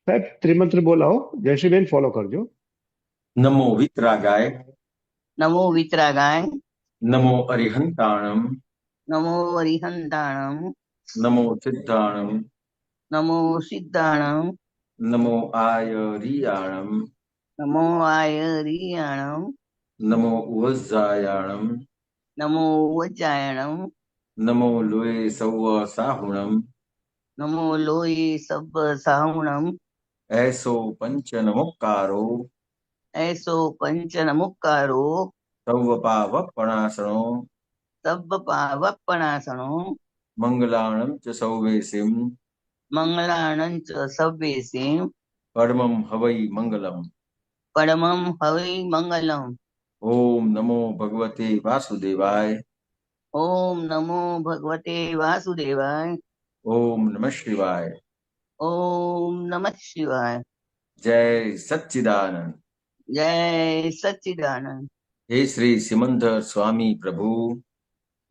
સાહેબ ત્રિમંત્ર બોલાવો. જયશ્રીબેન ફોલો કરજો. નમો વિતરાગાય. નમો વિતરાગાય. નમો અરિહંતાણમ. નમો અરિહંતાણમ. નમો સિદ્ધાણમ. નમો સિદ્ધાણમ. નમો આયરિયાણમ. નમો આયરિયાણમ. નમો ઉવઝ્ઝાયાણમ. નમો વજ્જાયણમ. નમો લોય સૌવ સાહુણમ. નમો લોહી સબ્બ સાહુણમ. એસો પંચ નમોકારો. એસો પંચ નમુક્કારો. સૌવ પાવપણાસણો. સબ્બ પાવપણાસણો. મંગલાણમ ચ સૌવેસિમ. મંગલાણં ચ સવ્યેસિમ. પરમં હવૈ મંગલમ. પરમં હવિ મંગલમ. ઓમ નમો ભગવતે વાસુદેવાય. ઓમ નમો ભગવતે વાસુદેવાય. ઓમ નમઃ શિવાય. ઓમ નમઃ શિવાય. જય સચ્ચિદાનંદ. જય સચ્ચિદાનંદ. હે શ્રી સિમંદર સ્વામી પ્રભુ.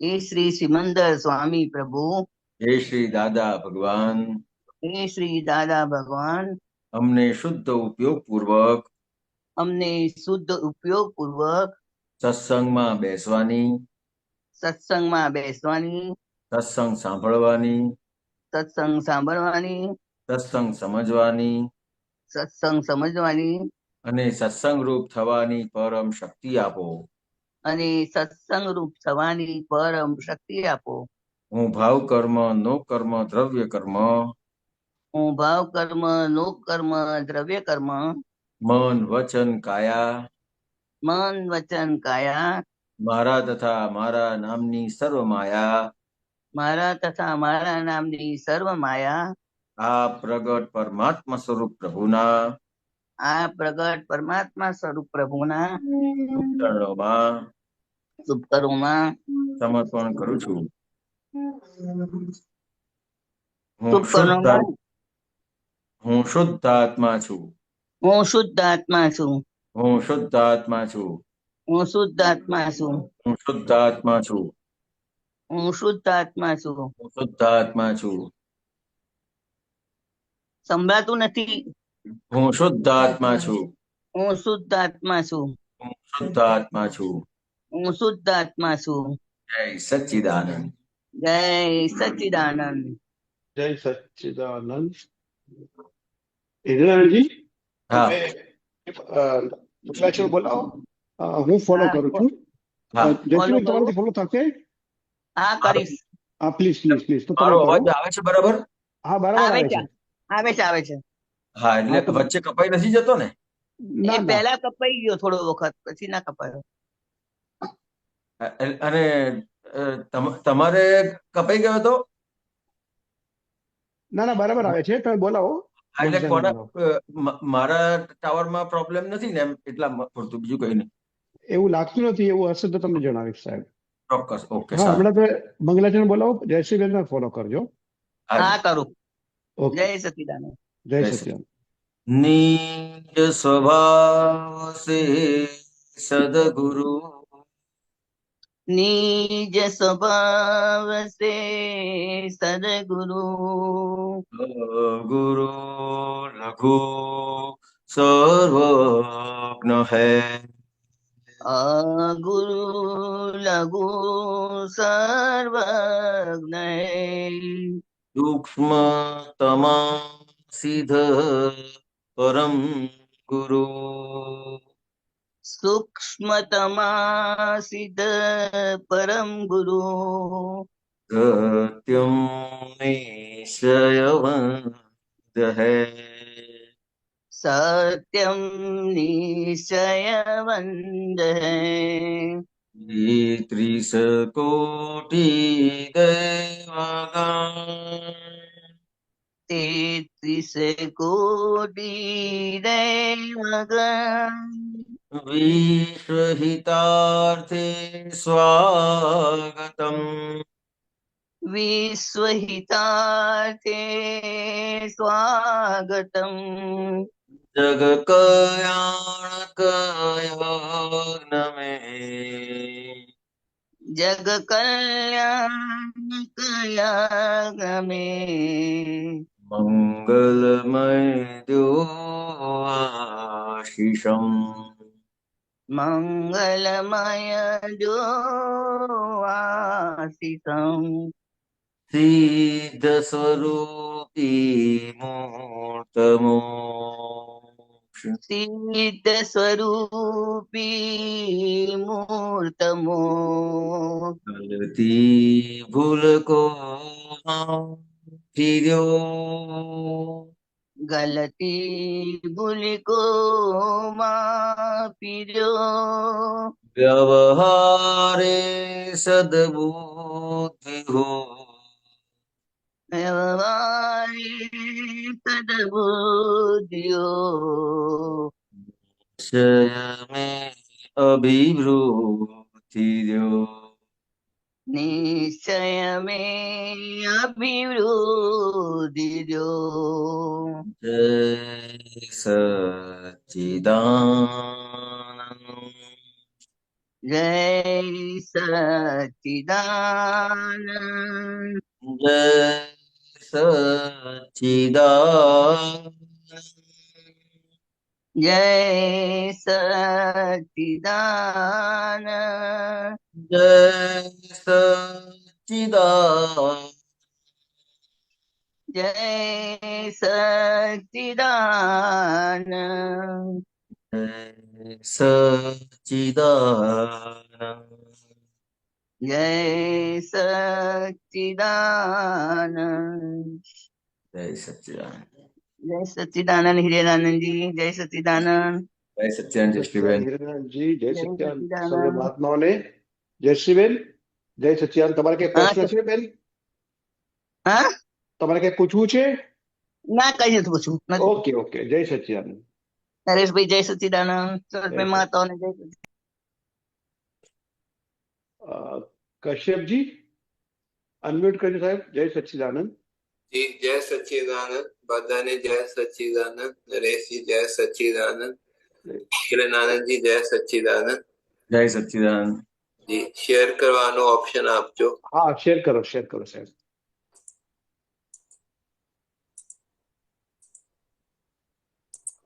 હે શ્રી સિમંદર સ્વામી પ્રભુ. હે શ્રી દાદા ભગવાન. હે શ્રી દાદા ભગવાન. અમને શુદ્ધ ઉપયોગ પૂર્વક અમને શુદ્ધ ઉપયોગ પૂર્વક સત્સંગમાં બેસવાની, સત્સંગમાં બેસવાની, સત્સંગ સાંભળવાની, સત્સંગ સાંભળવાની, સત્સંગ સમજવાની સત્સંગ સમજવાની અને સત્સંગ રૂપ થવાની પરમ શક્તિ આપો. અને સત્સંગ રૂપ થવાની પરમ શક્તિ આપો. હું ભાવ કર્મ, નો કર્મ, દ્રવ્ય કર્મ, હું ભાવ કર્મ, લોક કર્મ, દ્રવ્ય કર્મ, મન, વચન, કાયા મન વચન કાયા મારા તથા મારા નામની સર્વ માયા મારા તથા મારા નામની સર્વ માયા આ પ્રગટ પરમાત્મા સ્વરૂપ પ્રભુના આ પ્રગટ પરમાત્મા સ્વરૂપ પ્રભુના ચરણોમાં શુભ કર્મોમાં સમર્પણ કરું છું. હું શુભ કર્મોમાં શુદ્ધ આત્મા છું. હું શુદ્ધ આત્મા છું. હું શુદ્ધ આત્મા છું. હું શુદ્ધ આત્મા છું. હું શુદ્ધ આત્મા છું. હું શુદ્ધ આત્મા છું. હું શુદ્ધ આત્મા છું. સંભળાતું નથી. હું શુદ્ધ આત્મા છું. હું શુદ્ધ આત્મા છું. હું શુદ્ધ આત્મા છું. હું શુદ્ધ આત્મા છું. જય સચ્ચિદાનંદ. જય સચ્ચિદાનંદ. જય સચ્ચિદાનંદ. ઇન્દ્રજી હા તમે બોલાવો. હું ફોલો હા, કરું છું. હા ફોલો જયશ્રીબેન કરો. તમારાથી ફોલો થશે? હા, કરીશ. હા પ્લીઝ પ્લીઝ પ્લીઝ, તો તમે મારો કરો. અવાજ આવે છે બરાબર? હા બરાબર આવે આવે છે, છે. આવે છે, આવે છે. હા, હા એટલે તો વચ્ચે કપાઈ નથી જતો ને? એ ના ના. પહેલા કપાઈ ગયો થોડો વખત, પછી ના કપાયો. અને તમારે કપાઈ ગયો હતો? ના ના બરાબર આવે છે, તમે બોલાવો. હા, એટલે ભગવાન કોના બોલાવો. મારા ટાવરમાં પ્રોબ્લેમ નથી ને એમ, એટલા પૂરતું, બીજું કઈ નહીં. એવું લાગતું નથી. એવું હશે તો તમને જણાવીશ સાહેબ. ચોક્કસ. ઓકે, હા સારું. હમણાં તો મંગલાચરણ બોલાવો. જયશ્રીબેન ફોલો કરજો. હા, હાજી. કરું. જય ઓકે. સચિદાનંદ. જય જય સચિદાનંદ. સચિદાનંદ. निज स्वभाव से सदगुरु निज स्वभाव से सदगुरु गुरु लघु सर्वज्ञ है। गुरु लघु सर्वज्ञ है। सूक्ष्म सिद्ध परम गुरु सूक्ष्मतमा सिद्ध परम गुरु सत्यम निश्चयवंत है। सत्यम निश्चयवंद है। ये त्रिशकोटि दैवगण तेत्रिस कोटि दैवगण विश्वहितार्थे स्वागतम्। विश्वहितार्थे स्वागतम्। जग कल्याणक यज्ञ में जग कल्याण कयाग में મંગલમય આશીષમ મંગલમય જો આશિષમ સિદ્ધ સ્વરૂપી મૂર્તમોક્ષ સિદ્ધ સ્વરૂપી મૂર્તમો ગલતી ભૂલ કો ફિર્યો ગલતી ભૂલી કો માફી વ્યવહારે સદબુદ્ધિ હો વ્યવહારી સદબુદ્ધિયો નિશ્ચય મેં અભિવૃદ્ધિ દો નિશ્ચય મેં અભિવૃદ્ધિ દો જય સચ્ચિદાનંદ જય સચ્ચિદાનંદ જય સચ્ચિદાનંદ જય સચ્ચિદાનંદ જય સચ્ચિદાનંદ જય સચ્ચિદાનંદ જય સચ્ચિદાનંદ જય સચ્ચિદાનંદ જય સચ્ચિદાનંદ જય સચ્ચિદાનંદ હિરેનાનંદજી જય સચ્ચિદાનંદ જય સચ્ચિદાનંદ જયશ્રીબેન હિરણજી જય જય સચ્ચિદાનંદ સર્વ સચ્ચિદાનંદ મહાત્માઓને જયશ્રીબેન જય સચ્ચિદાનંદ. તમારે કઈ હા પ્રશ્ન છે બેન? હા તમારે કઈ પૂછવું છે? ના કઈ નથી પૂછવું નથી ઓકે ઓકે જય સચ્ચિદાનંદ. નરેશભાઈ જય સચ્ચિદાનંદ જય સુરેશભાઈ મહાતાઓને જય સચ્ચિદાનંદ. કશ્યપજી અનમ્યુટ કરજો સાહેબ. જય સચ્ચિદાનંદ. जी जय सच्चिदानंद बधाने जय सच्चिदानंद नरेश जी जय सच्चिदानंद किरणानंद जी जय सच्चिदानंद જય સચ્ચિદાનંદ जी शेयर करवानो ऑप्शन आपजो હા શેર કરો સાહેબ.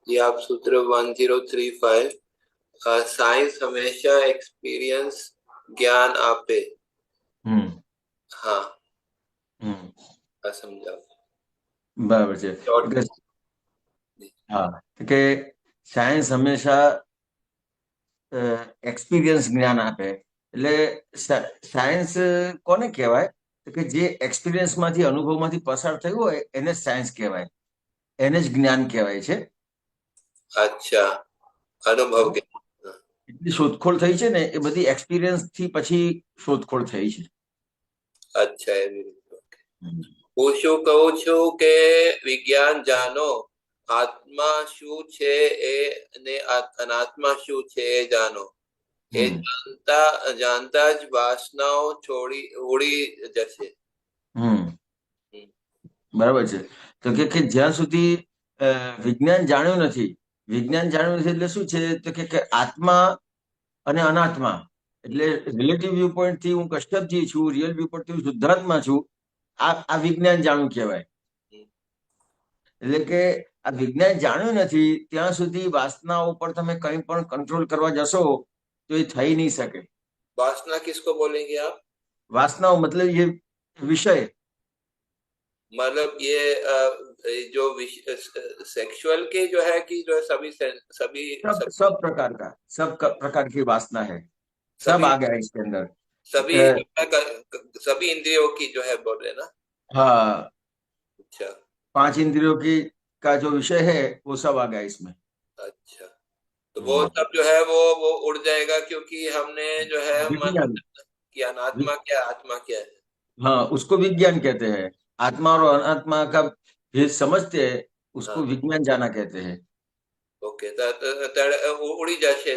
ये आप सूत्र 1035 साइंस हमेशा एक्सपीरियंस ज्ञान आपे હમ हाँ હમ आ समझाओ બરાબર છે Short. કે હા કે સાયન્સ હંમેશા એક્સપિરિયન્સ જ્ઞાન આપે એટલે સાયન્સ કોને કહેવાય તો કે જે એક્સપિરિયન્સમાંથી અનુભવમાંથી પસાર થયું હોય એને સાયન્સ કહેવાય, એને જ જ્ઞાન કહેવાય છે. अच्छा अनुभव के એટલી શોધખોળ થઈ છે ને એ બધી એક્સપિરિયન્સ થી પછી શોધખોળ થઈ છે. अच्छा है હું શું કહું છું કે વિજ્ઞાન જાણો આત્મા શું છે એ અને અનાત્મા શું છે એ જાણો એ હમ જાણતા જ વાસનાઓ ઉડી જશે હમ બરાબર છે. તો કે જ્યાં સુધી વિજ્ઞાન જાણ્યું નથી એટલે શું છે તો કે આત્મા અને અનાત્મા એટલે રિલેટિવ વ્યૂ પોઈન્ટ થી હું કશ્યપજી છું, રિયલ વ્યૂ પોઈન્ટ થી હું શુદ્ધાત્મા છું. આ વિજ્ઞાન જાણ્યું કહેવાય. એટલે કે આ વિજ્ઞાન જાણ્યું નથી ત્યાં સુધી વાસનાઓ ઉપર તમે કંઈ પણ કંટ્રોલ કરવા જશો તો એ થઈ નહીં શકે. वासना किसको बोलेंगे आप वासनाओं मतलब ये विषय, मतलब ये जो सेक्सुअल के जो है कि जो सभी सब प्रकार की वासना है, सब आ गया इसके अंदर. सभी इंद्रियों की जो है बोल रहे ना. हाँ, अच्छा 5 इंद्रियों की का जो विषय है वो सब आ गया इसमें. अच्छा तो वो सब जो है वो उड़ जाएगा क्योंकि हमने जो है विज्ञान कि अनात्मा क्या आत्मा क्या है. हाँ, उसको विज्ञान कहते हैं. आत्मा और अनात्मा का भेद समझते हैं, उसको हाँ. विज्ञान जाना कहते हैं. ઓકે ઉડી જશે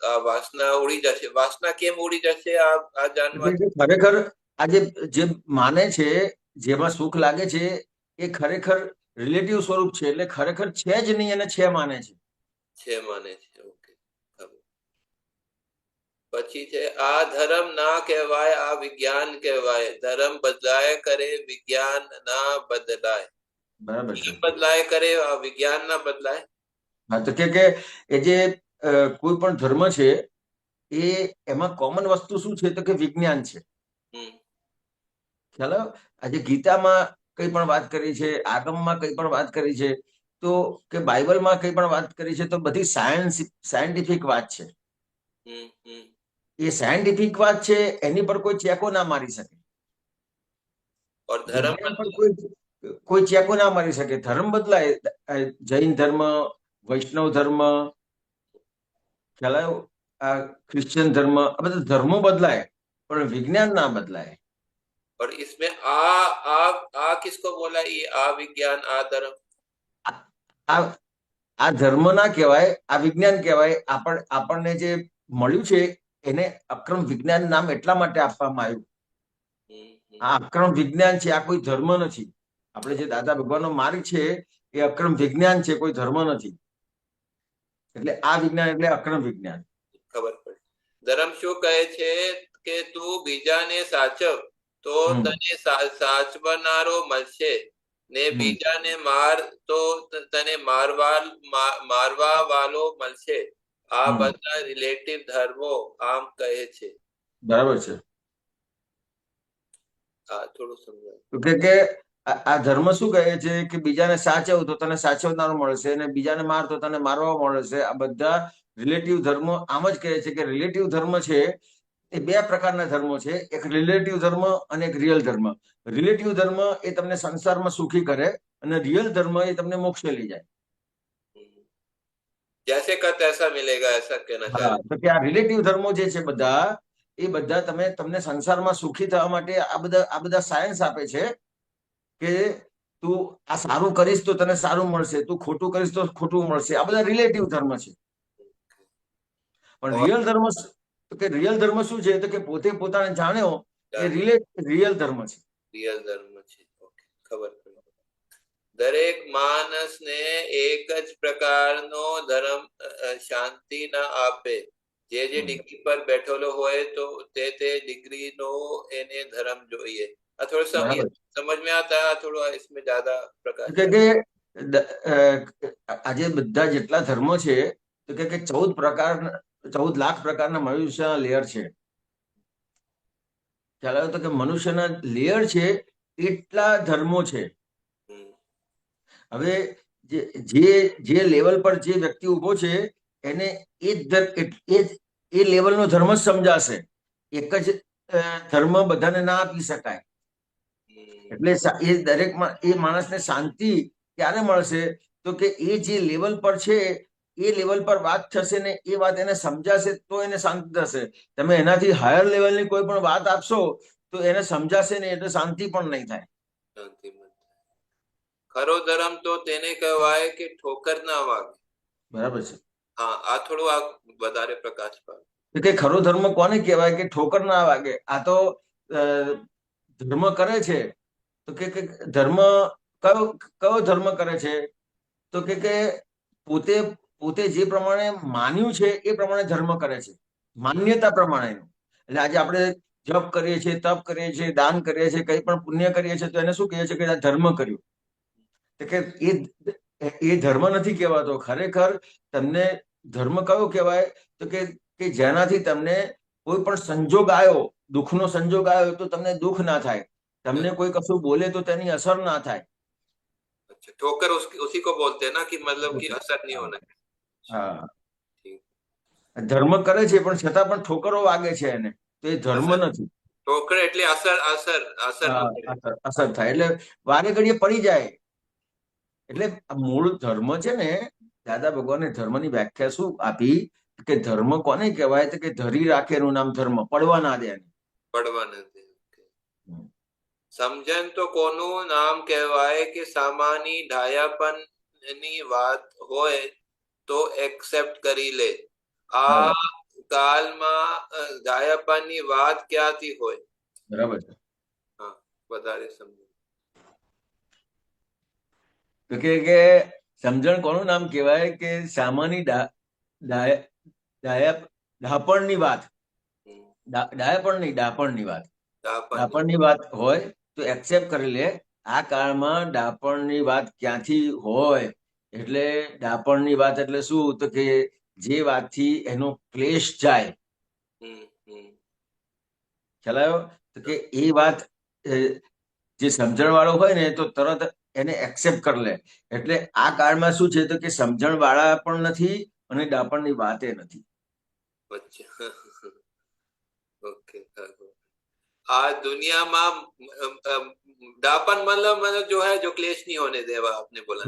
આ વાસના ઉડી જશે. વાસના કેમ ઉડી જશે આ જાણવા. ખરેખર આજે જે માને છે જેમાં સુખ લાગે છે એ ખરેખર રિલેટિવ સ્વરૂપ છે, એટલે ખરેખર છે જ નહીં અને છે માને છે. ઓકે પછી છે આ ધર્મ ના કહેવાય આ વિજ્ઞાન કહેવાય. ધર્મ બદલાય કરે વિજ્ઞાન ના બદલાય. બરાબર છે. બદલાય કરે વિજ્ઞાન ના બદલાય. હા, તો કે એ જે કોઈ પણ ધર્મ છે એ એમાં કોમન વસ્તુ શું છે તો કે વિજ્ઞાન છે. હમ ખ્યાલ આવ્યો? આજે ગીતામાં કઈ પણ વાત કરી છે, આગમમાં કઈ પણ વાત કરી છે, તો કે બાઇબલમાં કઈ પણ વાત કરી છે, તો બધી સાયન્ટિફિક વાત છે. હમ હમ એ સાયન્ટિફિક વાત છે, એની પર કોઈ ચેકો ના મારી શકે. और धर्म વિજ્ઞાન પર કોઈ ચેકો ના મારી શકે. ધર્મ બદલાય, જૈન ધર્મ, વૈષ્ણવ ધર્મ, ખ્યાલ આવ્યો? આ ક્રિશ્ચિયન ધર્મ, આ બધા ધર્મો બદલાય પણ વિજ્ઞાન ના બદલાય. और इसमें आ किसको बोला, ये आ विज्ञान आ धर्म? આ આ ધર્મ ના કહેવાય, આ વિજ્ઞાન કહેવાય. આપણને જે મળ્યું છે એને અક્રમ વિજ્ઞાન નામ એટલા માટે આપવામાં આવ્યું. આ અક્રમ વિજ્ઞાન છે, આ કોઈ ધર્મ નથી. આપણે જે દાદા ભગવાનનો માર્ગ છે એ અક્રમ વિજ્ઞાન છે, કોઈ ધર્મ નથી. એટલે આ વિજ્ઞાન એટલે અક્રમ વિજ્ઞાન. ખબર પડી. ધર્મ શું કહે છે કે તું બીજાને સાચવ તો તને સાચવનારો મળશે, ને બીજાને માર તો તને મારવા વાળો મળશે. આ બધા રિલેટિવ ધર્મો આમ કહે છે. બરાબર છે. થોડું સમજાય કે આ ધર્મ શું કહે છે કે બીજાને સાચવ તો તને સાચવનારો મળશે, અને બીજાને માર તો તને મારવા મળશે. આ બધા રિલેટિવ ધર્મો આમ જ કહે છે કે રિલેટિવ ધર્મ છે એ બે પ્રકારના ધર્મો છે. એક રિલેટિવ ધર્મ અને એક રિયલ ધર્મ. રિલેટિવ ધર્મ એ તમને સંસારમાં સુખી કરે અને રિયલ ધર્મ એ તમને મોક્ષે લઈ જાય. જૈસે કા તૈસા મિલેગા, એસા કહેના ચાહે. તો કે આ રિલેટિવ ધર્મો જે છે બધા, એ બધા તમને સંસારમાં સુખી થવા માટે આ બધા સાયન્સ આપે છે કે તું આ સારું કરીશ તો તને સારું મળશે, તું ખોટું કરીશ તો ખોટું મળશે. આ બધા રિલેટિવ ધર્મ છે. પણ રિયલ ધર્મ, તો કે રિયલ ધર્મ શું છે તો કે પોતે પોતાને જાણ્યો એ રિયલ ધર્મ છે. રિયલ ધર્મ છે. ખબર પડી. દરેક માણસને એક જ પ્રકારનો ધર્મ શાંતિ ના આપે. જે ડિગ્રી પર બેઠેલો હોય તો તે ડિગ્રીનો એને ધર્મ જોઈએ. આ થોડું સમજ में आता है, थोड़ा इसमें ज्यादा प्रकाश કે આજે બધા જેટલા ધર્મો છે તો કે 14 લાખ પ્રકારના મનુષ્યના લેયર છે. ખ્યાલ આવ્યો? તો કે મનુષ્યના લેયર છે એટલા ધર્મો છે. હવે જે લેવલ પર જે વ્યક્તિ ઉભો છે એને એ લેવલનો ધર્મ જ સમજાશે. એક જ ધર્મ બધાને ના આપી શકાય. એટલે એ દરેક એ માણસને શાંતિ ક્યારે મળશે તો કે એ જે લેવલ પર છે એ લેવલ પર વાત થશે ને એ વાત એને સમજાશે તો એને શાંતિ થશે. તમે એનાથી હાયર લેવલની કોઈ પણ વાત આપશો તો એને સમજાશે ને એટલે શાંતિ પણ નહીં થાય. ખરો ધર્મ તો તેને કહેવાય કે ઠોકર ના વાગે. બરાબર છે. હા, આ થોડું વધારે પ્રકાશ પાડે કે ખરો ધર્મ કોને કહેવાય કે ઠોકર ના વાગે. આ તો ધર્મ કરે છે તો કે ધર્મ કયો ધર્મ કરે છે તો કે પોતે જે પ્રમાણે માન્યું છે એ પ્રમાણે ધર્મ કરે છે, માન્યતા પ્રમાણેનું. એટલે આજે આપણે જપ કરીએ છીએ, તપ કરીએ છીએ, દાન કરીએ છીએ, કંઈ પણ પુણ્ય કરીએ છીએ તો એને શું કહીએ છીએ કે આ ધર્મ કર્યું. તો કે એ ધર્મ નથી કહેવાતો. ખરેખર તમને ધર્મ કયો કહેવાય તો કે જેનાથી તમને કોઈ પણ સંજોગ આવ્યો, દુઃખનો સંજોગ આવ્યો તો તમને દુઃખ ના થાય, તમને કોઈ કશું બોલે તો તેની અસર ના થાય. ठोकर उसी को बोलते हैं ना कि मतलब कि असर नहीं होना. હા, ધર્મ કરે છે પણ છતાં પણ ઠોકરો વાગે છે એને, તો એ ધર્મ નથી. ઠોકર એટલે અસર થાય એટલે વારે ઘડીએ પડી જાય. એટલે મૂળ ધર્મ છે ને, દાદા ભગવાને ધર્મની વ્યાખ્યા શું આપી કે ધર્મ કોને કહેવાય તો કે ધરી રાખે એનું નામ ધર્મ, પડવા ના દે. સમજણ તો કોનું નામ કહેવાય કે સામાની ઢાયાપન ની વાત હોય તો એક્સેપ્ટ કરી લે. આ કાલમાં ઢાયાપન ની વાત ક્યાંથી હોય? બરાબર છે. હા, વધારે સમજ તો કે સમજણ કોનું નામ કહેવાય કે સામાની ડાપણની વાત, ડાયાપણ નહીં, ડાપણની વાત હોય તો એક્સેપ્ટ કરી લે. આ કાળમાં ડાપણની વાત ક્યાંથી હોય? એટલે ડાપણની વાત એટલે શું? તો કે જે વાતથી એનો ક્લેશ જાય, હમ હમ ખ્યાલ આવ્યો? તો કે એ વાત જે સમજણ વાળો હોય ને તો તરત એને એક્સેપ્ટ કરી લે. એટલે આ કાળમાં શું છે? તો કે સમજણ વાળા પણ નથી અને ડાપણની વાતે નથી. अच्छा ओके आज दुनिया में दापन मतलब जो है जो क्लेश नहीं होने देवा, आपने बोला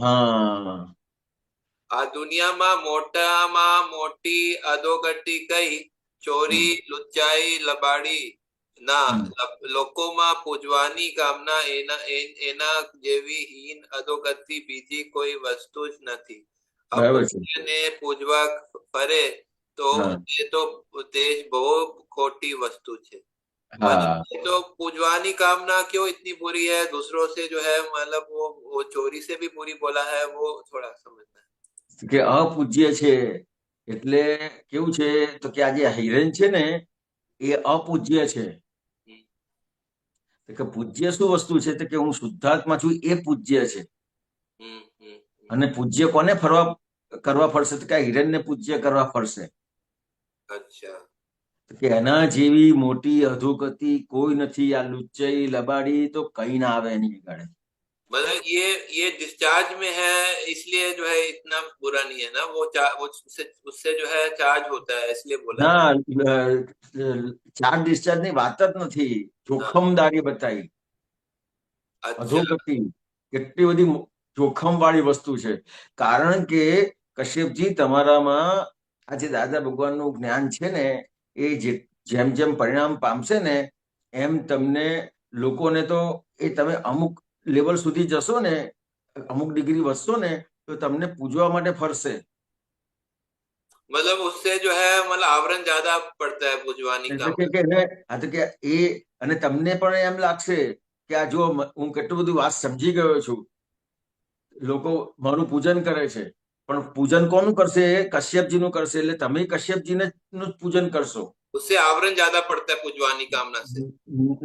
હા, આ દુનિયામાં મોટામાં મોટી અધોગતિ કઈ ચોરી લુચ્ચાઈ લબાડી ના લોકોમાં પૂજવાની કામના એના જેવી હીન અધોગતિ બીજી કોઈ વસ્તુ જ નથી. બરાબર છે. અપૂજ્યને પૂજવા ફરે તો હા. એ તો તે બહુ ખોટી વસ્તુ છે. हाँ, ये तो पूजवानी कामना क्यों इतनी बुरी है? दूसरों से जो है मतलब वो चोरी से भी बुरी बोला है, वो थोड़ा समझना है. કે અપૂજ્ય છે એટલે કેવું છે? તો કે આ જે હિરેન છે ને એ અપૂજ્ય છે. તો કે પૂજ્ય શું વસ્તુ છે? તો કે હું શુદ્ધાત્મા છું એ પૂજ્ય છે. અને પૂજ્ય કોને કરવા ફરશે? તો કે આ હિરેનને પૂજ્ય કરવા ફરશે. अच्छा તો કે એના જેવી મોટી અધોગતિ કોઈ નથી. આ લુચ્ચાઈ લબાડી તો કઈ ના આવે એની આગળ. मतलब ये डिस्चार्ज में है, इसलिए जो है इतना बुरा नहीं है ना, वो उससे जो है चार्ज होता है, इसलिए बोला. ના, ચાર્જ ડિસ્ચાર્જ ની વાત જ નથી. જોખમદારી બતાવી. अच्छा અધોગતિ કેટલી બધી જોખમ વાળી વસ્તુ છે. કારણ કે કશ્યપજી, તમારામાં આ જે દાદા ભગવાનનું જ્ઞાન છે ને એ જેમ જેમ પરિણામ પામશે ને એમ તમને લોકોને તો એ તમે અમુક લેવલ સુધી જશો ને, અમુક ડિગ્રી વધશો ને તો તમને પૂજવા માટે ફરશે. मतलब उससे जो है मतलब आवरण ज्यादा पड़ता है पूजवानी का. એટલે કે એ અને તમને પણ એમ લાગશે કે આ જો હું કેટલું બધું વાત સમજી ગયો છું, લોકો મારું પૂજન કરે છે, પણ પૂજન કોનું કરશે? કશ્યપજી નું કરશે. એટલે તમે કશ્યપજીને નું જ પૂજન કરશો. उससे आवरण ज्यादा पड़ता है पूजवानी कामना से.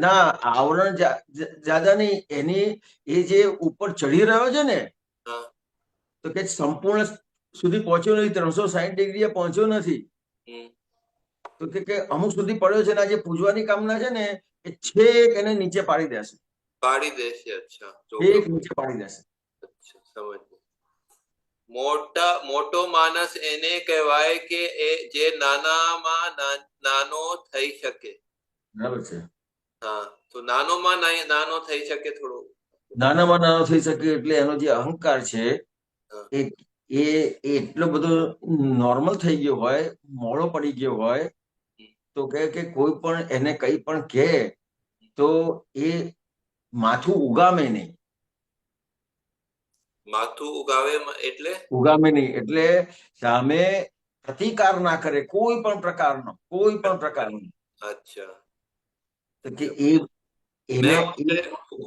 ના, આવરણ જ્યાદા નહીં. એની એ જે ઉપર ચડી રહ્યો છે ને તો કે સંપૂર્ણ સુધી પહોંચ્યો નથી, 360 ડિગ્રી પહોંચ્યો નથી. તો કે અમુક સુધી પડ્યો છે. જે પૂજવાની કામના છે ને એ છેક એને નીચે પાડી દેશે. પાડી દેશે. અચ્છા, છેક નીચે પાડી દેશે. અચ્છા, સમજ. મોટો માણસ એને કહેવાય કે એ જે નાનામાં નાનો થઈ શકે. બરાબર છે. હા, તો નાનોમાં નાનો થઈ શકે, થોડો નાનામાં નાનો થઈ શકે. એટલે એનો જે અહંકાર છે એ એટલો બધો નોર્મલ થઈ ગયો હોય, મોડો પડી ગયો હોય તો કે કોઈ પણ એને કઈ પણ કહે તો એ માથું ઉગામે નહીં. માથું ઉગાવે એટલે ઉગામે નહીં એટલે સામે પ્રતિકાર ના કરે કોઈ પણ પ્રકારનો. અચ્છા. તો કે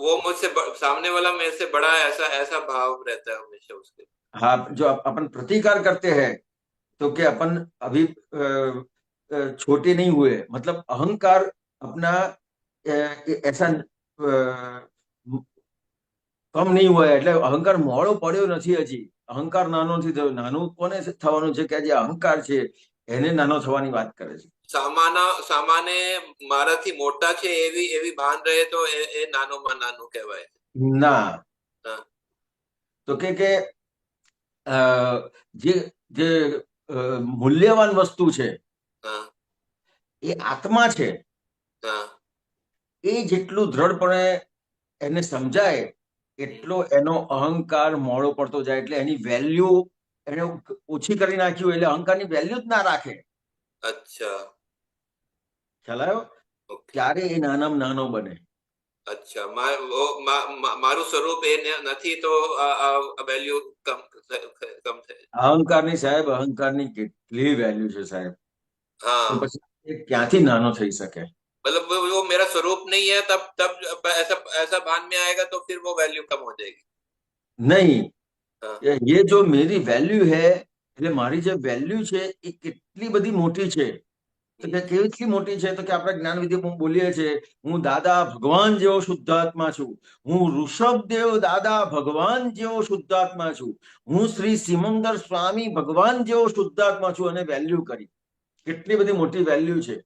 वो मुझसे सामने वाला मेरे से बड़ा है, ऐसा भाव रहता है हमेशा उसके. हाँ, जो अपन प्रतिकार करते हैं तो कि अपन अभी छोटे नहीं हुए, मतलब अहंकार अपना ऐसा કમ નહીં હોય. એટલે અહંકાર મોડો પડ્યો નથી હજી. અહંકાર નાનો નથી થયો. નાનું કોને થવાનું છે? કે જે અહંકાર છે એને નાનો થવાની વાત કરે છે. સામાન્ય મારાથી મોટા છે એવી ભાન રહે તો એ નાનોમાં નાનું કહેવાય. ના, તો કે જે મૂલ્યવાન વસ્તુ છે એ આત્મા છે. એ જેટલું દ્રઢપણે એને સમજાય એટલો એનો અહંકાર મોડો પડતો જાય. એટલે એની વેલ્યુ એને ઓછી કરી નાખ્યું. એટલે અહંકારની વેલ્યુ જ ના રાખે. અચ્છા, ખ્યાલ આવ્યો? ત્યારે એ નાનામાં નાનો બને. અચ્છા, મારું સ્વરૂપ એ નથી તો વેલ્યુ કમ થાય. અહંકારની સાહેબ, અહંકારની કેટલી વેલ્યુ છે સાહેબ. તો પછી ક્યાંથી નાનો થઈ શકે? मतलब वो मेरा स्वरूप नहीं है, तब ऐसा भान में आएगा तो फिर वो वैल्यू कम हो जाएगी. नहीं, ये जो मेरी वैल्यू है એટલે મારી જે વેલ્યુ છે એ કેટલી બધી મોટી છે. તો કે કેવી મોટી છે? તો કે આપણે જ્ઞાન વિધિ બોલીએ છીએ, હું દાદા ભગવાન જેવો શુદ્ધાત્મા છું, હું ઋષભદેવ દાદા ભગવાન જેવો શુદ્ધાત્મા છું, હું શ્રી સિમંદર સ્વામી ભગવાન જેવો શુદ્ધાત્મા છું. અને વેલ્યુ કરી, કેટલી બધી મોટી વેલ્યુ છે.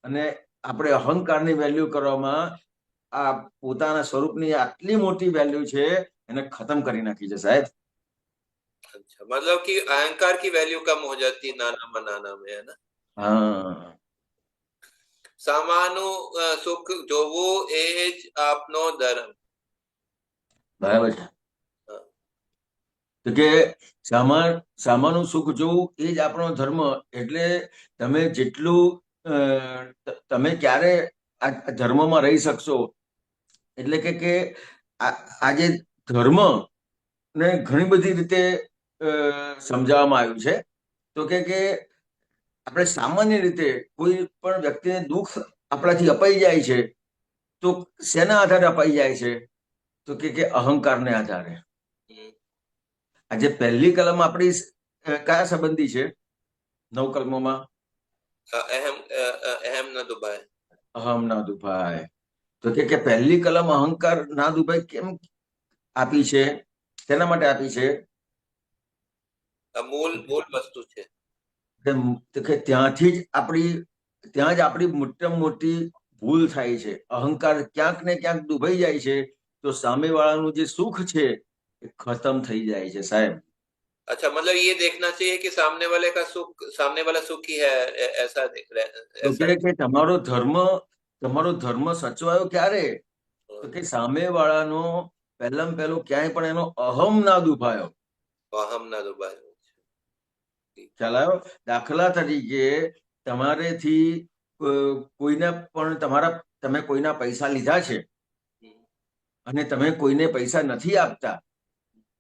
અને આપણે અહંકારની વેલ્યુ કરવામાં આ પોતાના સ્વરૂપની આટલી મોટી વેલ્યુ છે, એને ખતમ કરી નાખી છે સાહેબ. अच्छा, मतलब कि अहंकार की वैल्यू कम हो जाती नाना बनाना में, है ना? હા, सामानु सुख जोવું એ જ આપનો ધર્મ. બરાબર છે. તો કે સામાનું સુખ જોવું એ જ આપણો ધર્મ. એટલે તમે જેટલું તમે ક્યારે આ ધર્મમાં રહી શકશો? એટલે કે આ જે ધર્મ ને ઘણી બધી રીતે સમજાવવામાં આવ્યું છે. તો કે આપણે સામાન્ય રીતે કોઈ પણ વ્યક્તિને દુઃખ આપણાથી અપાઈ જાય છે, તો શેના આધારે અપાઈ જાય છે? તો કે અહંકારને આધારે. આજે પહેલી કલમ આપણી કયા સંબંધી છે? 9 કલમોમાં અહમ ન દુભાય. અહમ ના દુભાય. તો કે પહેલી કલમ અહંકાર ના દુભાય કેમ આપી છે? તેના માટે આપી છે મૂળ વસ્તુ છે. કે ત્યાંથી જ આપણી મોટામાં મોટી ભૂલ થાય છે. અહંકાર ક્યાંક ને ક્યાંક દુભાઈ જાય છે, તો સામેવાળાનું જે સુખ છે એ ખતમ થઈ જાય છે સાહેબ. अच्छा, मतलब ये देखना चाहिए कि सामने वाले का सुख, सामने वाला सुखी है, ऐसा देख रहे हैं. કે તમારો ધર્મ સચવાયો ક્યારે? તો કે સામેવાળાનો પહેલામાં પહેલો ક્યાંય પણ એનો અહમ ના દુભાયો. અહમ ના દુભાયો. ખ્યાલ આવ્યો? દાખલા તરીકે તમારેથી કોઈને પણ તમે કોઈના પૈસા લીધા છે અને તમે કોઈને પૈસા નથી આપતા,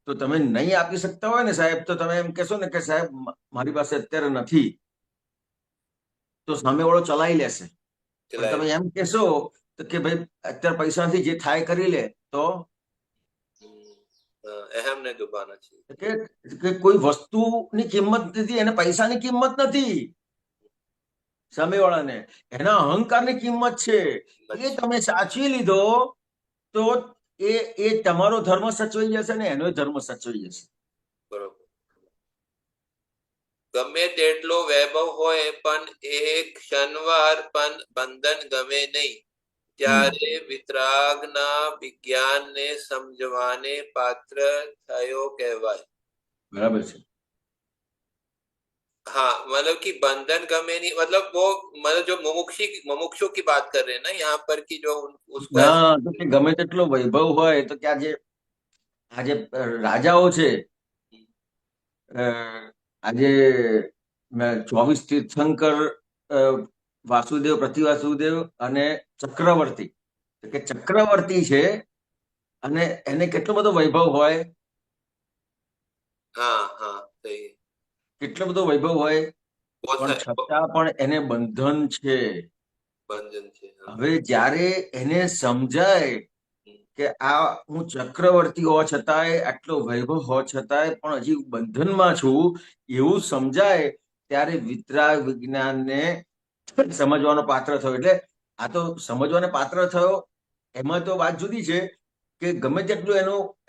તો તમે નહીં આપી શકતા હોય ને સાહેબ, તો તમે એમ કહેશો ને કે સાહેબ મારી પાસે અત્યારે નથી, તો સામેવાળો ચલાવી લેશે. પણ તમે એમ કહેશો કે ભાઈ અત્યારે પૈસા નથી, જે થાય કરી લે, તો અહમ ને દુભાના છે. કે કોઈ વસ્તુની કિંમત નથી, એને પૈસાની કિંમત નથી. સામેવાળાને એના અહંકારની કિંમત છે. એ તમે સાચવી લીધો તો એ તમારો ધર્મ સચવાઈ જશે ને એનો ધર્મ સચવાઈ જશે. બરોબર. ગમે તેટલો વૈભવ હોય પણ એક ક્ષણવાર પણ બંધન ગમે નહીં, ત્યારે વિતરાગના વિજ્ઞાનને સમજવાને પાત્ર થયો કહેવાય. બરાબર છે. हाँ, मतलब कि बंधन गमे नहीं, मतलब वो मतलब जो मुमुक्षु की बात कर रहे हैं ना यहाँ पर कि जो उसको હા, તો કે ગમે તેટલો વૈભવ હોય તો કે આજે રાજાઓ છે, આજે 24 તીર્થંકર વાસુદેવ, પ્રતિવાસુદેવ અને ચક્રવર્તી, કે ચક્રવર્તી છે અને એને કેટલો બધો વૈભવ હોય. हाँ हाँ सही, કેટલો બધો વૈભવ હોય, પણ છતાં પણ એને બંધન છે. બંધન છે. હવે જ્યારે એને સમજાય કે આ હું ચક્રવર્તી હોવા છતાંય, આટલો વૈભવ હોવા છતાંય પણ હજી બંધનમાં છું, એવું સમજાય ત્યારે વિતરાગ વિજ્ઞાનને સમજવાનો પાત્ર થયો. એટલે આ તો સમજવાને પાત્ર થયો, એમાં તો વાત જુદી છે કે ગમે તેટલું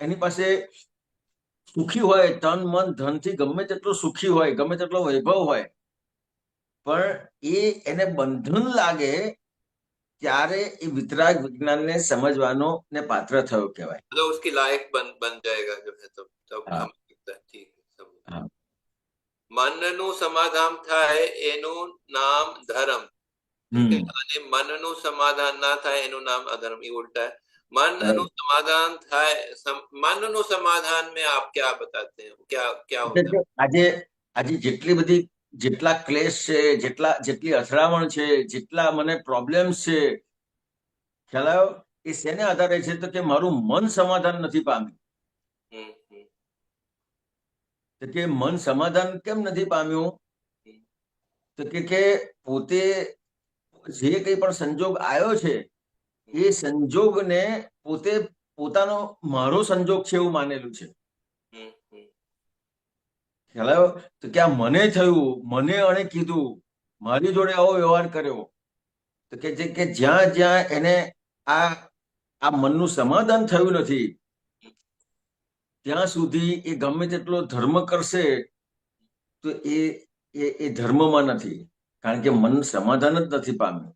એની પાસે સુખી હોય, તન મન ધનથી ગમે તેટલો સુખી હોય, ગમે તેટલો વૈભવ હોય, પણ એને બંધન લાગે ત્યારે એ વિતરાગ વિજ્ઞાનને સમજવાનો ને પાત્ર થયો કહેવાય. तो उसकी लायक बन जाएगा जो है, तब हम ठीक है. મનનું સમાધાન થાય એનું નામ ધર્મ, અને મનનું સમાધાન ના થાય એનું નામ અધર્મ. એ ઉલ્ટા है. मनનું સમાધાન થાય, મનનું સમાધાન में आप क्या बताते हैं, क्या होता है? આજે જેટલા ક્લેશ છે, જેટલી અથડામણ છે, જેટલા મને પ્રોબ્લેમ્સ છે, ખ્યાલ આવ્યો? એ શેને આધારે છે? તો કે મારું મન સમાધાન નથી પામ્યું. તો કે મન સમાધાન કેમ નથી પામ્યું? તો કે પોતે જે કંઈ પણ સંજોગ આવ્યો છે, એ સંજોગને પોતે પોતાનો મારો સંજોગ છે એવું માનેલું છે. ખ્યાલ આવ્યો? તો કે આ મને થયું, મને આણે કીધું, મારી જોડે આવો વ્યવહાર કર્યો, તો કે જ્યાં જ્યાં એને આ મનનું સમાધાન થયું નથી ત્યાં સુધી એ ગમે તેટલો ધર્મ કરશે તો એ ધર્મમાં નથી, કારણ કે મન સમાધાન જ નથી પામ્યું.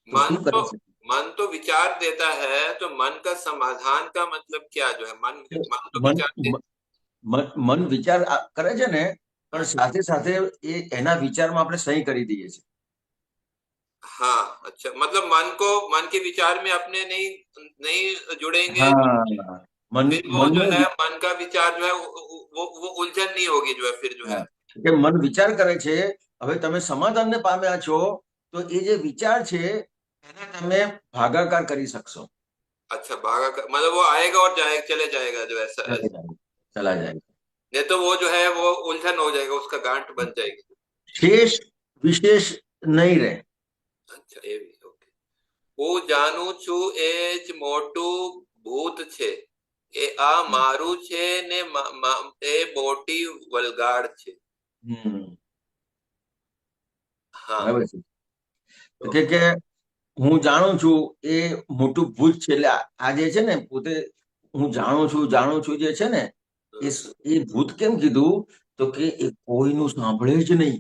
તો मन શું तो કરે છે? मन तो विचार देता है, तो मन का समाधान का मतलब क्या जो है? मन मन तो મન विचार दे, મન વિચાર કરે છે ને, પણ સાથે સાથે એના વિચારમાં આપણે સહી કરી દઈએ છીએ. हाँ अच्छा, मतलब मन के विचार में अपने नहीं नहीं जुड़ेंगे, હા, फिर वो जो મનનું है मन का विचार जो है वो उलझन नहीं होगी जो है फिर जो है। કે મન વિચાર કરે છે. હવે તમે સમાધાનને પામ્યા છો તો એ જે વિચાર છે એને તમે ભાગાકાર કરી શકશો. अच्छा भागा कर, मतलब वो आएगा और जाएगा, चले जाएगा जो ऐसा, ચલા જાય. नहीं तो वो जो है वो उलझन हो जाएगा, उसका गांठ बन जाएगी। શેષ વિશેષ નહીં રહે. अच्छा એ બી ઓકે. હું જાણું છું એ જ મોટું ભૂત છે, એ આ મારું છે ને એ મોટી વલગાડ છે. હા બરાબર છે. તો કે હું જાણું છું એ મોટું ભૂત છે. એટલે આ જે છે ને પોતે હું જાણું છું જે છે ને એ ભૂત કેમ કીધું? તો કે એ કોઈનું સાંભળે જ નહીં.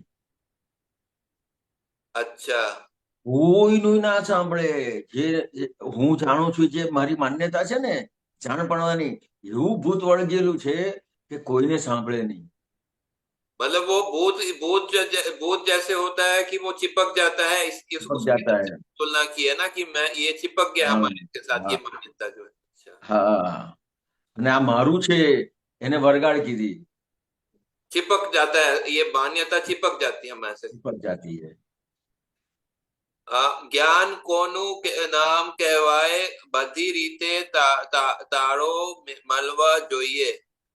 અચ્છા, કોઈનું ના સાંભળે. જે હું જાણું છું, જે મારી માન્યતા છે ને જાણપણવાની, એવું ભૂત વળગેલું છે કે કોઈને સાંભળે નહીં. मतलब वो भूत जैसे होता है कि वो चिपक जाता है, चिपक उसकी जाता है. तुलना की है ना कि मैं ये चिपक गया हाँ, हमारे के साथ, हाँ, ये मान्यता जो है। अच्छा, હા. અને આ મારું છે એને વરગાડ કીધી, चिपक जाता है, ये मान्यता चिपक जाती है हमारे से। ચિપક જાતી है. જ્ઞાન કોનું નામ કહેવાય? બધી રીતે તાળો મળવા જોઈએ,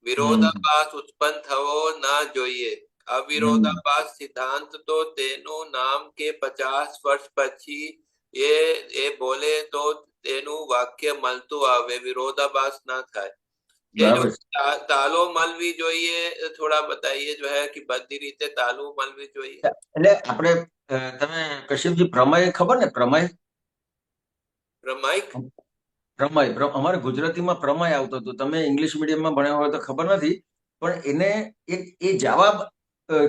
વિરોધાભાસ ઉત્પન્ન થવો ના જોઈએ. અવિરોધાભાસ સિદ્ધાંત તો તેનું નામ કે 50 વર્ષ પછી એ બોલે તો તેનું વાક્ય મળતું આવે, વિરોધાભાસ ના થાય. ये जो तालो मलवी જોઈએ, थोड़ा बताइए जो है कि બધી રીતે તાલું મલવી જોઈએ. એટલે આપણે તમે કશ્યપજી પ્રમેય ખબર ને? પ્રમેય પ્રમાઈક અમારે ગુજરાતીમાં પ્રમેય આવતો હતો. તમે ઇંગ્લિશ મીડિયમમાં ભણ્યા હોય તો ખબર નથી, પણ એને એ જવાબ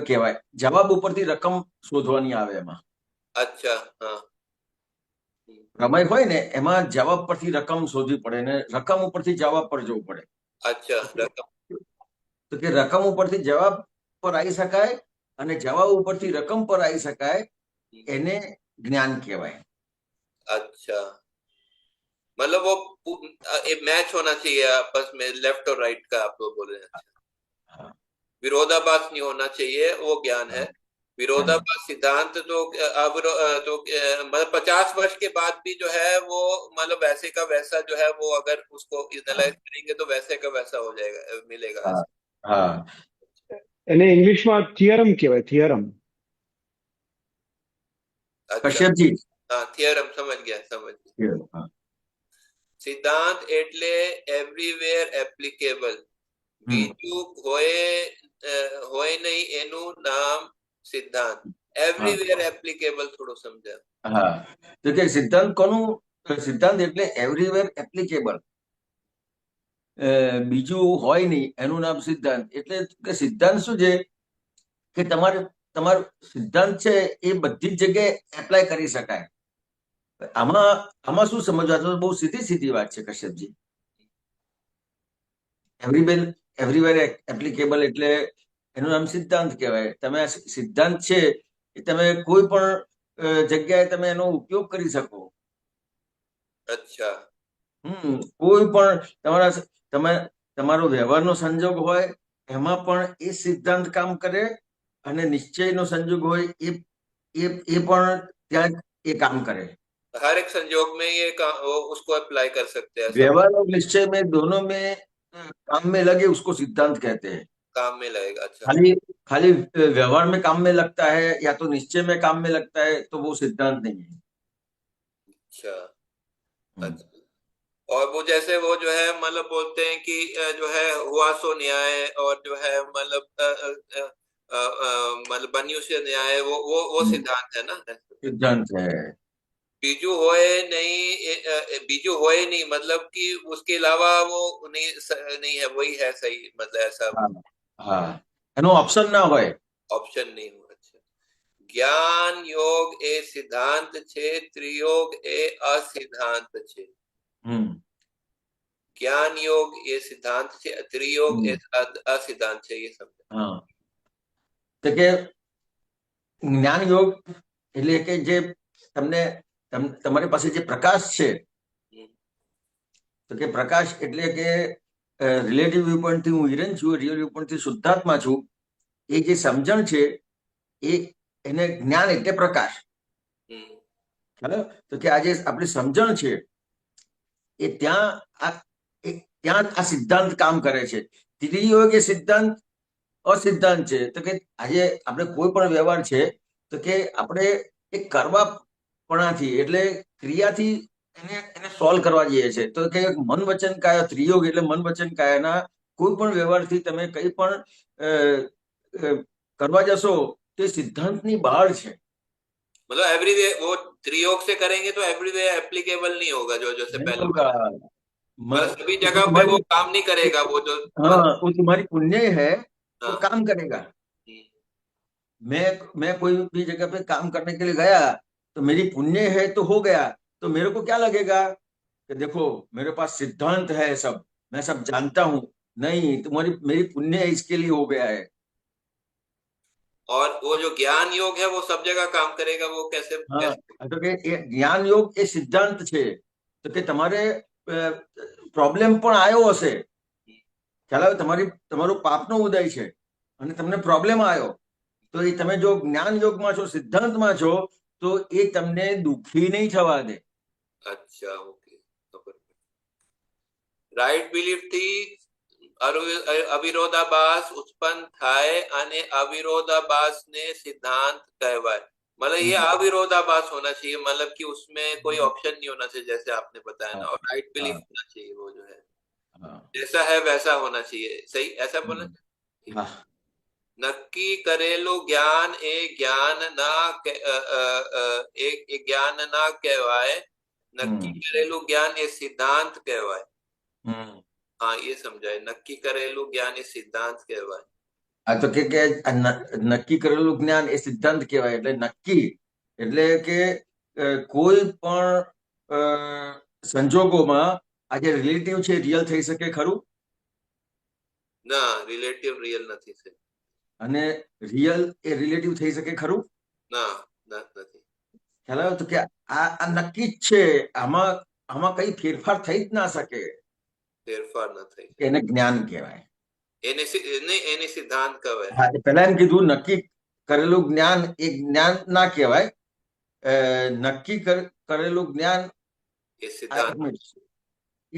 કહેવાય. જવાબ ઉપરથી રકમ શોધવાની આવે એમાં. અચ્છા, હા. પ્રમેય હોય ને એમાં જવાબ પરથી રકમ શોધવી પડે ને રકમ ઉપરથી જવાબ પર જવું પડે. અચ્છા, રકમ. તો કે રકમ ઉપરથી જવાબ પર આવી શકાય અને જવાબ ઉપરથી રકમ પર આવી શકાય, એને જ્ઞાન કહેવાય. अच्छा, मतलब वो मैच होना चाहिए आपस में, लेफ्ट और राइट का आप लोग बोल रहे हैं. विरोधाभास नहीं होना चाहिए, वो ज्ञान है. विरोधाभास सिद्धांत तो मतलब 50 वर्ष के बाद भी जो है वो मतलब वैसे का वैसा जो है वो अगर उसको एनालाइज करेंगे तो वैसे का वैसा हो जाएगा, मिलेगा. હા, એને ઇંગ્લિશમાં થિયરમ કહેવાય, થિયરમ. કશ્યપજી हाँ, थियरम समझ गया. સિદ્ધાંત એટલે એવરીવેર એપ્લિકેબલ, બીજું હોય નહીં એનું નામ સિદ્ધાંત. એવરીવેર એપ્લિકેબલ થોડું સમજાવ. હા, તો કે સિદ્ધાંત કોનું? સિદ્ધાંત એટલે એવરીવેર એપ્લિકેબલ, બીજું હોય નહીં એનું નામ સિદ્ધાંત. એટલે કે સિદ્ધાંત શું છે કે તમારું સિદ્ધાંત છે એ બધી જ જગ્યાએ એપ્લાય કરી શકાય. આમાં શું સમજવા? બહુ સીધી વાત છે કશ્યપજી. એવરીવેર એપ્લિકેબલ એટલે એનું નામ સિદ્ધાંત કહેવાય. તમે આ સિદ્ધાંત છે એ તમે કોઈ પણ જગ્યાએ તમે એનો ઉપયોગ કરી શકો. અચ્છા, કોઈ પણ તમારો વ્યવહારનો સંજોગ હોય એમાં પણ એ સિદ્ધાંત કામ કરે, અને નિશ્ચયનો સંજોગ હોય એ પણ ત્યાં એ કામ કરે. हर एक संजोग में ये उसको अप्लाई कर सकते हैं. व्यवहार और निश्चय में दोनों में काम में लगे उसको सिद्धांत कहते हैं. काम में लगेगा. अच्छा, खाली व्यवहार में काम में लगता है या तो निश्चय में काम में लगता है तो वो सिद्धांत नहीं है. अच्छा. और वो जैसे वो जो है मतलब बोलते हैं कि जो है हुआ सो न्याय, और जो है मतलब मतलब मनुष्य न्याय वो सिद्धांत है ना। सिद्धांत है। बीजू होए नहीं बीजू होए नहीं मतलब कि उसके अलावा वो नहीं है, वही है सही, मतलब ऐसा હા હા એનો ઓપ્શન ના હોય. ऑप्शन नहीं हो। अच्छा, ज्ञान योग ए सिद्धांत छे, त्रियोग ए असिद्धांत छे। ज्ञान योग એ સિદ્ધાંત છે, ત્રિયોગ એ અસિદ્ધાંત છે, એ સમજ. હા તો કે જ્ઞાન યોગ એટલે કે જે તમને તમારી પાસે જે પ્રકાશ છે, તો કે પ્રકાશ એટલે કે રિલેટિવ વ્યૂ પોઈન્ટ થી હું હિરેન છું, રિયલ વ્યૂ પોઈન્ટ થી શુદ્ધાત્મા છું. એ જે સમજણ છે એને જ્ઞાન એટલે પ્રકાશ. તો કે આજે આપણી સમજણ છે એ ત્યાં આ સિદ્ધાંત કામ કરે છે. ત્રિયોગ એ સિદ્ધાંત અસિદ્ધાંત છે. તો કે આજે આપણે કોઈ પણ વ્યવહાર છે તો કે આપણે એ કરવાપણાથી એટલે ક્રિયાથી એને સોલ્વ કરવા જઈએ છે. તો કે મન વચન કાયા, ત્રિયોગ એટલે મન વચન કાયાના કોઈ પણ વ્યવહારથી તમે કઈ પણ કરવા જશો તો એ સિદ્ધાંતની બહાર છે. मतलब एवरीवे वो त्रियोग से करेंगे तो एवरीवे एप्लीकेबल नहीं होगा, जो जैसे पहले मतलब सभी जगह पे वो काम नहीं करेगा। वो जो हाँ वो तुम्हारी पुण्य है तो काम करेगा. मैं कोई भी जगह पे काम करने के लिए गया तो मेरी पुण्य है तो हो गया, तो मेरे को क्या लगेगा कि देखो मेरे पास सिद्धांत है, सब मैं सब जानता हूं. नहीं, तुम्हारी मेरी पुण्य है इसके लिए हो गया है. और वो जो ज्ञान योग है वो सब जगह काम करेगा। वो कैसे? तो કે જ્ઞાન યોગ એ સિદ્ધાંત છે. તો કે તમારે પ્રોબ્લેમ પણ આવ્યો હશે, ખ્યાલ આવે, તમારું પાપનો ઉદય છે અને તમને પ્રોબ્લેમ આવ્યો, તો એ તમે જો જ્ઞાન યોગમાં છો, સિદ્ધાંતમાં છો, તો એ તમને દુઃખી નહીં થવા દે. અચ્છા, ઓકે. રાઈટ બિલીફ થી અવિરોધાભાસ ઉત્પન્ન થાય અને અવિરોधाभास ने सिद्धांत कहवाय। मतलब ये अविरोधाभास होना चाहिए, मतलब कि उसमें कोई ऑप्शन नहीं होना चाहिए, जैसे आपने बताया ना। और राइट बिलीफ होना चाहिए, वो जो है जैसा है वैसा होना चाहिए। सही, ऐसा बोला। नक्की करेलू ज्ञान ए ज्ञान ना ज्ञान ना कहवाय, नक्की करेलू ज्ञान ए सिद्धांत कहवाय। हाँ, ये समझाए, नक्की करेलू ज्ञान એ સિદ્ધાંત કહેવાય. આ તો કે નક્કી કરેલું જ્ઞાન એ સિદ્ધાંત કહેવાય. એટલે નક્કી એટલે કે કોઈ પણ સંજોગોમાં આજે રિલેટિવ છે રિયલ થઈ શકે ખરું? ના, રિલેટિવ રિયલ નથી થઈ. અને રિયલ એ રિલેટિવ થઈ શકે ખરું? ના, નથી. ખ્યાલ આવ્યો? તો કે આ નક્કી જ છે, આમાં કઈ ફેરફાર થઈ જ ના શકે. ફેરફાર ન થઈ, એને જ્ઞાન કહેવાય. એને સિદ્ધાંત કહેવાય. હા, પહેલા એમ કીધું નક્કી કરેલું જ્ઞાન એ જ્ઞાન ના કહેવાય, નક્કી કરેલું જ્ઞાન એ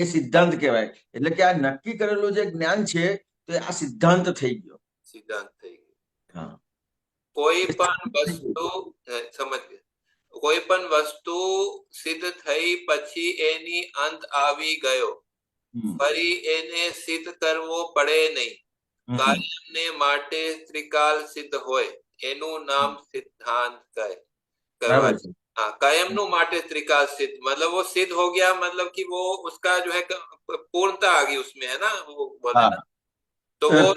સિદ્ધાંત કહેવાય. એટલે કે આ નક્કી કરેલું જે જ્ઞાન છે તો આ સિદ્ધાંત થઈ ગયો. સિદ્ધાંત થઈ ગયો. હા, કોઈ પણ વસ્તુ સમજ, કોઈ પણ વસ્તુ સિદ્ધ થઈ પછી એની અંત આવી ગયો, ફરી એને સિદ્ધ કરવો પડે નહીં. કાયમને માટે ત્રિકાલ સિદ્ધ હોય એનું નામ સિદ્ધાંત કહેવાય. हाँ, कायम नु माटे त्रिकाल सिद्ध, मतलब वो सिद्ध हो गया, मतलब कि वो उसका जो है पूर्णता आ गई उसमें, है ना, वो बोले ना। तो वो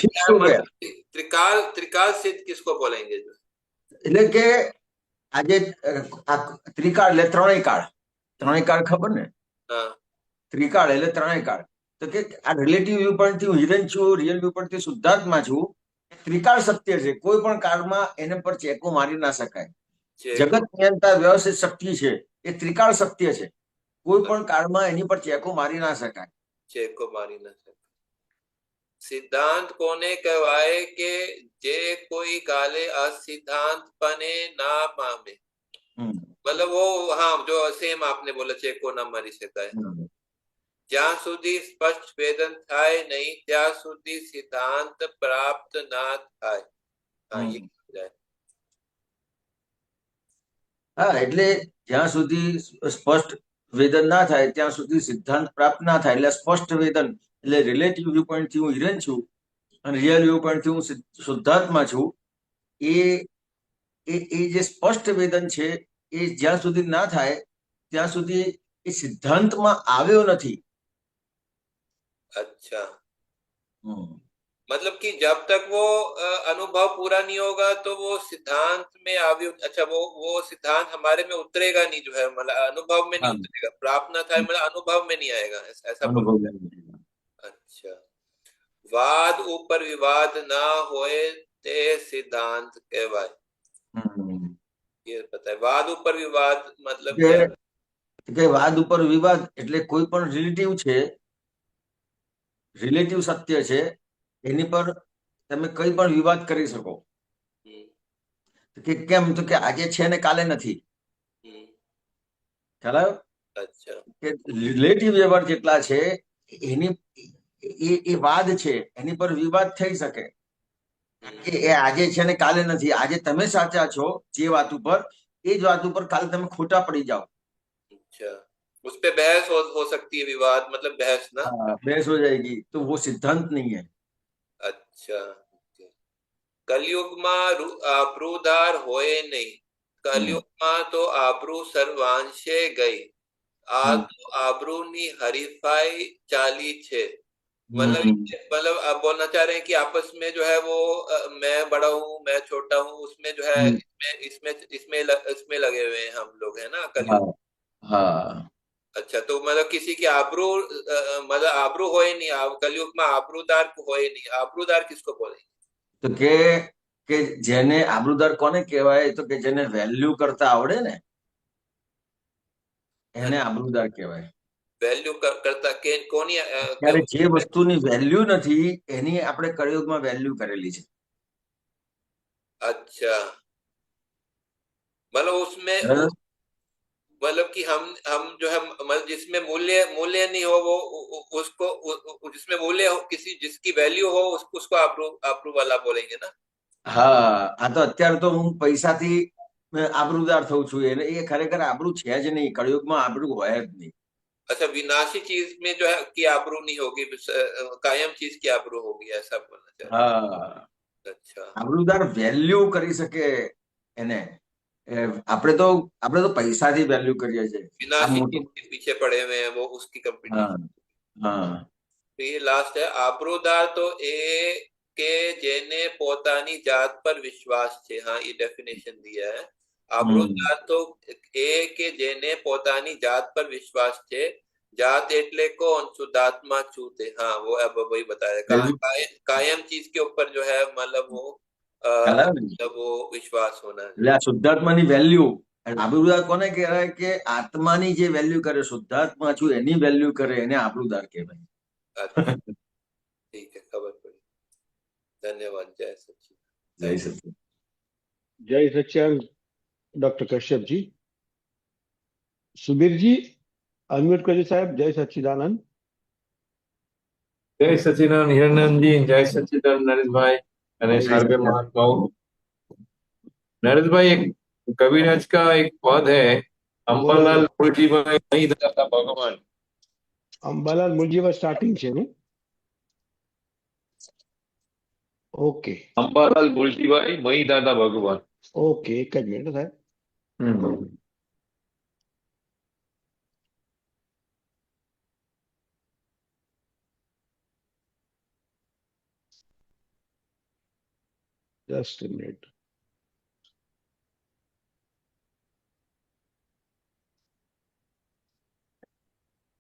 त्रिकाल सिद्ध किसको बोलेंगे? जो એટલે કે આજે ત્રિકાળ એટલે ત્રણેય કાળ ખબર ને? ત્રિકાળ એટલે ત્રણેય કાળ. તો કે આ રિલેટિવ વ્યૂ પોઈન્ટ થી હું હિરેન છું, રિયલ વ્યૂ પોઈન્ટ થી શુદ્ધાત્મા છું. ત્રિકાળ સત્ય છે, કોઈ પણ કાળમાં એને પર ચેકો મારી ના શકાય. જગત નિયંતા વ્યવસ્થિત શક્તિ છે, એ ત્રિકાળ સત્ય છે, કોઈ પણ કાળમાં એની પર ચેકો મારી ના શકાય. ચેકો મારી ના શકાય. સિદ્ધાંત કોને કહેવાય કે જે કોઈ કાલે અસિદ્ધાંત બને ના પામે. मतलब वो, हाँ, जो सेम आपने बोला, चेको ना मारी शकाय. જ્યાં સુધી સ્પષ્ટ વેદન થાય નહીં ત્યાં સુધી સિદ્ધાંત પ્રાપ્ત ના થાય. હા, એટલે જ્યાં સુધી સ્પષ્ટ વેદન ના થાય ત્યાં સુધી સિદ્ધાંત પ્રાપ્ત ના થાય. એટલે સ્પષ્ટ વેદન એટલે રિલેટિવ વ્યૂ પોઈન્ટ થી હું હિરેન છું અને રિયલ વ્યૂ પોઈન્ટ થી હું શુદ્ધાત્મા છું. એ એ જે સ્પષ્ટ વેદન છે એ જ્યાં સુધી ના થાય ત્યાં સુધી એ સિદ્ધાંતમાં આવ્યો નથી. अच्छा, હમ. मतलब कि जब तक वो अनुभव पूरा नहीं होगा तो वो सिद्धांत में आयु, अच्छा वो सिद्धांत हमारे में उतरेगा नहीं, जो है मतलब अनुभव में नहीं હા, उतरेगा, प्राप्त ना था मतलब अनुभव में नहीं आएगा, ऐसा बोल। અનુભવ લેવાનો. अच्छा, वाद ऊपर विवाद ना होए ते सिद्धांत कहवाय, હમ. ये पता है। वाद ऊपर विवाद मतलब કે क्या? કે વાદ ઉપર વિવાદ એટલે કોઈ પણ રિલેટિવ સત્ય છે એની પર તમે કઈ પણ વિવાદ કરી શકો. हम्म, કે કેમ? તો કે આજે છે ને કાલે નથી. हम्म, ખ્યાલ આવ્યો? अच्छा, કે રિલેટિવ વ્યવહાર જેટલા છે એની એ વાદ છે, એની પર વિવાદ થઈ શકે કે એ આજે છે ને કાલે નથી. આજે તમે સાચા છો જે વાત ઉપર, એ જ વાત ઉપર કાલે તમે ખોટા પડી જાઓ. अच्छा, उस पे बहस हो सकती है, विवाद मतलब बहस ना। हाँ, बहस हो जाएगी तो वो सिद्धांत नहीं है. अच्छा, કલયુગમાં આબરૂદાર હોય નહીં, કલયુગમાં તો આબરૂ સર્વાંશે ગઈ, આ તો આબરૂની હરીફાઈ ચાલી છે। मतलब आप बोलना चाह रहे हैं कि आपस में जो है वो मैं बड़ा हूँ मैं छोटा हूँ, उसमें जो है इसमें लगे हुए हैं हम लोग, है ना कलयुग। हाँ, हाँ. अच्छा, तो मतलब किसी की आबरू मतलब आबरू हो ही नहीं, कलयुग में आबरूदार हो ही नहीं, आबरूदार किसको बोलेंगे? તો કે જેને આબરૂદાર કોને કહેવાય? તો કે જેને વેલ્યુ કરતા આવડે ને એને આબરૂદાર કહેવાય. वैल्यू करता के कोनी ત્યારે જે વસ્તુની વેલ્યુ નથી એની આપણે કળિયુગમાં વેલ્યુ કરેલી છે. अच्छा, मतलब उसमें બરાબર? मतलब कि हम जो है मतलब जिसमें मूल्य मूल्य नहीं हो वो उसको जिसमें मूल्य हो, किसी जिसकी वैल्यू हो उसको आबरू वाला बोलेंगे ना। હા, આ તો અત્યારે તો હું પૈસાથી આબરૂદાર થઉં છું, એને એ ખરેખર આબરૂ છે જ નહીં. કળિયુગમાં આબરૂ હોય જ નહીં. अच्छा, विनाशी चीज में जो है कि आबरू नहीं होगी, कायम चीज की आबरू होगी, ऐसा बोलना चाह હા, रहे। अच्छा, આબરૂદાર વેલ્યુ કરી શકે એને. આપણે તો પૈસાથી વેલ્યુ કરીએ છીએ. આ विनाशी મોટું. चीज के पीछे पड़े हुए हैं वो, उसकी હા, कंपटीशन। હા. तो ये लास्ट है, आबरूदार तो ए के जेने पोतानी जात पर विश्वास छे। हाँ, ये डेफिनेशन दिया है। आबरूदार तो ए के जेने पोतानी जात पर विश्वास छे। जात एटले कौन? शुद्धात्मा छूते। हाँ, वो अब वही बताया, कायम चीज के ऊपर जो है मतलब वो मतलब वो विश्वास होना है। એટલે આ શુદ્ધાત્માની વેલ્યુ, આબરૂદાર કોને કહેવાય? કે આત્માની જે વેલ્યુ કરે, શુદ્ધાત્મા છું એની વેલ્યુ કરે, એને આબરૂદાર કહેવાય. अच्छा, ठीक है, खबर पड़ी। धन्यवाद। जय सच्चिदानंद। જય સચિદાનંદ. जय सच्चिदानंद डॉक्टर कश्यप जी। सुबीर जी अनम्यूट करिए साहब। जय सच्चिदानंद। जय सच्चिदानंद हिरण्यन जी, जय सच्चिदानंद नरेशभाई અને जय सर्वे सच्चिदानंद। महात्माओं। नरेशभाई, एक कविराज का एक पद है, अंबालाल मुलजीभाई मई दाता भगवान। अंबालाल मुलजीभाई स्टार्टिंग છે ને? ઓકે अंबालाल मुलजीभाई मई दादा भगवान। ઓકે, એક જ મિનિટ સાહેબ। Just a minute.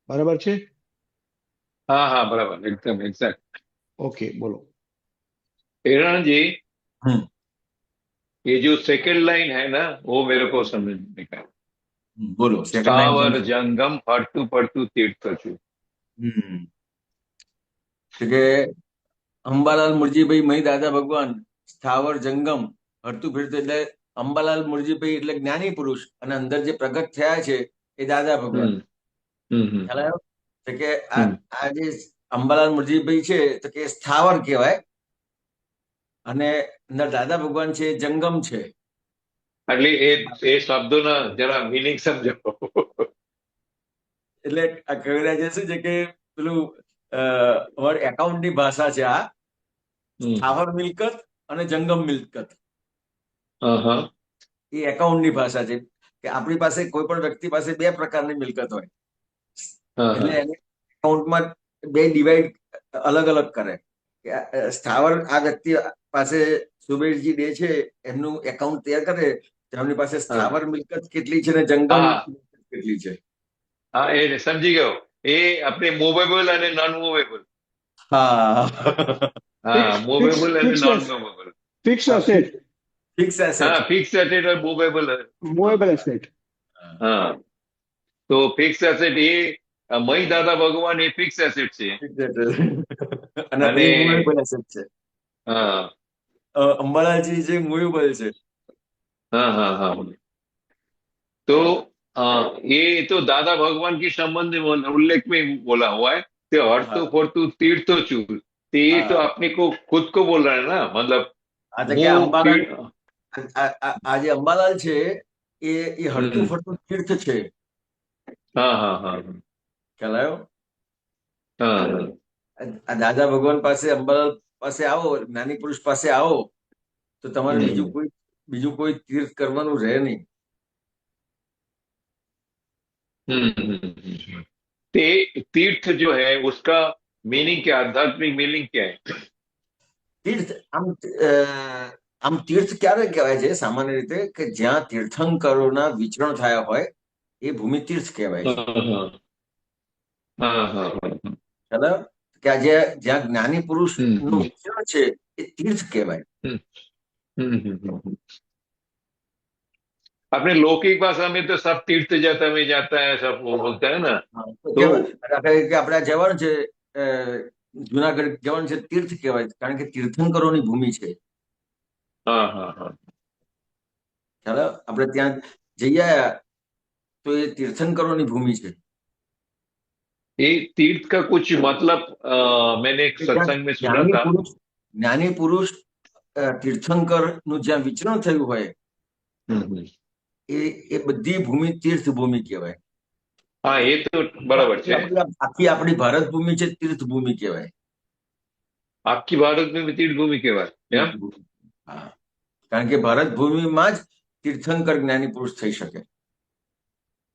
બરાબર છે? हाँ हाँ बराबर, एकदम एग्जैक्ट। ઓકે બોલો। हिरण जी, હમ. ये जो सेकंड लाइन है ना वो मेरे को समझ नहीं आया। બોલો second line સ્થાવર સમજો. જંગમ ફરતું ફરતું તીર્થ છું। હમ. તો કે અંબાલાલ મુરજીભાઈ મહી દાદા ભગવાન, સ્થાવર જંગમ હરતું ફિરતું, એટલે અંબાલાલ મુરજીભાઈ એટલે જ્ઞાની પુરુષ અને અંદર જે પ્રગટ થયા છે એ દાદા ભગવાન. ખ્યાલ આવ્યો? તો કે આ જે અંબાલાલ મુરજીભાઈ છે તો કે સ્થાવર કહેવાય અને અંદર દાદા ભગવાન છે જંગમ છે। એટલે એ શબ્દોના જરા મીનિંગ સમજો। એટલે આ કવિરાજે શું છે કે પેલું એકાઉન્ટની ભાષા છે આ, સ્થાવર મિલકત અને જંગમ મિલકત। હા એ એકાઉન્ટની ભાષા છે કે આપણી પાસે કોઈ પણ વ્યક્તિ પાસે બે પ્રકારની મિલકત હોય હા એટલે હા એને એકાઉન્ટમાં બે ડિવાઈડ અલગ અલગ કરે કે સ્થાવર આ વ્યક્તિ પાસે સુબેરજી ડે છે એમનું એકાઉન્ટ તૈયાર કરે તો એમની પાસે સ્થાવર મિલકત કેટલી છે ને જંગમ હા મિલકત કેટલી છે. હા એ સમજી ગયો. એ આપણે મૂવેબલ અને નોન મૂવેબલ. હા હા, મૂવેબલ અને fix non movable. Fix asset, fix asset. હા, ફિક્સ એસેટ और મૂવેબલ. Movable asset. હા, તો ફિક્સ એસેટ એ મહી દાદા ભગવાન એ ફિક્સ એસેટ છે. અને અને એ મૂવેબલ એસેટ છે. હા અંબાલાજી જે મૂવેબલ છે. हाँ हाँ हाँ. तो ये तो दादा भगवान के संबंध में उल्लेख में बोला हुआ है. तो हरतु हाँ फरतु तीर्थो चूर. तो ये तो हाँ अपने को खुद को बोल रहा है ना, मतलब આ જગ્યા હું અંબાલાલ આ જે અંબાલાલ છે એ હરતું हम्म, ફરતું તીર્થ છે. हाँ हाँ हाँ ખ્યાલ આવ્યો? हाँ हाँ. આ દાદા ભગવાન પાસે અંબાલાલ પાસે આવો જ્ઞાની પુરુષ પાસે આવો તો તમારે हम्म, બીજું કોઈ તીર્થ કરવાનું રહે નહીં. हम्म. ते तीर्थ जो है उसका मीनिंग क्या, आध्यात्मिक मीनिंग क्या है? તીર્થ આમ તીર્થ ક્યારે કહેવાય છે સામાન્ય રીતે કે જ્યાં તીર્થંકરોના વિચરણ થયા હોય એ ભૂમિ તીર્થ કહેવાય છે. हाँ हाँ हाँ हाँ. ખ્યાલ આવ્યો? કે આ જ્યાં જ્ઞાની પુરુષ નું हम्म, વિચરણ છે એ તીર્થ કહેવાય. हम्म, हम्म. अपने लौकिक भाषा में तो सब तीर्थ जाता है सब वो बोलता है ना. તો तो કે આપણે આ જવાનું છે જુનાગઢ જવાનું છે તીર્થ કહેવાય કારણ કે તીર્થંકરોની ભૂમિ છે. हाँ हाँ हाँ. ખ્યાલ આવ્યો? આપણે ત્યાં જઈ આયા તો એ તીર્થંકરોની ભૂમિ છે. ये तीर्थ का कुछ मतलब मैंने एक કે જ્યાં सत्संग में सुना था. જ્ઞાની પુરુષ તીર્થંકર નું જ્યાં વિચરણ થયું હોય हम्म. એ બધી ભૂમિ તીર્થ ભૂમિ કહેવાય. हाँ, ये तो बराबर है. આખી આપણી ભારત ભૂમિ છે તીર્થ ભૂમિ કહેવાય. आपकी भारत में भी तीर्थ भूमि के बाद क्या? હા, કારણ કે ભારત ભૂમિમાં જ તીર્થંકર જ્ઞાની પુરુષ થઈ શકે.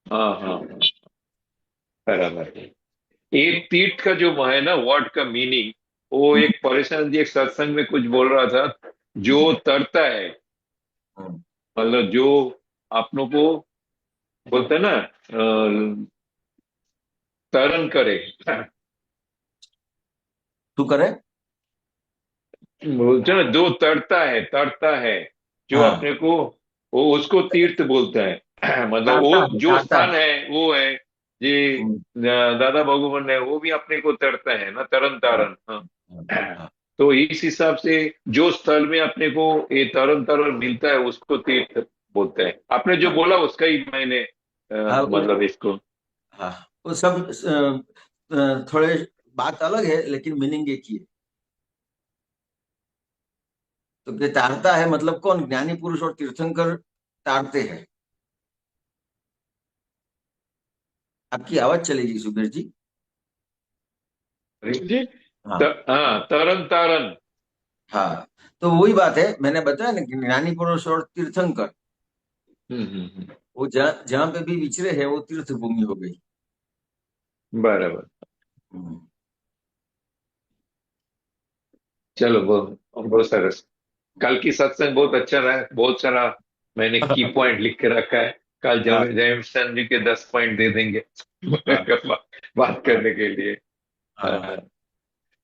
हाँ हाँ हाँ, बराबर है. एक तीर्थ का जो है ना वर्ड का मीनिंग, वो एक परेशान जी एक सत्संग में कुछ बोल रहा था, जो तरता है, હમ. मतलब जो अपनों को बोलते हैं ना तरण करे. શું કરે? बोलते हैं ना जो तरता है जो हाँ अपने को, वो उसको तीर्थ बोलता है. मतलब वो जो તારતા स्थान है वो है जी. હમ. दादा भगवान है वो भी अपने को तरता है ना, तरन तारण. हाँ. હા. तो इस हिसाब से जो स्थल में अपने को ये तरन तारण मिलता है उसको तीर्थ बोलते हैं. आपने जो बोला उसका ही मैंने हाँ, मतलब इसको. हाँ, वो सब थोड़े बात अलग है लेकिन मीनिंग एक ही है. तो कि तारता है मतलब कौन? ज्ञानी पुरुष और तीर्थंकर तारते हैं. आपकी आवाज चलेगी सुबीर जी. जी हाँ हाँ, तरन तारण. हाँ, तो वही बात है मैंने बताया ना कि ज्ञानी पुरुष और तीर्थंकर हम्म. वो जहाँ पे भी विचरे है वो तीर्थ भूमि हो गई. बराबर. हम्म. चलो बहुत सरस. कल की सत्संग बहुत अच्छा रहा. बहुत सारा मैंने की पॉइंट लिख के रखा है. कल हाँ, जयमसन जी के 10 पॉइंट दे देंगे हाँ, बात करने के लिए. हाँ,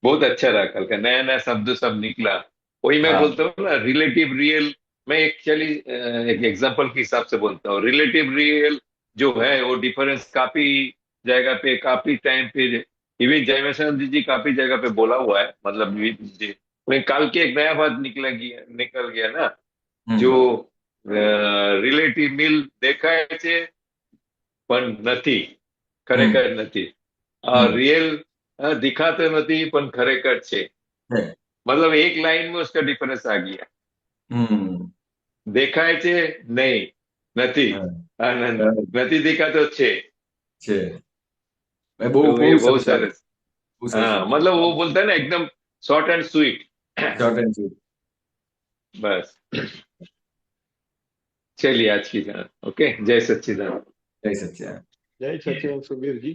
बहुत अच्छा रहा कल का. नया नया शब्द सब निकला. वही मैं हाँ, बोलता हूँ ना, रिलेटिव रियल. मैं एक्चुअली एक एग्जांपल के हिसाब से बोलता हूँ. रिलेटिव रियल जो है वो डिफरेंस काफी जगह पे काफी टाइम पे इवन जयमसन जी काफी जगह पे बोला हुआ है. मतलब कल के एक नया बात निकल गया ना, जो રિલેટિવ મિલ દેખાય છે પણ નથી, ખરેખર નથી. रियल दिखाते નથી પણ ખરેખર છે. मतलब एक लाइन में उसका डिफरेंस आ गया. દેખાય છે नहीं, નથી, નથી दिखातो છે. બહુ तो ये बहुत સરસ. सरस. हाँ, मतलब वो बोलता है ना एकदम short and sweet. Short and sweet. बस. चलिए आज की तरह ओके। जय सच्चिदानंद। જય સચ્ચિદાનંદ. जय सचिदानंद सुबीर जी।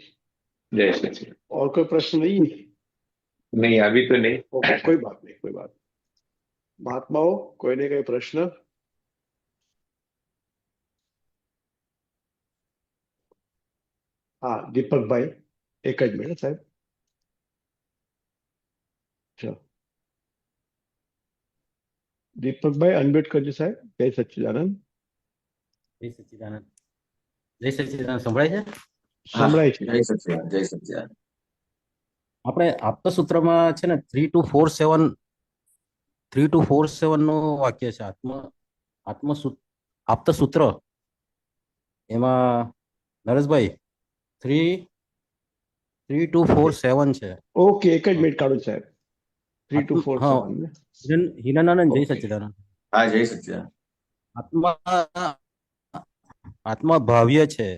जय सच्चिदानंद। और कोई प्रश्न नहीं? नहीं अभी तो नहीं। ओके, कोई बात नहीं, कोई बात नहीं। महात्माओं, कोई ने कोई प्रश्न? हाँ, दीपक भाई, एक જ મિનિટ સાહેબ. ચલો, દીપકભાઈ અનમ્યુટ કરજો સાહેબ. જય સચ્ચિદાનંદ. જય સચ્ચિદાનંદ. જય સચ્ચિદાનંદ સંભળાય છે? હા, સંભળાય છે. જય સચ્ચિદાનંદ, જય સચ્ચિદાનંદ. આપણે આપતા સૂત્રમાં છે ને 3247 નું વાક્ય છે આત્મ આપતા સૂત્ર. એમાં નરેશભાઈ 3247 છે. ઓકે, એક જ મિનિટ કાઢો સાહેબ. 3247 ને. હિનાનંદ જય ઓકે. સચ્ચિદાનંદ. હા, જય સચ્ચિદાનંદ. આત્મા ભાવ્ય છે,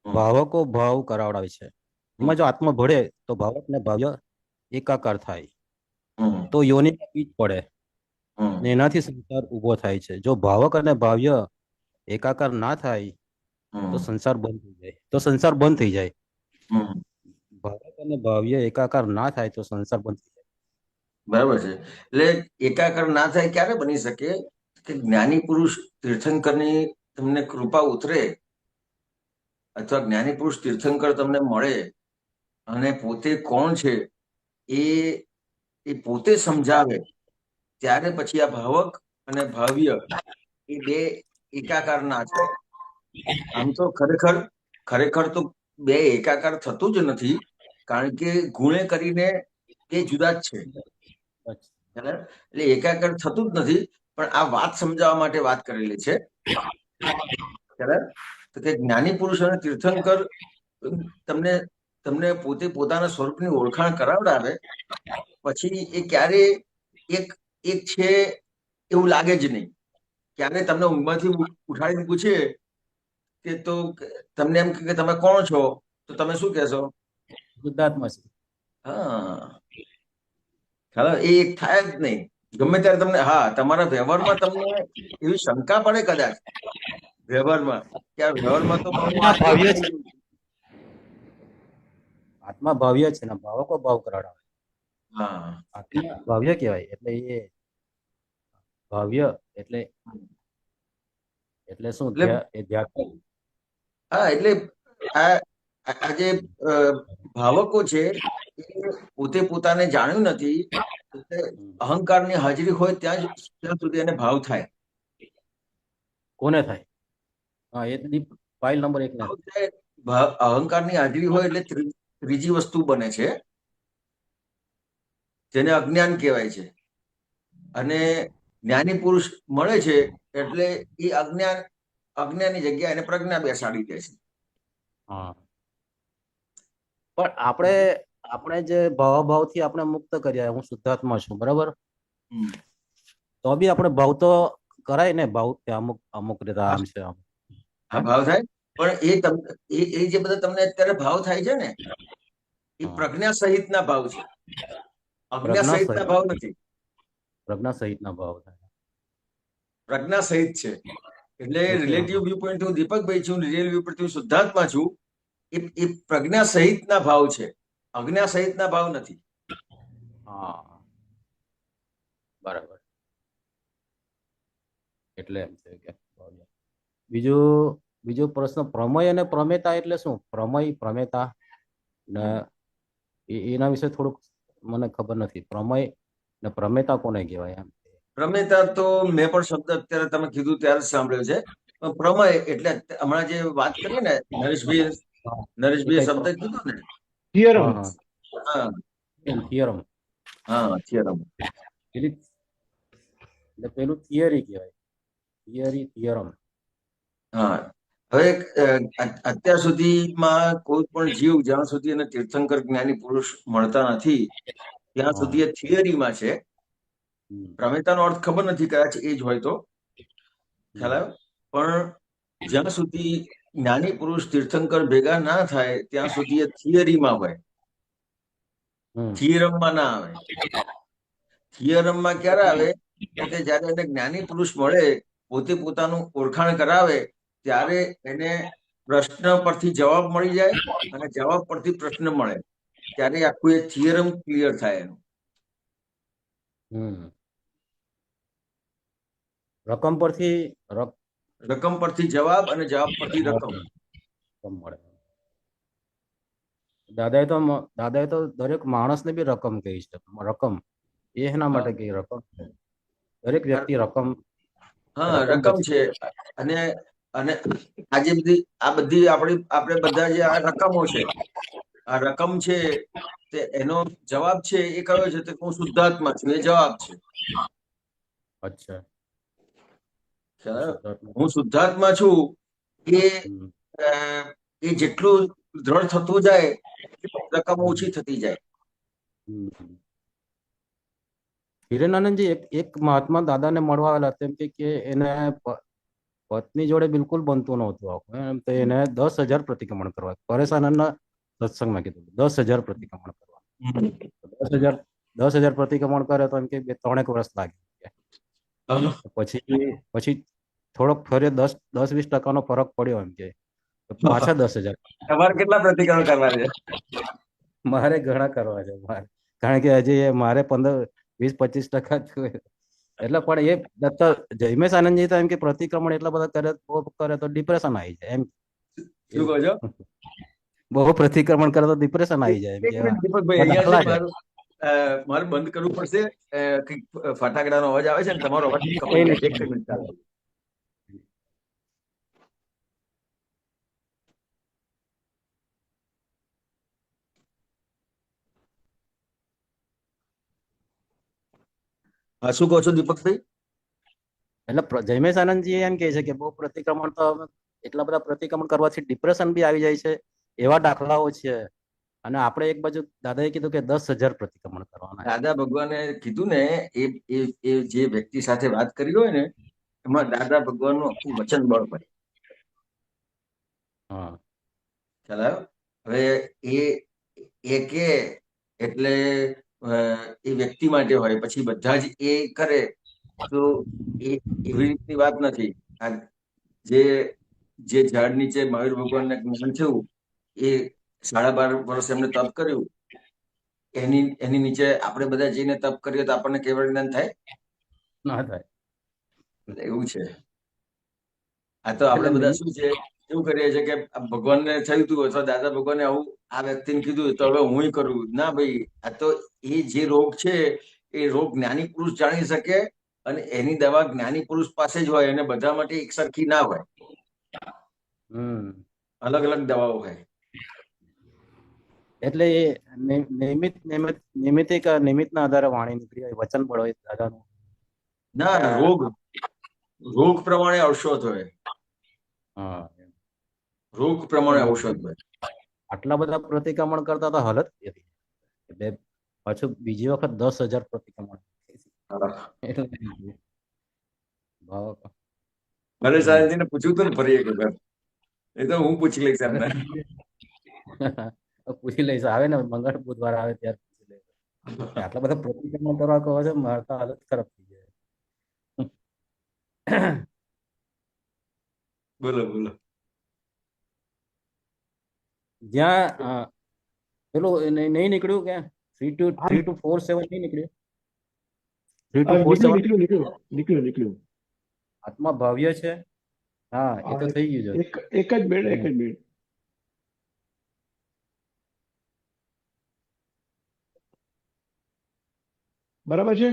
હમ. ભાવકો ભાવ કરાવડાવે છે. એમાં જો આત્મા ભળે તો ભાવક ને ભાવ્ય એકાકાર થાય, હમ, તો યોનિમાં બીજ પડે હમ, ને એનાથી સંસાર ઉભો થાય છે. જો ભાવક અને ભાવ્ય એકાકાર ના થાય તો હમ, સંસાર બંધ થઈ જાય. હમ. ભાવક અને ભાવ્ય એકાકાર ના થાય તો સંસાર બંધ થઈ જાય. બરાબર છે. એટલે એકાકાર ના થાય ક્યારે બની શકે? કે જ્ઞાની પુરુષ તીર્થંકરની તમને કૃપા ઉતરે, અથવા જ્ઞાની પુરુષ તીર્થંકર તમને મળે અને પોતે કોણ છે એ પોતે સમજાવે, ત્યારે પછી આ ભાવક અને ભાવ્ય એ બે એકાકાર ના થાય. આમ તો ખરેખર તો બે એકાકાર થતું જ નથી, કારણ કે ગુણે કરીને એ જુદા જ છે. બરાબર? એટલે એકાકાર થતું જ નથી, પણ આ વાત સમજાવવા માટે વાત કરેલી છે. બરાબર? તો કે જ્ઞાની પુરુષ અને તીર્થંકર તમને પોતે પોતાના સ્વરૂપની ઓળખાણ કરાવડાવે, પછી એ ક્યારે એક છે એવું લાગે જ નહીં. ક્યારે તમને ઊંઘમાંથી ઉઠાડીને પૂછે કે તો તમને એમ કે તમે કોણ છો, તો તમે શું કહેશો? શુદ્ધાત્મા છે. હા, ખ્યાલ આવે? એ એક થાય જ નહીં. ગમે ત્યારે તમને, હા, તમારા વ્યવહારમાં તમને એવી શંકા પડે કદાચ વ્યવહારમાં, કે આ વ્યવહારમાં તો હું આ ભાવ્ય થઈ છે. ગયું છું. આત્મા ભાવ્ય છે ને ભાવકો ભાવ કરાવડાવે. હા, આત્મા ભાવ્ય કહેવાય. એટલે એ ભાવ્ય એટલે શું? એટલે એ ધ્યાન. હા, એટલે આ આ જે ભાવકો છે એ પોતે પોતાને જાણ્યું નથી, એટલે અહંકારની હાજરી હોય ત્યાં સુધી એને ભાવ થાય. કોને થાય? હા, એ ફાઇલ નંબર 1 ને. ભાવ થાય, અહંકારની હાજરી હોય એટલે ત્રીજી વસ્તુ બને છે, જેને અજ્ઞાન કહેવાય છે. અને જ્ઞાની પુરુષ મળે છે એટલે એ અજ્ઞાનની જગ્યાએ એને પ્રજ્ઞા બેસાડી દે છે. હા, પણ આપણે જે ભાવથી આપણે મુક્ત કર્યા, હું શુદ્ધાત્મા છું, બરાબર, હમ. તો બી આપણે ભાવ તો કરાય ને. ભાવ અમુક રીતે આમ છે, આમ આ ભાવ થાય, પણ એ જે બધા તમને અત્યારે ભાવ થાય છે ને, એ પ્રજ્ઞા સહિતના ભાવ છે, અજ્ઞા સહિતના ભાવ નથી. પ્રજ્ઞા સહિતના ભાવ થાય. પ્રજ્ઞા સહિત છે. એટલે રિલેટિવ વ્યૂ પોઈન્ટ હું દીપકભાઈ છું, રિયલ વ્યૂ પોઈન્ટ હું શુદ્ધાત્મા છું. એ પ્રજ્ઞા સહિતના ભાવ છે, અજ્ઞા સહિતના ભાવ નથી. હા, બરાબર. એટલે એમ છે કે બીજો પ્રશ્ન, પ્રમેય અને પ્રમેતા એટલે શું? પ્રમેતા ને એના વિશે થોડુંક મને ખબર નથી. પ્રમેય ને પ્રમેતા કોને કહેવાય? એમ પ્રમેતા તો મેં પણ શબ્દ અત્યારે તમે કીધું ત્યારે જ સાંભળ્યો છે. પ્રમેય એટલે હમણાં જે વાત કરીએ ને, નરેશભાઈ શબ્દ કીધો ને, થિયરમ. હા, થિયરમ. હા, થિયરમ. પેલું થિયરી કહેવાય. થિયરમ. હા, હવે અત્યાર સુધીમાં કોઈ પણ જીવ જ્યાં સુધી એને તીર્થંકર જ્ઞાની પુરુષ મળતા નથી, ત્યાં સુધી એ થિયરીમાં છે. પ્રમેતાનો અર્થ ખબર નથી, કદાચ એ જ હોય તો ખ્યાલ આવે. પણ જ્યાં સુધી જ્ઞાની પુરુષ તીર્થંકર ભેગા ના થાય ત્યાં સુધી એ થિયરીમાં હોય, થિયરમમાં ના આવે. થિયરમમાં ક્યારે આવે? તો કે જયારે એને જ્ઞાની પુરુષ મળે પોતે પોતાનું ઓળખાણ કરાવે ત્યારે એને પ્રશ્ન પરથી જવાબ મળી જાય અને જવાબ પરથી પ્રશ્ન મળે ત્યારે આખું એ થિયરમ ક્લિયર થાય એનું. હમ રકમ પરથી રકમ પરથી જવાબ અને જવાબ પરથી રકમ. રકમ મળે. દાદાએ તો દરેક માણસને બી રકમ કહી છે. રકમ એ એના માટે કહી રકમ દરેક વ્યક્તિ રકમ હા રકમ છે. અને અને આ બધી આપણે બધા જે આ રકમો છે, આ રકમ છે તે એનો જવાબ છે એ કયો છે? તો હું શુદ્ધાત્મા છું, એ જવાબ છે. અચ્છા હું શુદ્ધાત્મા છું એ જેટલું દ્રઢ થતું જાય રકમ ઓછી થતી જાય. હિરેનાનંદજી એક મહાત્મા દાદાને મળવા આવેલા તેમ કે એને પત્ની જોડે બિલકુલ બનતું નહોતું આખું. એમ તો એને 10,000 પ્રતિક્રમણ કરવા પરેશાનંદના સત્સંગમાં કીધું 10,000 પ્રતિક્રમણ કરવા. 10,000 પ્રતિક્રમણ કરે તો એમ કે 3 વર્ષ લાગે. પછી થોડોક ફરી 10-20% ફરક પડ્યો એમ કે પાછા 10,000. તમારે કેટલા પ્રતિક્રમણ કરવા છે? મારે ઘણા કરવા છે કારણ કે હજી મારે 15-20-25% એટલે પણ એ જયમેશ આનંદજી તો એમ કે પ્રતિક્રમણ એટલા બધા કરે તો ડિપ્રેશન આવી જાય એમ. શું કહો છો? બહુ પ્રતિક્રમણ કરે તો ડિપ્રેશન આવી જાય મારે બંધ કરવું પડશે. કઈક ફટાકડાનો અવાજ આવે છે ને તમારો અવાજ એક મિનિટ ચાલો. શું કહો છો દીપકભાઈ? એટલે જયમેશ આનંદજી એમ કહે છે કે બહુ પ્રતિક્રમણ તો એટલા બધા પ્રતિક્રમણ કરવાથી ડિપ્રેશન બી આવી જાય છે, એવા દાખલાઓ છે. અને આપણે એક બાજુ દાદાએ કીધું કે 10,000 પ્રતિક્રમણ કરવાના. દાદા ભગવાને કીધું ને એ જે વ્યક્તિ સાથે વાત કરી હોય ને એમાં દાદા ભગવાનનું આખું વચન બળ પડે. ખ્યાલ આવ્યો? હવે એ કે એટલે એ વ્યક્તિ માટે હોય, પછી બધા જ એ કરે તો એવી રીતની વાત નથી. જે ઝાડ નીચે મહાવીર ભગવાનને જ્ઞાન થયું એ 12.5 વર્ષ એમને તપ કર્યું, એની નીચે આપણે બધા જઈને તપ કરીએ તો આપણને કેવળ જ્ઞાન થાય? ના થાય. એવું છે. આ તો આપણે બધા શું છે એવું કરીએ છીએ કે ભગવાનને થયું હતું અથવા દાદા ભગવાને આવું આ વ્યક્તિને કીધું તો હવે હું કરું. ના ભાઈ, આ તો એ જે રોગ છે એ રોગ જ્ઞાની પુરુષ જાણી શકે અને એની દવા જ્ઞાની પુરુષ પાસે જ હોય અને બધા માટે એક સરખી ના હોય, અલગ અલગ દવાઓ હોય. એટલે એ નિમિત્તના આધારે વાણી નીકળી હોય, વચન બળ હોય દાદાનું. ના, રોગ પ્રમાણે ઔષધ હોય. રોગ પ્રમાણે ઔષધ હોય. આટલા બધા પ્રતિક્રમણ કરતા તો હાલત હતી. પાછું બીજી વખત 10,000 પ્રતિક્રમણ. મારે સાહેબજીને પૂછ્યું હતું ને ફરી એક વખત, એ તો હું પૂછી લઈશ એમને. પૂછી લઈશ, આવે ને મંગળ બુધવાર આવે ત્યારે પૂછી લઈશ. આટલા બધા પ્રતિક્રમણ કરવા કહો છે, મારે તો હાલત ખરાબ થઈ જાય. બોલો બોલો. જ્યાં પેલું નહીં નીકળ્યું કે 3247 નહીં નીકળ્યું? 3247 નીકળ્યું. આત્મા ભાવ્ય છે. હા, એ તો થઈ ગયું છે. એક જ મિનિટ. બરાબર છે.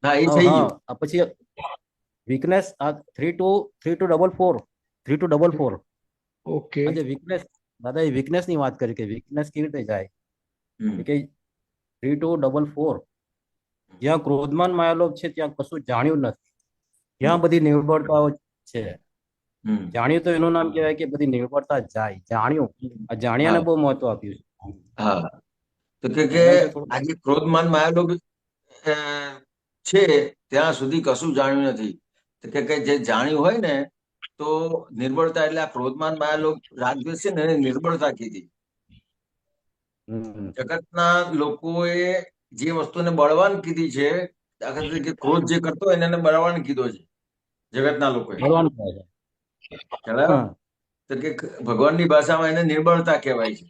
હા, એ થઈ ગયું. પછી વીકનેસ 3244. ઓકે. આજે વીકનેસ દાદા એ વીકનેસ ની વાત કરી કે વીકનેસ કેવી રીતે જાય કે 3244 જ્યાં ક્રોધમાન માયાલોભ છે ત્યાં કશું જાણ્યું નથી, જ્યાં બધી નિર્બળતાઓ છે. જાણ્યું તો એનું નામ કહેવાય કે બધી નિર્બળતા જાય. જાણ્યું, આ જાણ્યાને બહુ મહત્વ આપ્યું છે. હા, તો કે આજે ક્રોધમાન માયાલોભ છે ત્યાં સુધી કશું જાણ્યું નથી. તો કે જે જાણ્યું હોય ને તો નિર્બળતા, એટલે આ ક્રોધમાન માયાલોભ રાગદ્વેષ છે ને એને નિર્બળતા કીધી. જગતના લોકોએ જે વસ્તુને બળવાન કીધી છે, દાખલા તરીકે ક્રોધ જે કરતો હોય એને બળવાન કીધો છે. જગતના લોકોએ. બળવાન કહે છે. ખ્યાલ આવ્યો? હા. તો કે ભગવાનની ભાષામાં એને નિર્બળતા કહેવાય છે.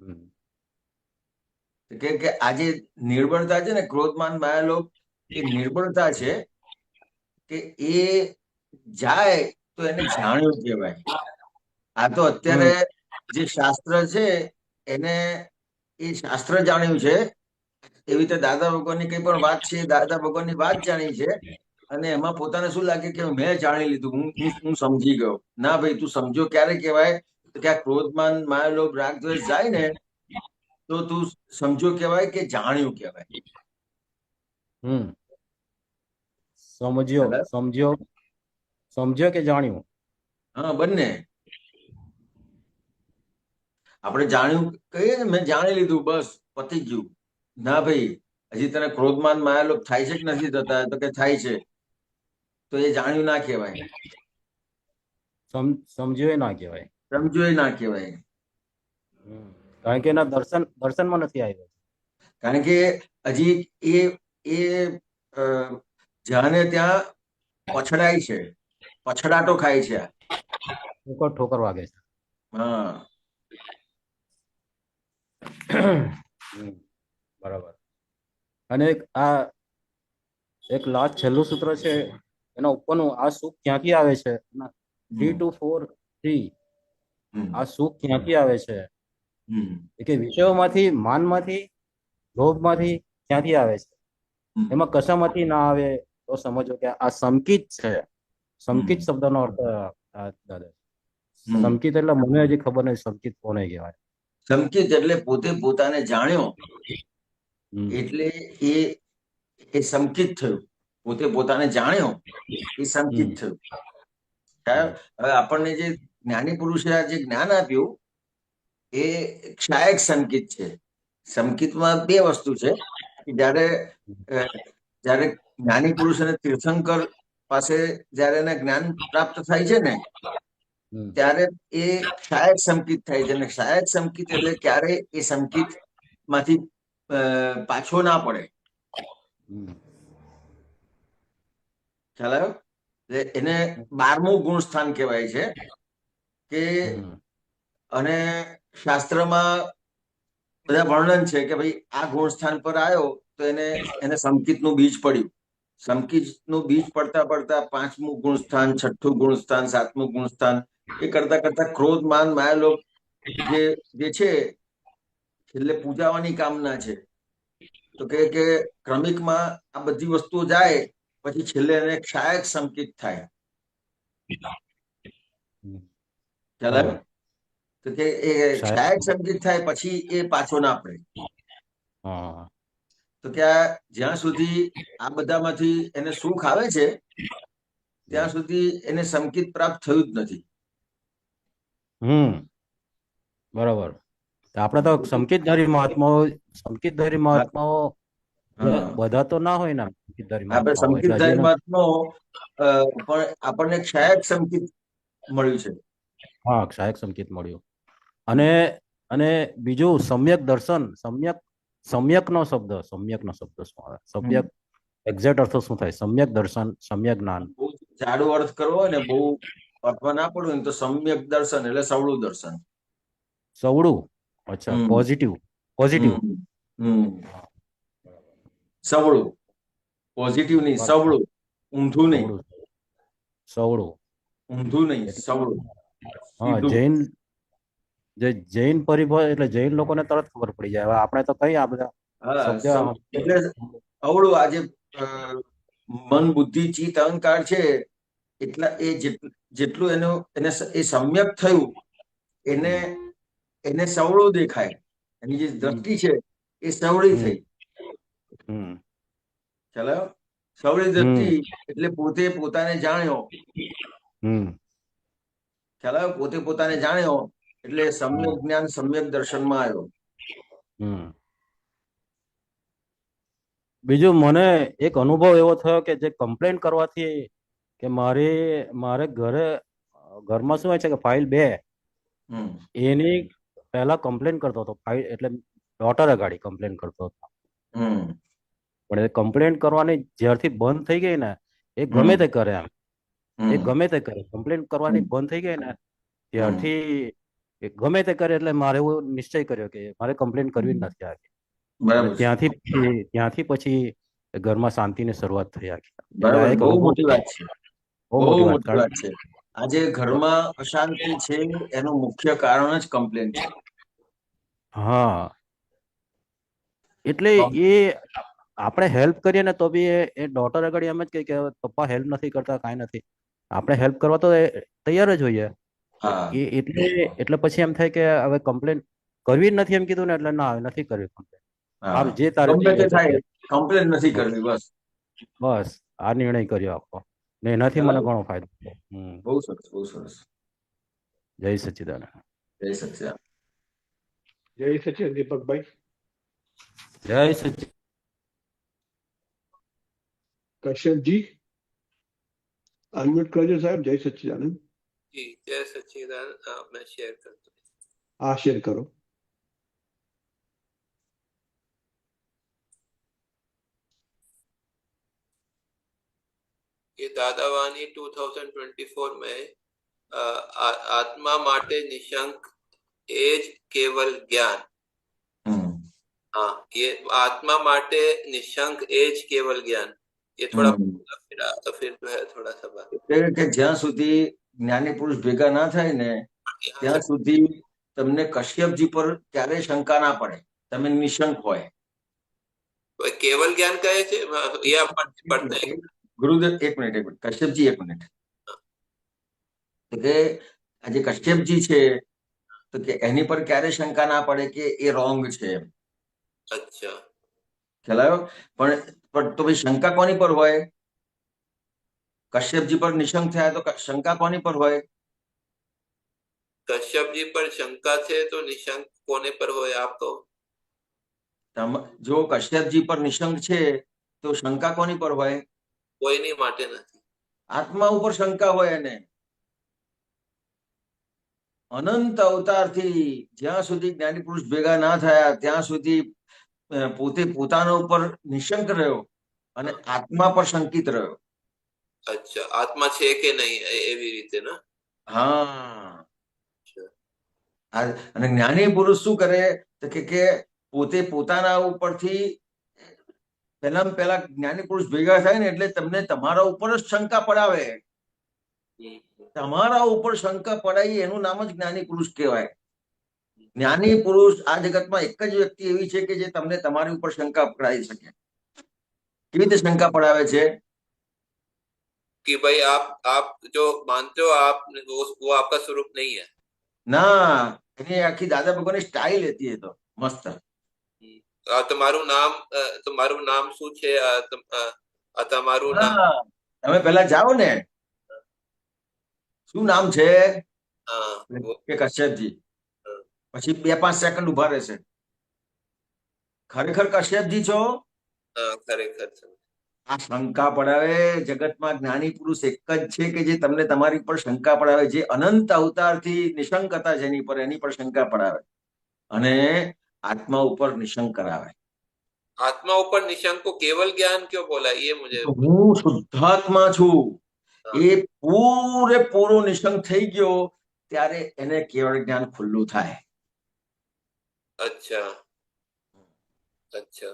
હમ. તો કે આ જે નિર્બળતા છે ને, ક્રોધમાન માયાલોભ, એ નિર્બળતા છે કે એ જાય તો એને જાણ્યું કહેવાય. આ તો અત્યારે જે શાસ્ત્ર છે એને એ શાસ્ત્ર જાણ્યું છે. એવી રીતે દાદા ભગવાનની કઈ પણ વાત છે, દાદા ભગવાનની વાત જાણી છે, અને એમાં પોતાને શું લાગે કે મેં જાણી લીધું, હું સમજી ગયો. ના ભાઈ, તું સમજો ક્યારે કહેવાય? તો કે આ ક્રોધમાન માયાલોભ રાગ દ્વેષ જાય ને તો તું સમજો કહેવાય કે જાણ્યું કહેવાય. સમજ્યો કે જાણ્યું? હા, બંને. આપણે જાણ્યું કહીએ ને, મેં જાણી લીધું, બસ પતી ગયું. ના ભાઈ, હજી તને ક્રોધમાન માયાલોભ થાય છે કે નથી થતા? તો કે થાય છે. તો એ જાણ્યું ના કહેવાય, સમજ્યો એ ના કહેવાય. સમજ્યું એ ના કહેવાય. કારણ કે એના દર્શનમાં નથી આવ્યો. કારણ કે હજી એ જ્યાં ને ત્યાં પછડાય છે, પછડાટો ખાય છે. ઠોકર વાગે છે. હા, બરાબર. અને એક લાસ્ટ છેલ્લું સૂત્ર છે એના ઉપરનું, આ સુખ ક્યાંથી આવે છે? 3 to 4 3. આ સુખ ક્યાંથી આવે છે? કે વિષયોમાંથી, માનમાંથી, લોભમાંથી ક્યાંથી આવે છે? એમાં કશામાંથી ના આવે તો સમજો કે આ સંકિત છે. સંકિત શબ્દનો અર્થ દાદા, સંકિત એટલે મને હજી ખબર નહીં સંકિત કોને કહેવાય. સંકિત એટલે પોતે પોતાને જાણ્યો એટલે એ સંકિત થયું. પોતે પોતાને જાણ્યો એ સંકિત થયું. હવે આપણને જે જ્ઞાની પુરુષે આ જે જ્ઞાન આપ્યું એ ક્ષાયક સંકિત છે. સંકિતમાં બે વસ્તુ છે. જ્યારે જ્ઞાની પુરુષ અને તીર્થંકર પાસે જ્યારે એને જ્ઞાન પ્રાપ્ત થાય છે ને, ત્યારે એ ક્ષાયક સંકિત થાય છે. અને ક્ષાયક સંકિત એટલે ક્યારે એ સંકિત માંથી પાછો ના પડે. ખ્યાલ આવ્યો? એને 12મું ગુણ સ્થાન કહેવાય છે. કે અને શાસ્ત્રમાં બધા વર્ણન છે કે ભાઈ આ ગુણ સ્થાન પર આવ્યો તો એને સંકિતનું બીજ પડ્યું. સંકિતનું બીજ પડતા પડતા 5મું ગુણ સ્થાન, 6ઠું ગુણ સ્થાન, 7મું ગુણ સ્થાન, એ કરતા કરતા ક્રોધ, માન, માયાલોભ જે છે એટલે પૂજાવાની કામના છે. તો કે ક્રમિકમાં આ બધી વસ્તુઓ જાય પછી છેલ્લે એને ક્ષાયક સંકિત થાય. ખ્યાલ આવ્યો? તો કે એ ક્ષાયક સંકિત થાય પછી એ પાછો ના પડે. તો કે જ્યાં સુધી આ બધામાંથી એને સુખ આવે છે ત્યાં સુધી એને સંકિત પ્રાપ્ત થયું જ નથી. બરાબર. આપણે તો સંકિતધારી મહાત્માઓ બધા તો ના હોય ને. આપણે સંકિતધારી મહાત્માઓ પણ આપણને ક્ષાયક સંકિત મળ્યું છે. હા, ક્ષાયક સંકિત મળ્યું. અને બીજું સમ્યક દર્શન. સમ્યકનો શબ્દ શું આવે? સમ્યક એક્ઝેક્ટ અર્થ શું થાય? સમ્યક દર્શન, સમ્યક જ્ઞાન. બહુ જાડો અર્થ કરવો હોય ને, બહુ અર્થમાં ના પડવું તો સમ્યક દર્શન એટલે સવળું દર્શન. સવળું? અચ્છા, પોઝિટિવ. સવળું, પોઝિટિવ નહીં, સવળું. ઊંધું નહીં, સવળું. ઊંધું નહીં, સવળું. હા, જૈન પરિભાષા એટલે જૈન લોકોને તરત ખબર પડી જાય. હવે આપણે તો કઈ આ બધા એટલે અવળું. આજે મન, બુદ્ધિ, ચિત્ત, અહંકાર છે એટલા એ જેટલું એને એ સમ્યક થયું એને સવળું દેખાય. એની જે દ્રષ્ટિ છે એ સવળી થઈ. ચાલો, સવળી દ્રષ્ટિ એટલે પોતે પોતાને જાણ્યો. ખ્યાલ આવ્યો? પોતે પોતાને જાણ્યો એટલે સમ્યક જ્ઞાન, સમ્યક દર્શનમાં આવ્યો. બીજું મને એક અનુભવ એવો થયો કે જે કમ્પ્લેન કરવાથી કે મારે ઘરમાં શું હોય છે કે ફાઇલ 2 એની પહેલા કમ્પ્લેન કરતો હતો. ફાઇલ એટલે ડોટરે ગાડી કમ્પ્લેન કરતો હતો. પણ એ કમ્પ્લેન કરવાની જ્યારથી બંધ થઈ ગઈ ને, એ ગમે તે કરે એમ એ ગમે તે કરે, કમ્પ્લેન કરવાની બંધ થઈ ગઈ ને ત્યારથી એ ગમે તે કરે એટલે મારે એવો નિશ્ચય કર્યો કે મારે કમ્પ્લેન કરવી જ નથી આખી. અને બરાબર છે. ત્યાંથી પછી ઘરમાં શાંતિની શરૂઆત થઈ આખી. એટલે આ બરાબર, એક બહુ અનુભવ મોટી વાત છે. બહુ બહુ મોટી વાત. મોટી વાત છે. આજે ઘરમાં અશાંતિ છે એનું મુખ્ય કારણ જ કમ્પ્લેન છે. હા, એટલે એ આપણે હેલ્પ કરીએ ને તો બી એ ડોટર આગળ એમ જ કહે કે પપ્પા હેલ્પ નથી કરતા, કાંઈ નથી. આપણે હેલ્પ કરવા તો તૈયાર જ હોઈએ. હા, એટલે પછી એમ થાય કે હવે કમ્પ્લેન કરવી જ નથી એમ કીધું ને એટલે ના, હવે નથી કરવી કમ્પ્લેન. હા, જે તારે ગમે તે થાય કમ્પ્લેન નથી કરવી, બસ. બસ આ નિર્ણય કર્યો આખો ને એનાથી મને ઘણો ફાયદો થયો. બહુ સરસ, બહુ સરસ. જય સચ્ચિદાનંદ. જય સચ્ચિદાનંદ. જય સચિન દીપકભાઈ. જય સચ્ચિદાનંદ. કશ્યપજી અનમ્યુટ કરજો સાહેબ. જય સચ્ચિદાનંદ. જી जय सच्चिदानंद। मैं शेयर करता हूँ। હા, શેર કરો. ये दादावानी 2024 में आत्मा माटे निशंक एज केवल ज्ञान। हाँ, ये आत्मा माटे निशंक एज केवल ज्ञान, ये थोड़ा फिर जो है थोड़ा सा बात કે જ્યાં સુધી જ્ઞાની પુરુષ ભેગા ના થાય ને ત્યાં સુધી તમને કશ્યપજી પર ક્યારેય શંકા ના પડે, તમે નિશંક હોય. केवल ज्ञान कहे छे ये अपन पढ़ते हैं। ગુરુદેવ એક મિનિટ, કશ્યપજી એક મિનિટ. તો કે આજે કશ્યપજી છે તો કે એની પર ક્યારે શંકા ના પડે કે એ રોંગ છે એમ. अच्छा, ખ્યાલ આવ્યો? પણ તો ભાઈ શંકા કોની પર હોય? કશ્યપજી પર નિશંક થયા તો શંકા કોની પર હોય? कश्यप जी पर शंका थे तो निशंक कोने पर हो आप तो? જો કશ્યપજી પર નિશંક છે તો શંકા કોની પર હોય? कोई नहीं माटे नहीं, આત્મા ઉપર શંકા હોય એને. અનંત અવતારથી જ્યાં સુધી જ્ઞાની પુરુષ ભેગા ના થયા ત્યાં સુધી પોતે પોતાના ઉપર નિશંક રહ્યો અને આત્મા પર શંકિત રહ્યો. अच्छा, आत्मा छे के नहीं एवी रीते ना? હા, અને જ્ઞાની પુરુષ શું કરે તો કે પોતે પોતાના ઉપરથી પહેલા જ્ઞાની પુરુષ ભેગા થાય ને એટલે તમને તમારા ઉપર જ શંકા પડાવે. તમારા ઉપર શંકા પડાય એનું નામ જ જ્ઞાની પુરુષ કહેવાય. જ્ઞાની પુરુષ આ જગતમાં એક જ વ્યક્તિ એવી છે કે જે તમને તમારી ઉપર શંકા પડાવી શકે. કેવી રીતે શંકા પડાવે છે? कि भाई आप जो मानते हो आप वो आपका स्वरूप नहीं है ના, એની આખી દાદા ભગવાનની સ્ટાઇલ હતી એ તો મસ્ત. તમારું નામ શું છે? તમારું નામ તમે પેલા જાઓ ને, શું નામ છે કે કશ્યપજી, પછી 2-5 સેકન્ડ ઉભા રહેશે. ખરેખર કશ્યપજી છો? ખરેખર આ શંકા પડાવે. જગતમાં જ્ઞાની પુરુષ એક જ છે કે જે તમને તમારી પર શંકા પડાવે, જે અનંત અવતારથી નિશંક હતા જેની પર, એની પર શંકા પડાવે અને આત્મા ઉપર નિશંક કરાવે. आत्मा ऊपर निशंक को केवल ज्ञान क्यों बोला ये मुझे? હું શુદ્ધાત્મા છું, એ પૂરેપૂરો નિશંક થઈ ગયો ત્યારે એને કેવળ જ્ઞાન ખુલ્લું થાય. अच्छा अच्छा,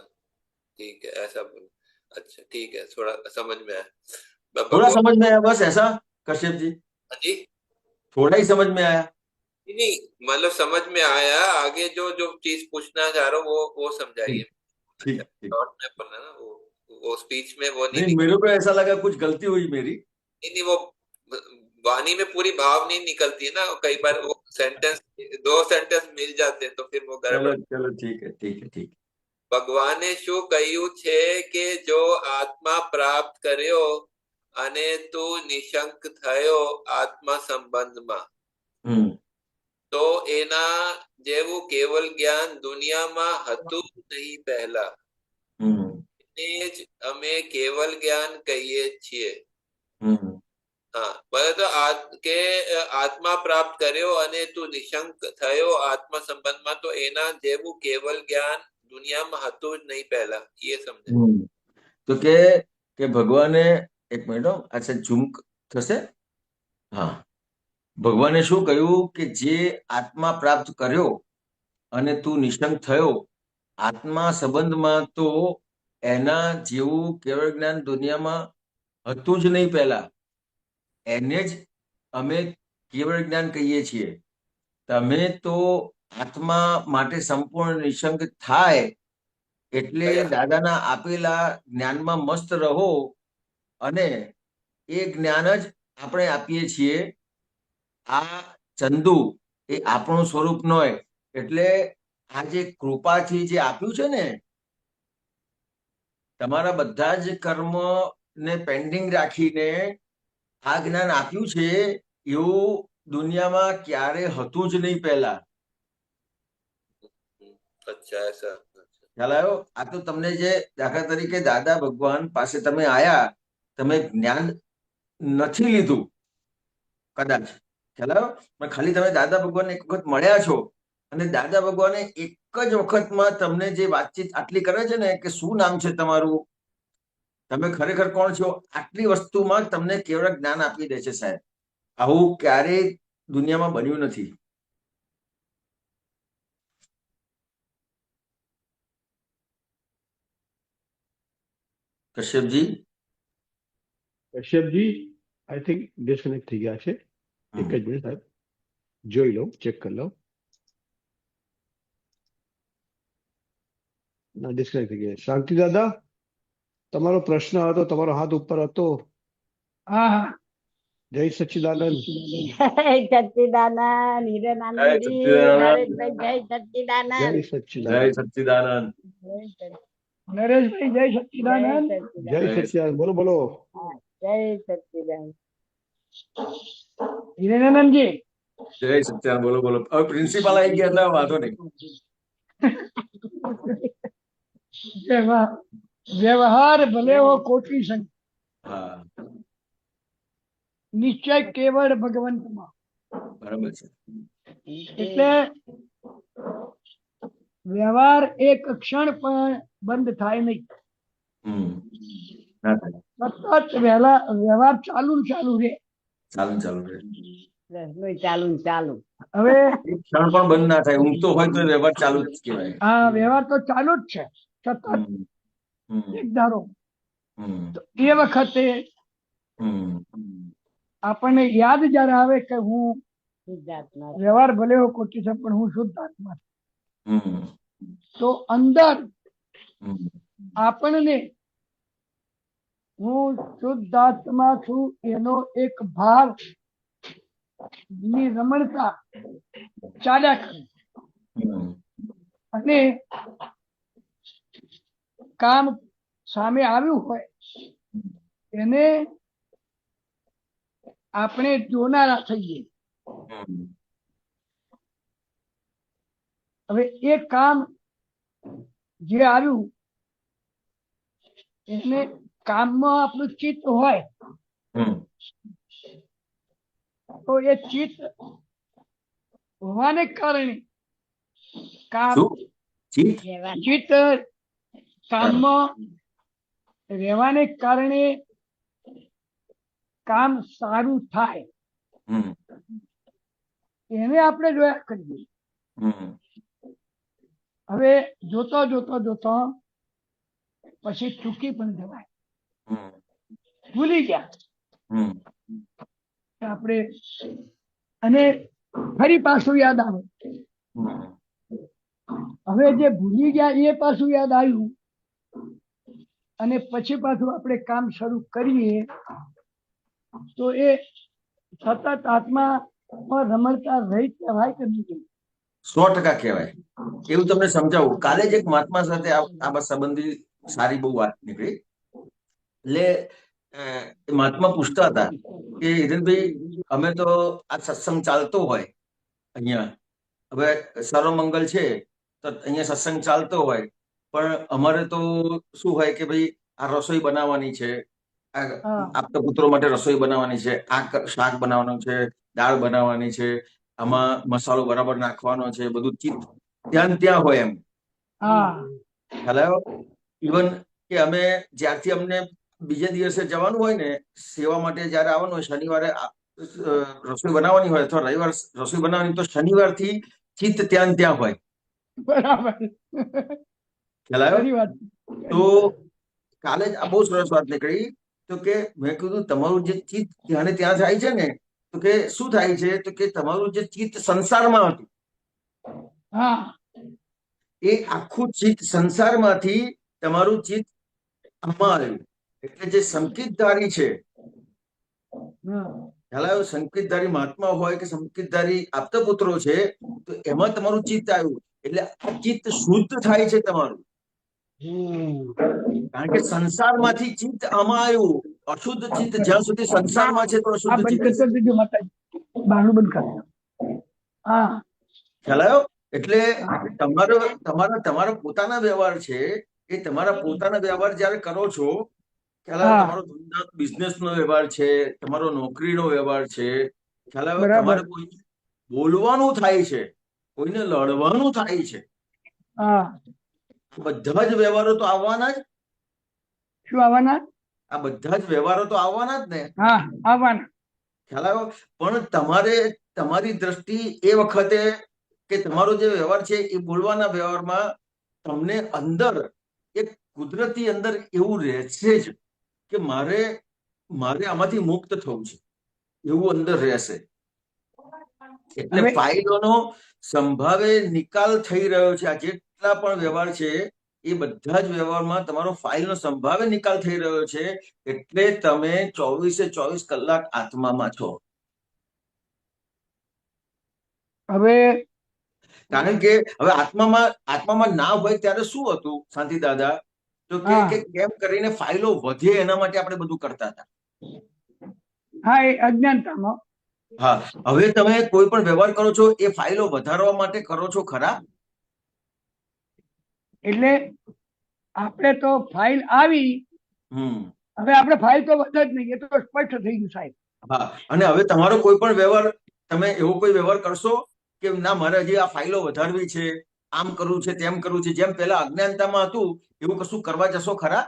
ठीक है, ऐसा बोलो। अच्छा ठीक है, थोड़ा समझ में आया। थोड़ा समझ में आया बस ऐसा कश्यप जी? जी थोड़ा ही समझ में आया? नहीं, मतलब समझ में आया। आगे जो जो चीज पूछना चाह रहा हूँ वो समझाइए। ठीक डॉट में पढ़ना ना, वो स्पीच में वो नहीं, मेरे को ऐसा लगा कुछ गलती हुई मेरी। नहीं, वो वाणी में पूरी भाव नहीं निकलती है ना, कई बार वो सेंटेंस 2 सेंटेंस मिल जाते हैं तो फिर वो गड़बड़। चलो ठीक है, ठीक है, ठीक है। ભગવાને શું કહ્યું છે કે જો આત્મા પ્રાપ્ત કર્યો અને તું નિશંક થયો આત્મા સંબંધમાં, તો એના જેવું કેવલ જ્ઞાન દુનિયામાં હતું નહીં પહેલા. એને જ અમે કેવલ જ્ઞાન કહીએ છીએ. હા, બરાબર. કે આત્મા પ્રાપ્ત કર્યો અને તું નિશંક થયો આત્મા સંબંધમાં, તો એના જેવું કેવલ જ્ઞાન દુનિયામાં હતું જ નહીં પહેલા, એ સમજે. તો કે ભગવાને, એક મિનિટ, અચ્છા ઝૂમ થશે? હા, ભગવાને શું કહ્યું કે જે આત્મા પ્રાપ્ત કર્યો અને તું નિશંક થયો, આત્મા સંબંધમાં તો એના જેવું કેવળ જ્ઞાન દુનિયામાં હતું જ નહીં પહેલા. એને જ અમે કેવળ જ્ઞાન કહીએ છીએ. તમે તો આત્મા માટે સંપૂર્ણ નિશંક થાય એટલે દાદાના આપેલા જ્ઞાનમાં મસ્ત રહો, અને એ જ્ઞાન જ આપણે આપીએ છીએ. આ ચંદુ એ આપણું સ્વરૂપ ન હોય, એટલે આ જે કૃપાથી જે આપ્યું છે ને, તમારા બધા જ કર્મ ને પેન્ડિંગ રાખીને આ જ્ઞાન આપ્યું છે, એવું દુનિયામાં ક્યારે હતું જ નહીં પહેલા. અચ્છા એસા. ખ્યાલ આવ્યો? આ તો તમને જે દાખલા તરીકે દાદા ભગવાન પાસે તમે આયા, તમે જ્ઞાન નથી લીધું કદાચ, ખ્યાલ આવ્યો? પણ ખાલી તમે દાદા ભગવાન એક વખત મળ્યા છો, અને દાદા ભગવાને એક જ વખતમાં તમને જે વાતચીત આટલી કરે છે ને, કે શું નામ છે તમારું, તમે ખરેખર કોણ છો, આટલી વસ્તુમાં તમને કેવળ જ્ઞાન આપી દે છે સાહેબ. આવું ક્યારેય દુનિયામાં બન્યું નથી. કશ્યપજી, કશ્યપજી આઈ થિંક ડિસ્કનેક્ટ થઈ ગયા છે. એક જ મિનિટ સાહેબ, જોઈ લઉં, ચેક કરી લઉં. ના, ડિસ્કનેક્ટ થઈ ગયા. શાંતિ દાદા, તમારો પ્રશ્ન હતો, તમારો હાથ ઉપર હતો. હા હા જય સચ્ચિદાનંદ. સચ્ચિદાનંદ હિરેનાનંદજી નરેશભાઈ જય સચ્ચિદાનંદ જય જય સચ્ચિદાનંદ. સચ્ચિદાનંદ. નરેશભાઈ જય સચ્ચિદાનંદ જય સચ્ચિદાનંદ. બોલો બોલો. જય સચ્ચિદાનંદ હિરેનાનંદજી જય સચ્ચિદાનંદ. બોલો બોલો. હવે પ્રિન્સિપાલ આવી ગયા એટલે વાંધો નહીં. વ્યવહાર ભલે હો કોટી સંગ, હા, નિશ્ચય કેવળ ભગવંતમાં. બરાબર છે. એટલે વ્યવહાર એક ક્ષણ પણ બંધ થાય નહીં. ના થાય. સતત વ્યવહાર ચાલુ ને ચાલુ રહે. ચાલુ ચાલુ રહે. ચાલુ ને ચાલુ. હવે એક ક્ષણ પણ બંધ ના થાય. ઊંઘતો હોય તો વ્યવહાર ચાલુ જ કહેવાય. આ વ્યવહાર તો ચાલુ જ છે સતત એક ધારો. તો એ વખતે આપણને યાદ જયારે આવે કે હું વ્યવહાર ભલે હો કોટી છે પણ હું શુદ્ધ આત્મા છું, તો અંદર આપણને હું શુદ્ધ આત્મા છું એનો એક ભાવ ની રમણતા ચાલ્યા કરે. અને કામ સામે આવ્યું હોય એને આપણે જોનારા થઈએ. હવે એ કામ જે આવ્યું એને કામમાં આપણું ચિત્ત હોય તો એ ચિત્ત હોવાને કારણે કામ ચિત્ત કામમાં રહેવાને કારણે કામ સારું થાય એને આપણે જોયા કરીએ. હવે જોતો જોતો જોતો પછી ચૂકી પણ જવાય, ભૂલી ગયા આપણે, અને ફરી પાછું યાદ આવે. હવે જે ભૂલી ગયા એ પાછું યાદ આવ્યું, અને પછી પાછું આપણે કામ શરૂ કરીએ તો એ સતત આત્મામાં રમણતા રહી કહેવાય કે નહીં? 100% કહેવાય. એવું તમને સમજાવું. કાલે જ એક મહાત્મા સાથે આ બસ સંબંધી સારી બહુ વાત નીકળી. એટલે મહાત્મા પૂછતા હતા કે હિરેનભાઈ, અમે તો આ સત્સંગ ચાલતો હોય અહીંયા, હવે સર્વમંગલ છે તો અહીંયા સત્સંગ ચાલતો હોય, પણ અમારે તો શું હોય કે ભાઈ આ રસોઈ બનાવવાની છે, આપતા પુત્રો માટે રસોઈ બનાવવાની છે, આ શાક બનાવવાનું છે, દાળ બનાવવાની છે, આમાં મસાલો બરાબર નાખવાનો છે, બધું ચિત્ત ત્યાં હોય એમ. ખ્યાલ આવ્યો? ઇવન કે અમે જ્યારથી અમને બીજે દિવસે જવાનું હોય ને સેવા માટે જયારે આવવાનું હોય શનિવારે રસોઈ બનાવવાની હોય અથવા રવિવાર રસોઈ બનાવવાની, તો શનિવારથી ચિત્ત ત્યાં ને ત્યાં હોય. બરાબર, ખ્યાલ આવ્યો? ખરી વાત. તો કાલે જ આ બહુ સરસ વાત નીકળી. તો કે મેં કીધું તમારું જે ચિત્ત ત્યાં ને ત્યાં થાય છે ને, તો કે શું થાય છે, તો કે તમારું જે ચિત્ત સંસારમાં હતું હા, એ આખું ચિત્ત સંસારમાંથી તમારું ચિત્ત આમાં આવ્યું. એટલે જે સંકિતધારી છે, હા, ખ્યાલ આવ્યો? સંકિતધારી મહાત્મા હોય કે સંકિતધારી આપતપુત્રો છે, તો એમાં તમારું ચિત્ત આવ્યું. એટલે આ ચિત્ત શુદ્ધ થાય છે તમારું, કારણ કે સંસારમાંથી ચિત્ત આમાં આવ્યું. અશુદ્ધ ચિત્ત જ્યાં સુધી સંસારમાં છે તો આ અશુદ્ધ બંધ ચિત્ત છે. કરતો દેજો માતાજી, બહારનું બંધ કરો. હા, ખ્યાલ આવ્યો? એટલે તમારા પોતાના વ્યવહાર છે, એ તમારા પોતાના વ્યવહાર જયારે કરો છો, ખ્યાલ આવ્યો? હા, તમારો બિઝનેસ નો વ્યવહાર છે, તમારો નોકરીનો વ્યવહાર છે, ખ્યાલ આવ્યો? બરાબર. તમારે કોઈ બોલવાનું થાય છે, કોઈને લડવાનું થાય છે, હા, બધા જ વ્યવહારો તો આવવાના જ. શું આવવાના? આ બધા જ વ્યવહારો તો આવવાના જ ને. હા, આવવાના. ખ્યાલ આવ્યો? પણ તમારે તમારી દ્રષ્ટિ એ વખતે કે તમારો જે વ્યવહાર છે એ બોલવાના વ્યવહારમાં તમને અંદર એક કુદરતી અંદર એવું રહેશે જ કે મારે આમાંથી મુક્ત થવું છે, એવું અંદર રહેશે. એટલે હવે ફાઇલોનો સંભાવે નિકાલ થઈ રહ્યો છે. આ જેટલા પણ વ્યવહાર છે એ બધા જ વ્યવહારમાં તમારો ફાઇલનો સંભાવે નિકાલ થઈ રહ્યો છે. એટલે તમે 24/24 કલાક આત્મામાં છો. હવે કારણ કે હવે આત્મામાં ના હોય ત્યારે શું હતું શાંતિ દાદા, તો કે હા. કેમ કરીને ફાઇલો વધે એના માટે આપણે બધું કરતા હતા. હા, એ અજ્ઞાનતામાં. હા, હવે તમે કોઈ પણ વ્યવહાર કરો છો એ ફાઇલો વધારવા માટે કરો છો ખરા? એટલે આપણે તો ફાઇલ આવી, હમ હવે આપણે ફાઇલ તો વધે જ નહીં, એ તો સ્પષ્ટ થઈ ગયું સાહેબ. હા, અને હવે તમારો કોઈ પણ વ્યવહાર, તમે એવો કોઈ વ્યવહાર કરશો કે ના મારે હજી આ ફાઇલો વધારવી છે, આમ કરવું છે, તેમ કરવું છે, જેમ પેલા અજ્ઞાનતામાં હતું એવું કશું કરવા જશો ખરા?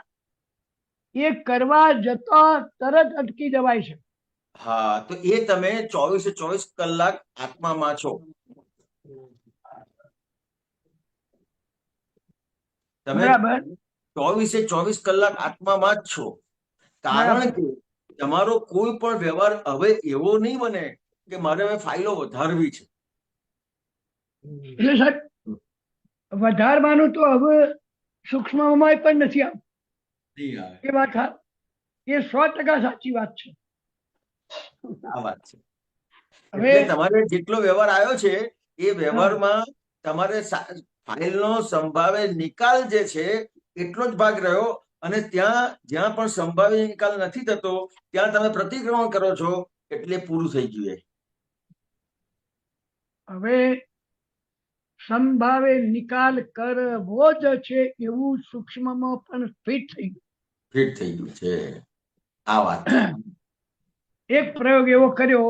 એ કરવા જતા તરત અટકી જવાય છે. હા, તો એ તમે 24/24 કલાક આત્મામાં છો. તમે બરાબર, 24/24 કલાક આત્મામાં જ છો. કારણ બરાબર. કે તમારો કોઈ પણ વ્યવહાર હવે એવો નહીં બને કે મારે હવે ફાઇલો વધારવી છે. એટલે સાહેબ વધારવાનું તો હવે સૂક્ષ્મમાં પણ નથી આવતું. નહીં આવે. એ વાત એ 100% સાચી વાત છે. આ વાત છે. હવે એટલે તમારે જેટલો વ્યવહાર આવ્યો છે એ વ્યવહારમાં તમારે ફાઇલનો સંભાવે નિકાલ જે છે એટલો જ ભાગ રહ્યો. અને જ્યાં પણ સંભાવે નિકાલ નથી થતો ત્યાં તમે પ્રતિક્રમણ કરો છો, એટલે પૂરું થઈ ગયું. હવે સંભાવે નિકાલ કરવો જ છે એવું સૂક્ષ્મમાં પણ ફિટ થઈ ફિટ થઈ ગયું છે. આ વાત છે. ગયું. એક પ્રયોગ એવો કર્યો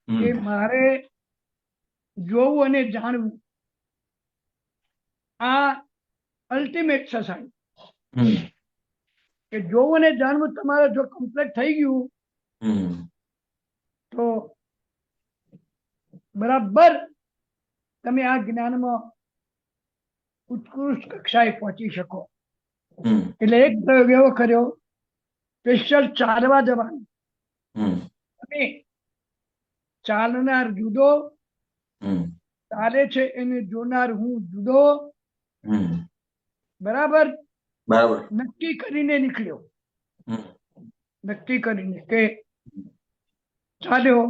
કે મારે જોવું અને જાણવું, આ અલ્ટિમેટ છે સાહેબ. કે જોવું અને જાણવું તમારે જો કમ્પ્લીટ થઈ ગયું તો બરાબર તમે આ જ્ઞાનમાં ઉત્કૃષ્ટ કક્ષાએ પહોંચી શકો. એટલે એક પ્રયોગ એવો કર્યો, સ્પેશિયલ ચાલવા જવાનું. અને ચાલનાર જુદો, ચાલે છે એને જોનાર હું જુદો. બરાબર બરાબર. નક્કી કરીને નીકળ્યો. નક્કી કરીને કે ચાલ્યો,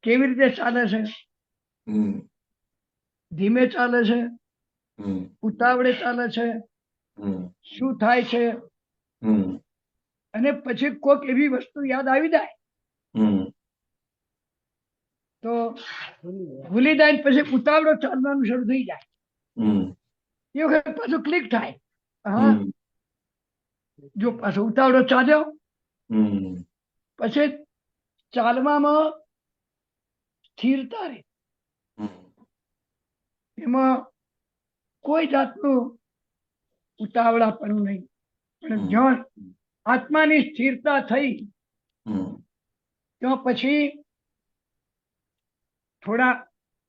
કેવી રીતે ચાલે છે, ધીમે ચાલે છે, ઉતાવળે ચાલે છે, શું થાય છે. અને પછી કોઈક એવી વસ્તુ યાદ આવી જાય તો ભૂલી જાય ને પછી ઉતાવળો ચાલવાનું શરૂ થઈ જાય. એ વખત પાછું ક્લિક થાય. હા, જો પાછો ઉતાવળો ચાલ્યો પછી ચાલવામાં સ્થિરતા રહે, એમાં કોઈ જાતનું ઉતાવળાપણું નહીં. પણ જ્યાં આત્માની સ્થિરતા થઈ ત્યાં પછી થોડા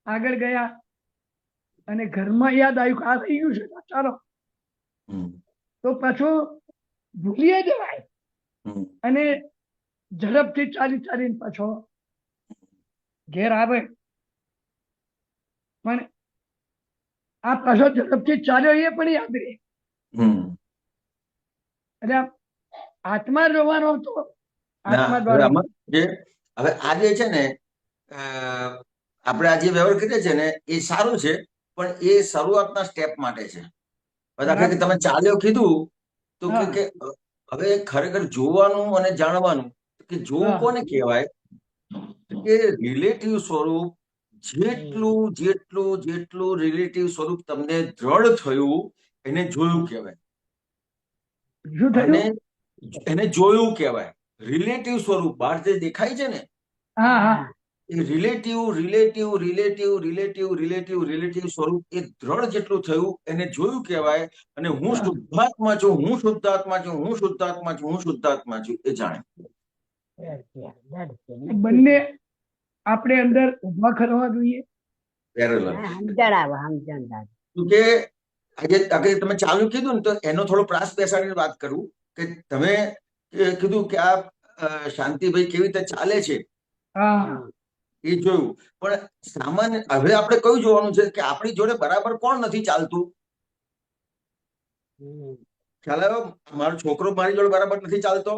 આગળ ગયા અને ઘરમાં યાદ આવ્યું કે આ થઈ ગયું છે, ચાલો તો પાછું ભૂલીએ જવાય અને ઝડપથી ચાલીને પાછો ઘેર આવે. પણ આ પાછો ઝડપથી ચાલ્યો એ પણ યાદ રહે. એટલે આત્મા જોવાનો તો આત્મા દ્વારા હવે આ જે છે ને આપણે આ જે વ્યવહાર કરીએ છે ને એ સારું છે, પણ એ શરૂઆતના સ્ટેપ માટે છે. બધા કે તમે ચાલ્યો કીધું તો કે હવે ખરેખર જોવાનું અને જાણવાનું કે જોવું કોને કહેવાય કે રિલેટિવ સ્વરૂપ જેટલું જેટલું જેટલું રિલેટિવ સ્વરૂપ તમને દ્રઢ થયું એને જોયું કહેવાય. અને એને જોયું કહેવાય. રિલેટિવ સ્વરૂપ બહાર જે દેખાય છે ને એ relative relative relative relative relative relative સ્વરૂપ એ દ્રઢ જેટલું થયું એને જોયું કહેવાય. અને હું શુદ્ધાત્મા છું, હું શુદ્ધાત્મા છું, હું શુદ્ધાત્મા છું, હું શુદ્ધાત્મા છું એ જાણે. બંને આપણે અંદર ઉભા કરવા જોઈએ. કે આજે તમે ચાલુ કીધું ને તો એનો થોડો પ્રાસ બેસાડીને વાત કરું કે તમે કીધું કે આ શાંતિભાઈ કેવી રીતે ચાલે છે એ જોયું. પણ સામાન્ય હવે આપણે કયું જોવાનું છે કે આપણી જોડે બરાબર કોણ નથી ચાલતું? ખ્યાલ આવ્યો? મારો છોકરો મારી જોડે બરાબર નથી ચાલતો,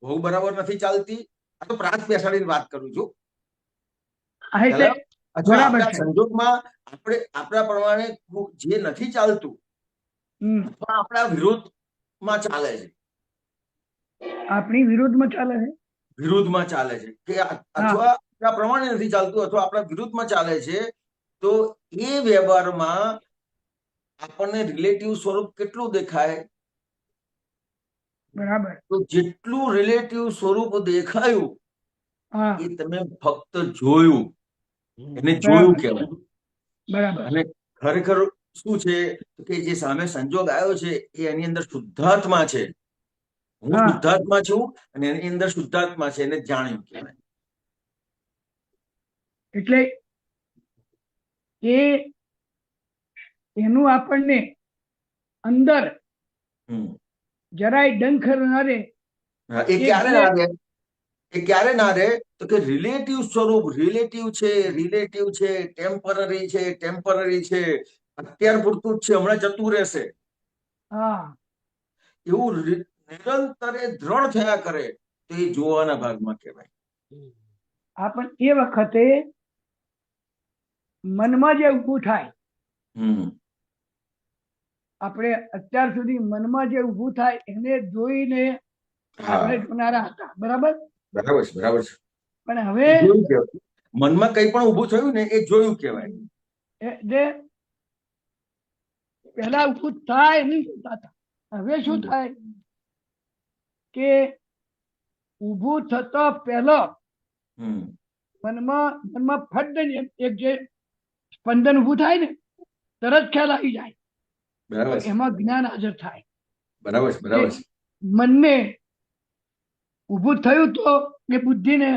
બહુ બરાબર નથી ચાલતી. આ તો પ્રાસ બેસાડીને વાત કરું છું. અથવા આપણા સંજોગમાં આપણે આપણા પ્રમાણે જે નથી ચાલતું પણ આપણા વિરોધમાં ચાલે છે, આપણી વિરુદ્ધમાં ચાલે છે, વિરુદ્ધમાં ચાલે છે કે અથવા આપણા પ્રમાણે નથી ચાલતું અથવા આપણા વિરુદ્ધમાં ચાલે છે, તો એ વ્યવહારમાં આપણને રિલેટિવ સ્વરૂપ કેટલું દેખાય? બરાબર. તો જેટલું રિલેટિવ સ્વરૂપ દેખાયું એ તમે ફક્ત જોયું, એને જોયું કહેવાય. બરાબર. અને ખરેખર શું છે કે જે સામે સંજોગ આવ્યો છે એ એની અંદર શુદ્ધાત્મા છે. હું શુદ્ધાત્મા છું અને એની અંદર શુદ્ધાત્મા છે, એને જાણ્યું કહેવાય. એટલે એનું આપણને અંદર જરાય ડંખર ના રહે. એ ક્યારે ના રહે? એ ક્યારે ના રહે તો કે રિલેટિવ સ્વરૂપ રિલેટિવ છે, રિલેટિવ છે, ટેમ્પરરી છે, ટેમ્પરરી છે, અત્યાર પૂરતું જ છે, હમણાં જતું રહેશે, એવું નિરંતરે દ્રઢ થયા કરે તો એ જોવાના ભાગમાં કહેવાય. આપણ એ વખતે મનમાં જે ઊભું થાય, આપણે અત્યાર સુધી મનમાં જે ઊભું થાય એને જોઈને આપણે જોનારા હતા. બરાબર બરાબર છે, બરાબર છે. પણ હવે મનમાં કઈ પણ ઊભું થયું ને એ જોયું કહેવાય. જે પહેલા ઊભું થાય નહીં જોતા હતા, હવે શું થાય કે ઊભું થતા પહેલો મનમાં ફટ એક જે સ્પંદન ઊભું થાય ને તરત ખ્યાલ આવી જાય. બરાબર. એમાં જ્ઞાન હાજર થાય. બરાબર છે, બરાબર છે. મનને ઊભું થયું તો એ બુદ્ધિને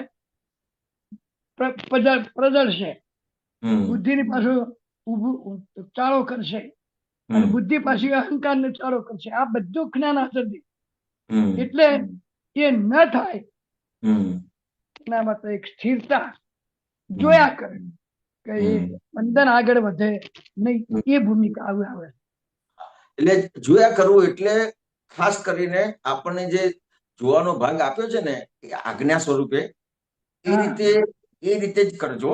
પ્રદર્શે, બુદ્ધિની પાછું ઊભું ચાળો કરશે અને બુદ્ધિ પાછી અહંકારને ચાળો કરશે. આ બધું જ્ઞાન હાજર છે. એટલે એ ન થાય એના માટે એક સ્થિરતા જોયા કરે કે એ સ્પંદન આગળ વધે નહીં, એ ભૂમિકા આવે. એટલે જોયા કરવું એટલે ખાસ કરીને આપણને જે જોવાનો ભાગ આપ્યો છે ને એ આજ્ઞા સ્વરૂપે એ રીતે જ કરજો.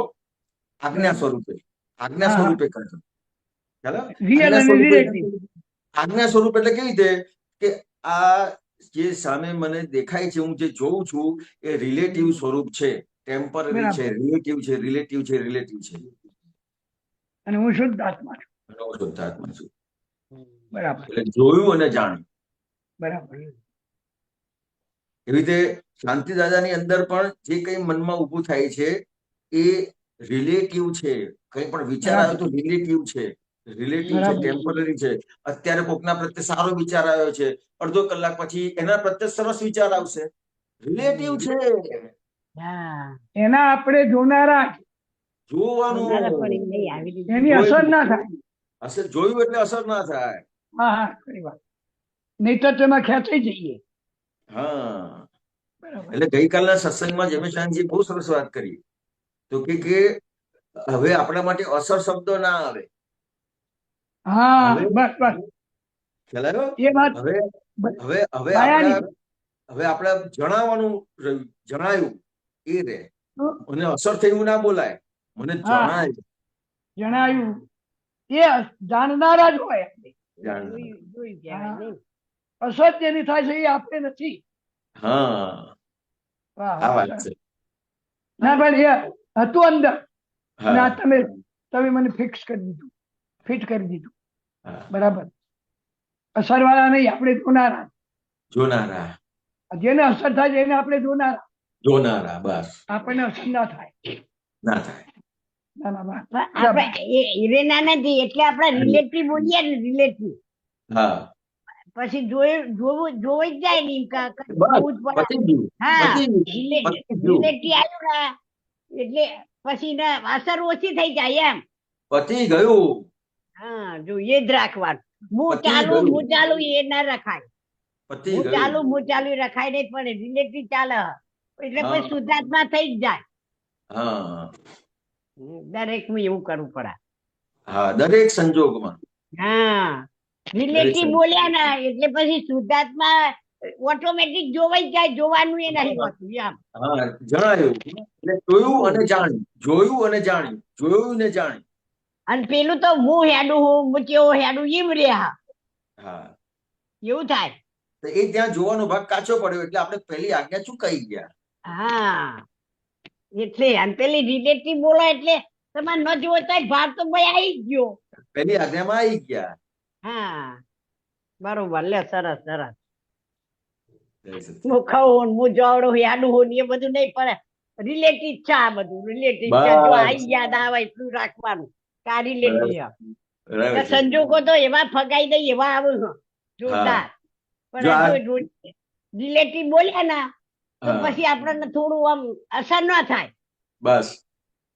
આજ્ઞા સ્વરૂપે કરજો. આજ્ઞા સ્વરૂપ એટલે કેવી રીતે કે આ જે સામે મને દેખાય છે, હું જે જોઉં છું એ રિલેટિવ સ્વરૂપ છે, ટેમ્પરરી છે, રિલેટિવ છે, રિલેટિવ છે, રિલેટિવ છે, અને હું શુદ્ધાત્મા છું. હું શુદ્ધાત્મા છું. બરાબર. એટલે જોયું અને જાણ્યું. બરાબર. એવી રીતે શાંતિદાદાની અંદર પણ જે કઈ મનમાં ઊભું થાય છે એ રિલેટિવ છે. કઈ પણ વિચાર આવ્યો તો રિલેટિવ છે. રિલેટિવ છે, બરાબર. ટેમ્પરરી છે. અત્યારે કોકના પ્રત્યે સારો વિચાર આવ્યો છે, અડધો કલાક પછી એના પ્રત્યે સરસ વિચાર આવશે. રિલેટિવ છે, હા એના આપણે જોનારા જ. જોવાનું. એની અસર ના થાય. અસર જોયું એટલે અસર ના થાય. હા હા ખરી વાત. નહીં તો તેમાં ખેંચાઈ જઈએ. હા, બરાબર. એટલે ગઈકાલના સત્સંગમાં જમેશાનજી બહુ સરસ વાત કરી. તો કે હવે આપણા માટે અસર શબ્દો ના આવે. હા હવે બસ બસ ખ્યાલ આવ્યો? એ વાત હવે હવે હવે માયાની. આપણે જણાવવાનું રહ્યું, જણાયું એ રે. મને અસર થયું ના બોલાય, મને હા જણાય. જણાયું એ જાણનારા જ હોય. જાણનાર. અસર જેની થાય છે એ આપણે નથી. હા, વાહ આ વાહ વાત સરસ. છે. ના પણ એ હતું અંદર અને આ હા, તમે મને ફિક્સ કરી દીધું, ફિટ કરી દીધું. હા. બરાબર. અસર વાળા નહીં, આપણે જોનારા. જોનારા. જેને અસર થાય છે એને આપણે જોનારા. જોનારા, બસ. આપણને અસર ના થાય. ના થાય. ના ના વાહ. આપણે હિરેના નથી એટલે આપણે રિલેટિવ બોલીએ ને, રિલેટિવ હા, પછી જોવું જ જાય ને બસ જોવું જ પડે. પતી ગયું. હા પતી ગયું. પતી ગયું. રિલેટિવ આવ્યું ને એટલે પછી અસર ઓછી થઈ જાય એમ. પતી ગયું. હા જો એ જ રાખવાનું. હું પતી ચાલુ ગયું. એ ના રખાય. પતી હું ગયું. ચાલુ રખાય નહીં, પણ રિલેટિવ ચાલે એટલે હા. પછી શુદ્ધાત્મા થઈ જ જાય. હા, દરેક માં એવું કરવું પડે. હા, દરેક સંજોગમાં. હા રિલેટિવ બોલ્યા ને એટલે પછી શુદ્ધાત્મા ઓટોમેટિક જોવાઈ જાય. જોવાનું એ નહીં હોતું એમ. હા, જણાયું. એટલે જોયું અને જાણ્યું, જોયું અને જાણ્યું, જોયું ને જાણ્યું. અને પેલું તો હું હેડું હું કેવો હેડું એમ રહ્યા હા, એવું થાય. તો એ ત્યાં જોવાનો ભાગ કાચો પડ્યો એટલે આપણે પહેલી આજ્ઞા ચૂકાઈ ગયા. હા એટલે અને પેલી રિલેટિવ બોલો એટલે તમારે ન જોવો તો ભાગ તો ભાઈ આવી જ ગયો. પહેલી આજ્ઞામાં આવી ગયા. હા બરોબર. લે સરસ સરસ. જય સચિદાનંદ. હું ખાઉં હું જોવડું હેડું હું એ બધું નહીં પડે. રિલેટિવ છે આ બધું. રિલેટિવ છે. જો બસ. આઈ યાદ આવે એટલું રાખવાનું કે આ બરાબર. રિલેટિવ. બરાબર છે. સંજોગો તો એવા ફગાઈ દઈ એવા આવે છે હા, જોરદાર. જો આ પણ જો રિલેટિવ બોલ્યા ને તો હા, પછી આપણને થોડું આમ અસર ન થાય. બસ.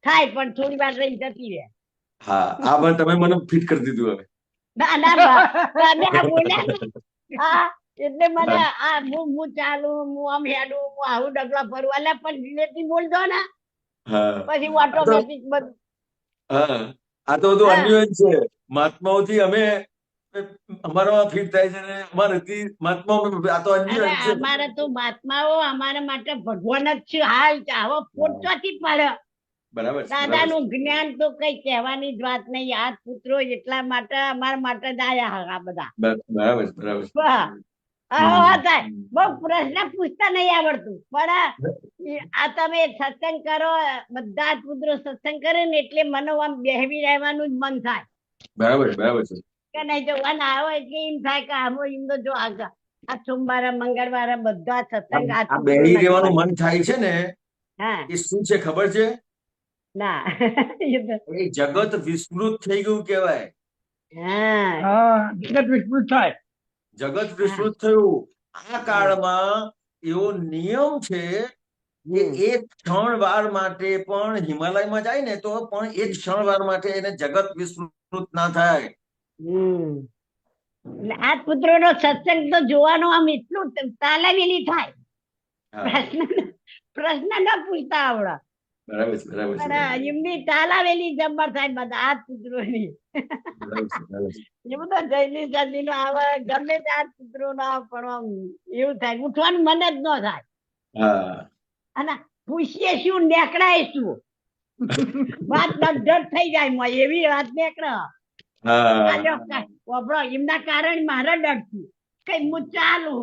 થાય પણ થોડી વાર રહી જતી રહે. હા, આ પણ તમે મને ફિટ કરી દીધું હવે. ના ના તમે આ બોલ્યા ને હા એટલે મને આ હું ચાલુ હું આમ હેડું હું આવું ડગલા ફરું એટલે પણ રિલેટિવ બોલતો ને હા, પછી આ તો ઓટોમેટિક બધું. હા, આ તો બધું હા અન્યોય જ છે. મહાત્માઓથી અમે અમારામાં ફિટ થાય છે ને અમારાથી મહાત્માઓ, આ તો અન્યોય અરે જ છે. અમારે તો મહાત્માઓ અમારા માટે ભગવાન જ છે. હાલ આવો પોતાથી પડે. બરાબર છે. દાદા નું જ્ઞાન તો કઈ કહેવાની જ વાત નહીં. આ પુત્રો એટલા માટે અમારા માટે જ આયા આ બધા. બરાબર છે. બરાબર છે. વાહ. હા થાય. બહુ પ્રશ્ન પૂછતા નહીં આવડતું પણ આ તમે સત્સંગ કરો બધા જ પુત્રો સત્સંગ કરે ને એટલે મને આમ બેહવી રહેવાનું જ મન થાય બરાબર છે. બરાબર છે. કે નહીં જો વન આવો એટલે એમ થાય કે આવો એમ તો જો આ સોમવારે મંગળવારે બધા સત્સંગ આ આ પુત્રો બેહી નથી રહેવાનું કરતા. મન થાય છે ને હા એ શું છે ખબર છે? ના એ જગત વિસ્મૃત થઈ ગયું કહેવાય. હા હા જગત વિસ્મૃત થાય. જગત વિસ્મૃત થયું. આ કાળમાં એવો નિયમ છે કે એક ક્ષણ વાર માટે પણ હિમાલયમાં જાય ને તો પણ એક ક્ષણ વાર માટે એને જગત વિસ્મૃત ના થાય. એટલે આ પુત્રો નો સત્સંગ તો જોવાનો આમ એટલું તાલાવેલી થાય. હા, પ્રશ્ન ન પૂછતા આવડે બરાબર છે. બરાબર છે. પણ એમની તાલાવેલી જબર થાય બધા આ પુત્રો ની. બરાબર છે. બરાબર છે. એવું તો જૈની સદી નો આવે ગમે તે આ પુત્રો નો આવે પણ આમ એવું થાય ઉઠવાનું મન જ ન થાય. હા, અને પૂછીએ શું નેકડાય શું વાત ડટ થઈ જાય માં એવી વાત નીકળે. હા, એમના કારણે મારે ડરતું કઈ હું ચાલુ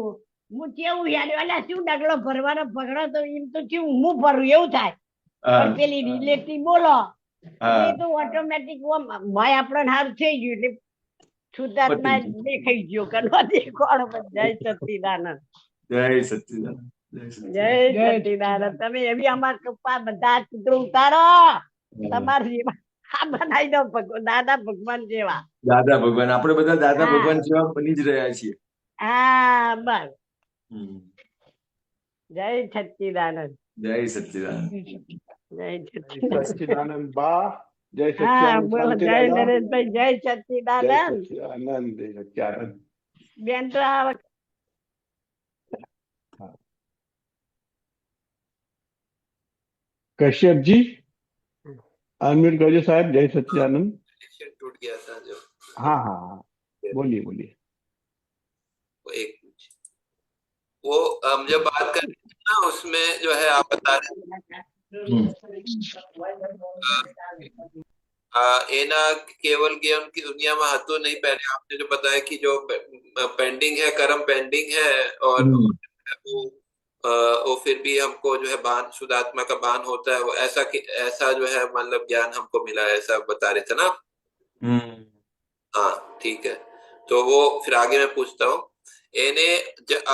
હું કેવું યાર એટલે શું ડગલો ભરવાનો પકડો તો એમ તો કેવું હું ભરું એવું થાય. પણ પેલી રિલેટિવ બોલો એટલે તો ઓટોમેટિક ભાઈ આપણે હારું થઈ ગયું એટલે શુદ્ધાત્મા દેખાઈ ગયો કરવા દેખવાડો. જય સચ્ચિદાનંદ. જય સચ્ચિદાનંદ. જય સચ્ચિદાનંદ. તમે એવી અમારા કૃપા બધા પુત્રો ઉતારો તમારી હા બનાવી દો દાદા ભગવાન જેવા. દાદા ભગવાન, આપણે બધા દાદા હા. ભગવાન જેવા બની જ રહ્યા છીએ. હા બસ. હમ. જય સચ્ચિદાનંદ. જય સચ્ચિદાનંદ. જય સચ્ચિદાનંદ. સચ્ચિદાનંદ બા, જય હા સચ્ચિદાનંદ બોલો શાંતિ જય દાદા, નરેશભાઈ, જય જય સચ્ચિદાનંદ. સચ્ચિદાનંદ, જય સચ્ચિદાનંદ. બેન તો આ વખતે કશ્યપજી અનમ્यूट करજો साहब, जय सच्चिदानंद. कनेक्शन टूट गया था जो। हाँ हाँ हाँ, बोलिए बोलिए. वो एक मिनट। वो हम जब बात कर रहे थे ना उसमें जो है आप बता रहे एना केवल ज्ञान की दुनिया में हाथों नहीं, पहले आपने जो बताया कि जो पेंडिंग है, कर्म पेंडिंग है और वो फिर भी हमको जो है भान, शुद्धात्मा का भान होता है, वो ऐसा जो है मतलब ज्ञान हमको मिला है, ऐसा बता रहे थे ना। हाँ ठीक है, तो वो फिर आगे मैं पूछता हूँ। એને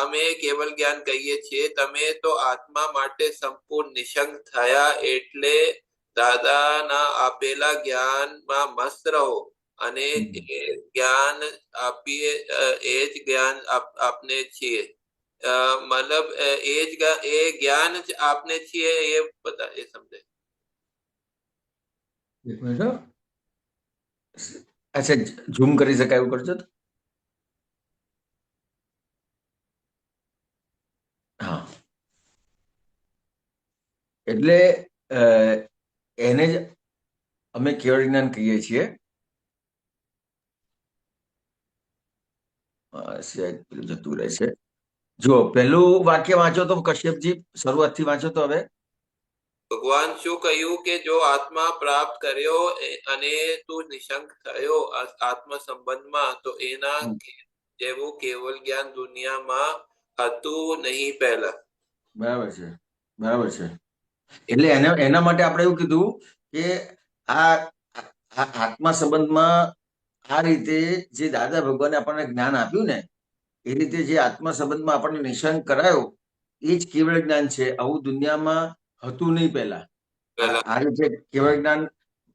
અમે કેવલ જ્ઞાન કહીએ છીએ, તમે તો આત્મા માટે સંપૂર્ણ નિશંક થયા એટલે દાદાના આપેલા જ્ઞાનમાં મસ્ત રહો અને એ જ્ઞાન આપીએ, એ જ જ્ઞાન આપને છીએ. મતલબ એ જ્ઞાન જ આપને છીએ, એ બતા, એ સમજે. એક મિનિટ હો. અચ્છા, ઝૂમ કરી શકાય એવું કરજો તો. હા, એટલે એને જ અમે કેવળ જ્ઞાન કહીએ છીએ. પેલું જતું રહેશે. જો પહેલું વાક્ય વાંચો તો કશ્યપજી, શરૂઆતથી વાંચો તો. હવે ભગવાન શું કહ્યું કે જો આત્મા પ્રાપ્ત કર્યો અને તું નિશંક થયો આત્મ સંબંધમાં, તો એના જેવું કેવલ જ્ઞાન દુનિયામાં હતું નહીં પહેલા. બરાબર છે, બરાબર છે. એટલે એના માટે આપણે એવું કીધું કે આ આત્મા સંબંધમાં આ રીતે જે દાદા ભગવાને આપણને જ્ઞાન આપ્યું ને, એ રીતે જે આત્મા સંબંધમાં આપણને નિશંક કરાયો, એ જ કેવળ જ્ઞાન છે. આવું દુનિયામાં હતું નહીં પહેલા. આ રીતે કેવળ જ્ઞાન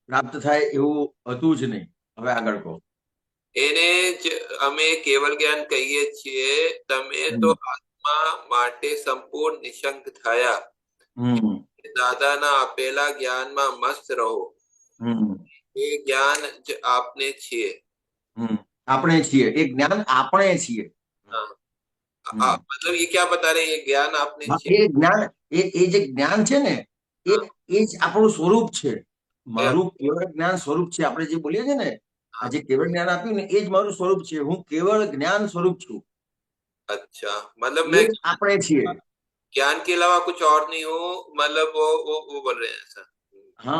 પ્રાપ્ત થાય એવું હતું જ નહીં. હવે આગળ કહો. એને જ અમે કેવલ જ્ઞાન કહીએ છીએ, તમે તો આત્મા માટે સંપૂર્ણ નિશંક થયા, દાદાના આપેલા જ્ઞાનમાં મસ્ત રહો, એ જ્ઞાન જ આપને છીએ. આપણે છીએ, એ જ્ઞાન આપણે છીએ. मतलब ये क्या बता रहे हैं, ये ज्ञान आपने એ જ્ઞાન, એ જે જ્ઞાન છે ને, એ જ આપણું સ્વરૂપ છે. મારું કેવળ જ્ઞાન સ્વરૂપ છે. આપણે જે બોલીએ છીએ ને, આ જે કેવળ જ્ઞાન આપ્યું ને, એ જ મારું સ્વરૂપ છે. હું કેવળ જ્ઞાન સ્વરૂપ છું. अच्छा, मतलब मैं આપણે છીએ. ज्ञान के अलावा कुछ और नहीं हूँ, मतलब वो बोल रहे हैं ऐसा. હા,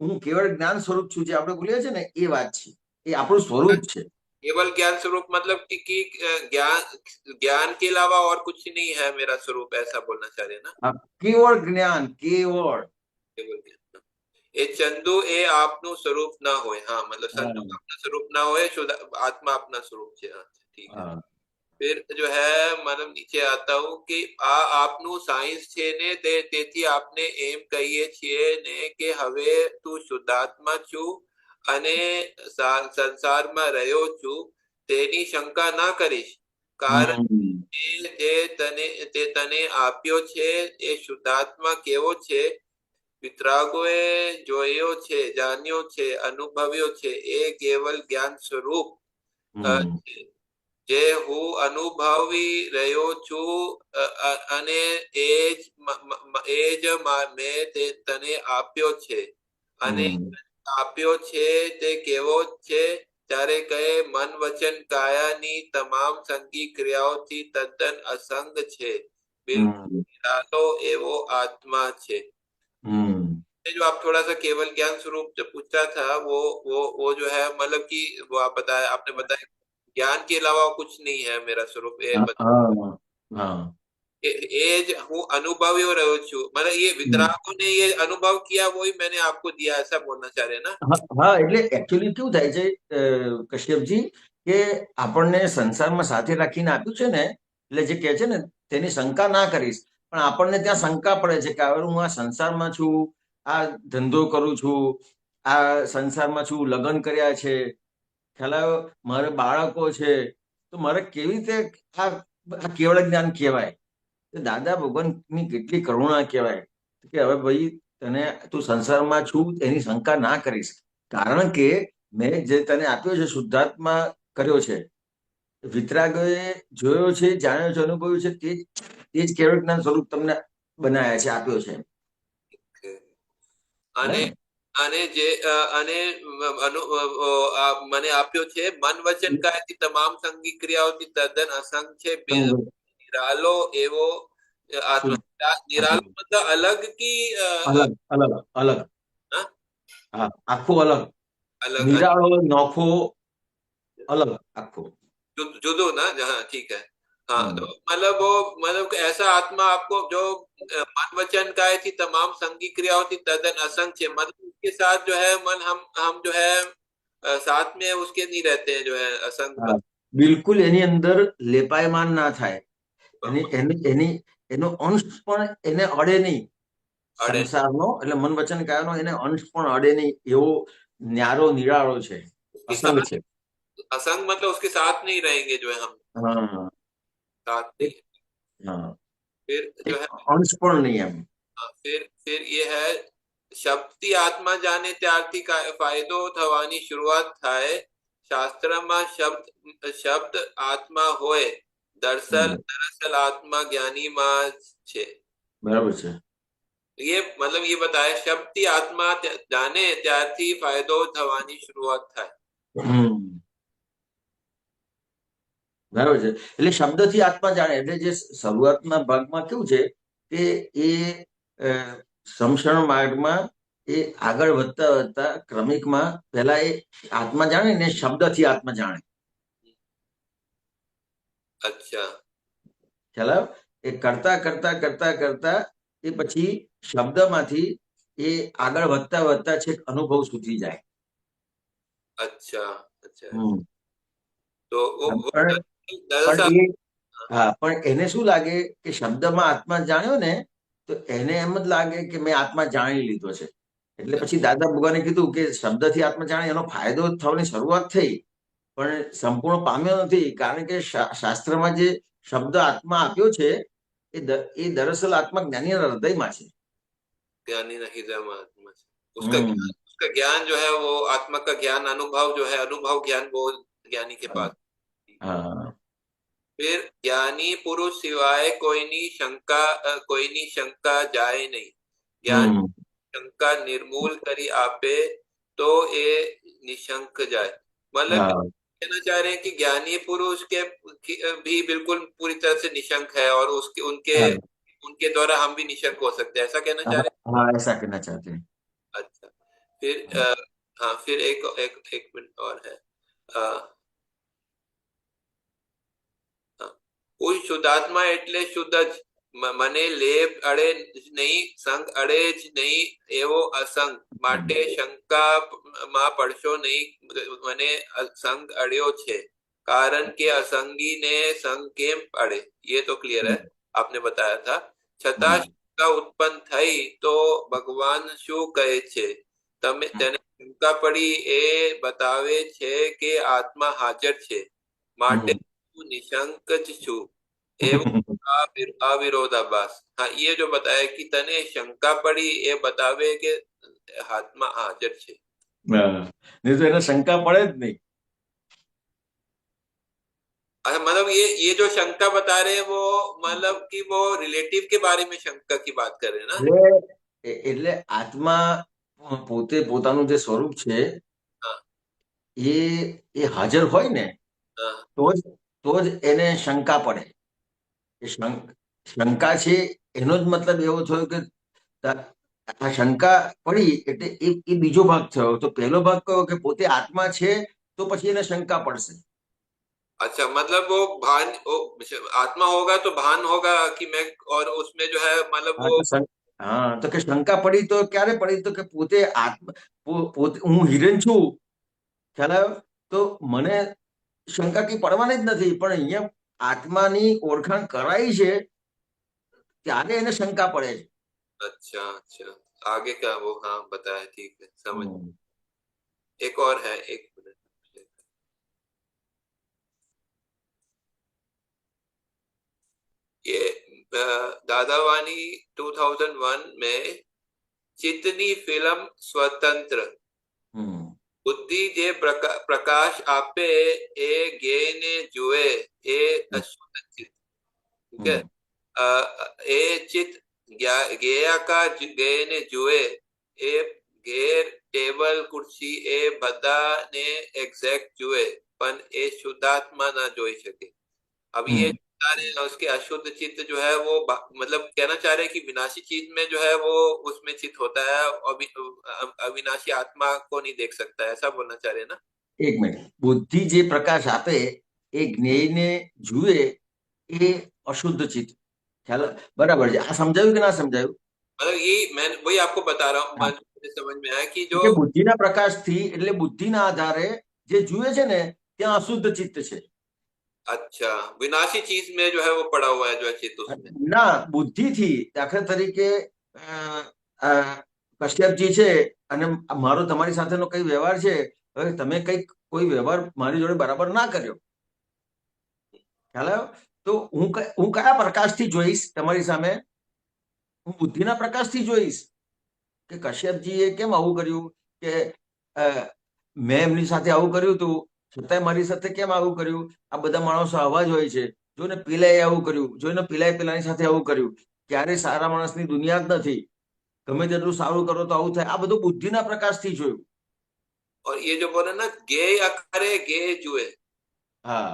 હું કેવળ જ્ઞાન સ્વરૂપ છું. જે આપણે બોલીએ છીએ ને, એ વાત છે. એ આપણું સ્વરૂપ છે. केवल ज्ञान स्वरूप मतलब कि ज्ञान के अलावा और कुछ नहीं है मेरा स्वरूप, ऐसा बोलना चाह रहे हैं ना. केवल ज्ञान, केवल ज्ञान. એ ચંદુ એ આપનું સ્વરૂપ ના હોય. હા, मतलब संतु अपना स्वरूप ना होए, शुद्ध आत्मा अपना स्वरूप છે. ठीक है. फिर जो है मतलब नीचे आता हूँ कि આ આપનું સાયન્સ છે ને, તેથી આપને એમ કહીએ છીએ ને કે હવે તું શુદ્ધાત્મા છું અને સંસારમાં રહ્યો છું, તેની શંકા ના કરીશ, કારણ તે તને આપ્યો છે એ શુદ્ધાત્મા કેવો છે, વિતરાગોએ જોયો છે, જાણ્યો છે, અનુભવ્યો છે, એ કેવલ જ્ઞાન સ્વરૂપ જે હું અનુભવી રહ્યો છું, અને એ જ મેં તને આપ્યો છે. અને આપ્યો છે તે કેવો છે, ત્યારે કહે મન વચન કાયાની તમામ સંગી ક્રિયાઓથી તદ્દન અસંગ છે, બિલકુલ નિરાલો એવો આત્मा છે. जो आप थोड़ा सा केवल ज्ञान स्वरूप जो पूछा था, वो जो है मतलब कि वो आप बताया, आपने बताया ज्ञान के अलावा कुछ नहीं है मेरा स्वरूप. ये हूँ अनुभवी हो रहे छू, मतलब ये वितरागों ने ये अनुभव किया, वही मैंने आपको दिया, ऐसा बोलना चाह रहे हैं ना. હા, એટલે એકચ્યુઅલી કેવું થાય છે કશ્યપજી, કે આપણને સંસારમાં સાથે રાખીને આપ્યું છે ને, એટલે જે કહે છે ને તેની શંકા ના કરીશ, પણ આપણને ત્યાં શંકા પડે છે કે હવે હું આ સંસારમાં છું, આ ધંધો કરું છું, આ સંસારમાં છું, લગ્ન કર્યા છે, ખ્યાલ આવ્યો, મારે બાળકો છે, તો મારે કેવી રીતે આ કેવળ જ્ઞાન કહેવાય? દાદા ભગવાનની કેટલી કરુણા કહેવાય કે હવે ભાઈ તને તું સંસારમાં છું એની શંકા ના કરીશ, કારણ કે મેં જે તને આપ્યો છે શુદ્ધાત્મા કર્યો છે, વિતરાગોએ જોયો છે, જાણ્યો છે, અનુભવ્યું છે, તે જ કેવળ જ્ઞાન સ્વરૂપ તમને બનાવ્યા છે, આપ્યો છે. અને અને જે અને મને આપ્યો છે મન વચન કાયથી તમામ સંગી ક્રિયાઓથી તદ્દન અસંગ છે, નિરાલો એવો આત્મા. નિરાલો મતલબ અલગ કી અલગ અલગ અલગ, હા, આખું અલગ, अलग નિરાળો, નોખો, अलग आखो, जुदो ना, हाँ ठीक है, हाँ. तो मतलब वो मतलब ऐसा आत्मा आपको जो मन वचन काय थी तमाम संगी क्रियाओं थी तदन असंग है, मतलब उसके साथ जो है मन हम जो है साथ में उसके नहीं रहते हैं, जो है असंग. બિલકુલ એની અંદર લેપાયમાન ના થાય, એનો અંશ પણ એને અડે નહીં, સંસારનો એટલે મન વચન કાયનો એને અંશ પણ અડે નહીં, એવો ન્યારો નિરાળો છે, અસંગ છે. असंग मतलब उसके साथ नहीं रहेंगे जो है हम, हाँ, साथ नहीं. हाँ, फिर जो है अंश પણ નહીં એમ. फिर ये है શબ્દથી આત્મા જાણે ત્યારથી ફાયદો થવાની શરૂઆત થાય. શાસ્ત્રમાં શબ્દ આત્મા હોય, दरअसल आत्मा ज्ञानी માં છે. બરાબર છે. ये मतलब ये बताया शब्दથી આત્મા જાણે ત્યારથી ફાયદો થવાની શરૂઆત થાય. બરાબર છે. એટલે શબ્દથી આત્મા જાણે એટલે જે શરૂઆતના ભાગમાં કેવું છે કે એ સમશરણ માર્ગમાં એ આગળ વધતા વધતા ક્રમિકમાં પહેલા એ આત્મા જાણે ને શબ્દથી આત્મા જાણે. અચ્છા, ખ્યાલ આવ્યો? એ કરતા કરતા કરતા કરતા એ પછી શબ્દમાંથી એ આગળ વધતા વધતા છેક અનુભવ સુધી જાય. અચ્છા, અચ્છા. તો હા, પણ એને શું લાગે કે શબ્દમાં આત્મા જાણ્યો ને તો એને એમ જ લાગે કે મેં આત્મા જાણી લીધો છે. એટલે પછી દાદા ભગવાને કીધું કે શબ્દથી આત્મા જાણે એનો ફાયદો થવાની શરૂઆત થઈ, પણ સંપૂર્ણ પામ્યો નથી, કારણ કે શાસ્ત્રમાં જે શબ્દ આત્મા આપ્યો છે એ દરઅસલ આત્મા જ્ઞાનીના હૃદયમાં છે. ज्ञानी हृदय में आत्मा है, उसका ज्ञान जो है वो आत्मा का ज्ञान अनुभव जो है अनुभव ज्ञान वो ज्ञानी के पास. फिर ज्ञानी पुरुष सिवाय कोईनी शंका जाए नहीं. ज्ञान शंका निर्मूल करी आपे तो ये निशंक जाए. मतलब कहना चाह रहे हैं कि ज्ञानी पुरुष के भी बिल्कुल पूरी तरह से निशंक है और उसके उनके द्वारा हम भी निशंक हो सकते हैं, ऐसा कहना चाह रहे हैं? हाँ, ऐसा कहना चाहते हैं. अच्छा, फिर हाँ, फिर एक मिनट और है. કોઈ શુદ્ધાત્મા એટલે શુદ્ધ જ, મને લેપ અડે નહીં, સંગ અડે જ નહીં એવો અસંગ, માટે શંકામાં પડશો નહીં, મને સંગ અડ્યો છે, કારણ કે असंगी संग केम अड़े. ये तो क्लियर है, आपने बताया था. छता शंका उत्पन्न થઈ તો ભગવાન શું કહે છે? તમે તેને શંકા પડી એ બતાવે છે કે આત્મા હાજર છે, માટે હું નિશંક જ છું, એવો અવિરોધાભાસ. हाँ, ये जो बताया कि तने शंका पड़ी ये बतावे કે આત્મા હાજર છે. नहीं तो એને શંકા પડે જ નહીં. मतलब ये जो शंका बता रहे हैं वो मतलब कि वो रिलेटिव के बारे में शंका की बात कर रहे हैं ना. એટલે આત્મા પોતે પોતાનું જે સ્વરૂપ છે એ હાજર હોય ને તો જ એને શંકા પડે. શંકા છે એનો જ મતલબ એવો થયો કે આ શંકા પડી એટલે એ બીજો ભાગ થયો. તો પહેલો ભાગ કયો કે પોતે આત્મા છે તો પછી એને શંકા પડશે. अच्छा, मतलब वो भान आत्मा होगा तो भान होगा कि मैं, और उसमें जो है मतलब वो हाँ, तो કે શંકા પડી તો ક્યારે પડી? તો કે પોતે આત્મા પોતે હું હિરેન છું, ખ્યાલ આવ્યો? તો મને શંકા કઈ પડવાની જ નથી, પણ અહીંયા આત્માની ઓળખાણ કરાઈ છે ત્યારે એને શંકા પડે છે. अच्छा, अच्छा, आगे का वो हाँ बताया, ठीक है, समझ. एक और है, एक मिनट। ये दादावानी 2001 में ચિત્તની ફિલ્મ સ્વતંત્ર બુદ્ધિ જે પ્રકાશ આપે એ જ્ઞેયને જુએ એ અશુદ્ધ ચિત્ત. ઠીક હે? એ ચિત્ત જ્ઞેયાકાર જ્ઞેયને જુએ એ ઘેર ટેબલ ખુરશી એ બધાને એક્ઝેક્ટ જુએ પણ એ શુદ્ધાત્મા ના જોઈ શકે. अब ये उसके अशुद्ध चित्त जो है वो मतलब कहना चाह रहे हैं कि विनाशी चीज में जो है वो उसमें चित्त होता है और अविनाशी आत्मा को नहीं देख सकता है, ऐसा बोलना चाह रहे हैं ना? एक मिनट, बुद्धि जे प्रकाश आपे ए ज्ञेयने जुए ए अशुद्ध चित्त, ख्याल बराबर है? आ समझाયું કે ના સમજાયું? मतलब ये मैं वही आपको बता रहा हूँ, मुझे समझ में आया कि जो बुद्धिना प्रकाशथी એટલે બુદ્ધિના આધારે જે જુએ છે ને ત્યાં અશુદ્ધ ચિત્ત છે. अच्छा, विनाशी चीज में जो है वो पड़ा हुआ है जो है चित्त उसमें ના, બુદ્ધિથી દાખલા તરીકે કશ્યપજી છે અને મારો તમારી સાથેનો કઈ વ્યવહાર છે, હવે તમે કઈક કોઈ વ્યવહાર મારી જોડે બરાબર ના કર્યો, ખ્યાલ આવ્યો? તો હું કયા પ્રકાશથી જોઈશ તમારી સામે? હું બુદ્ધિના પ્રકાશથી જોઈશ કે કશ્યપજીએ કેમ આવું કર્યું, કે મેં એમની સાથે આવું કર્યું હતું છતાંય મારી સાથે કેમ આવું કર્યું? આ બધા માણસો આવા જ હોય છે. જોને પેલાએ આવું કર્યું, જોઈને પેલાએ પેલાની સાથે આવું કર્યું. ક્યારે સારા માણસની દુનિયા જ નથી. ગમે તેટલું સારું કરો તો આવું થાય. આ બધું બુદ્ધિના પ્રકાશથી જોયું. और ये जो बोला ना गेय आकारे गेय जुए, हाँ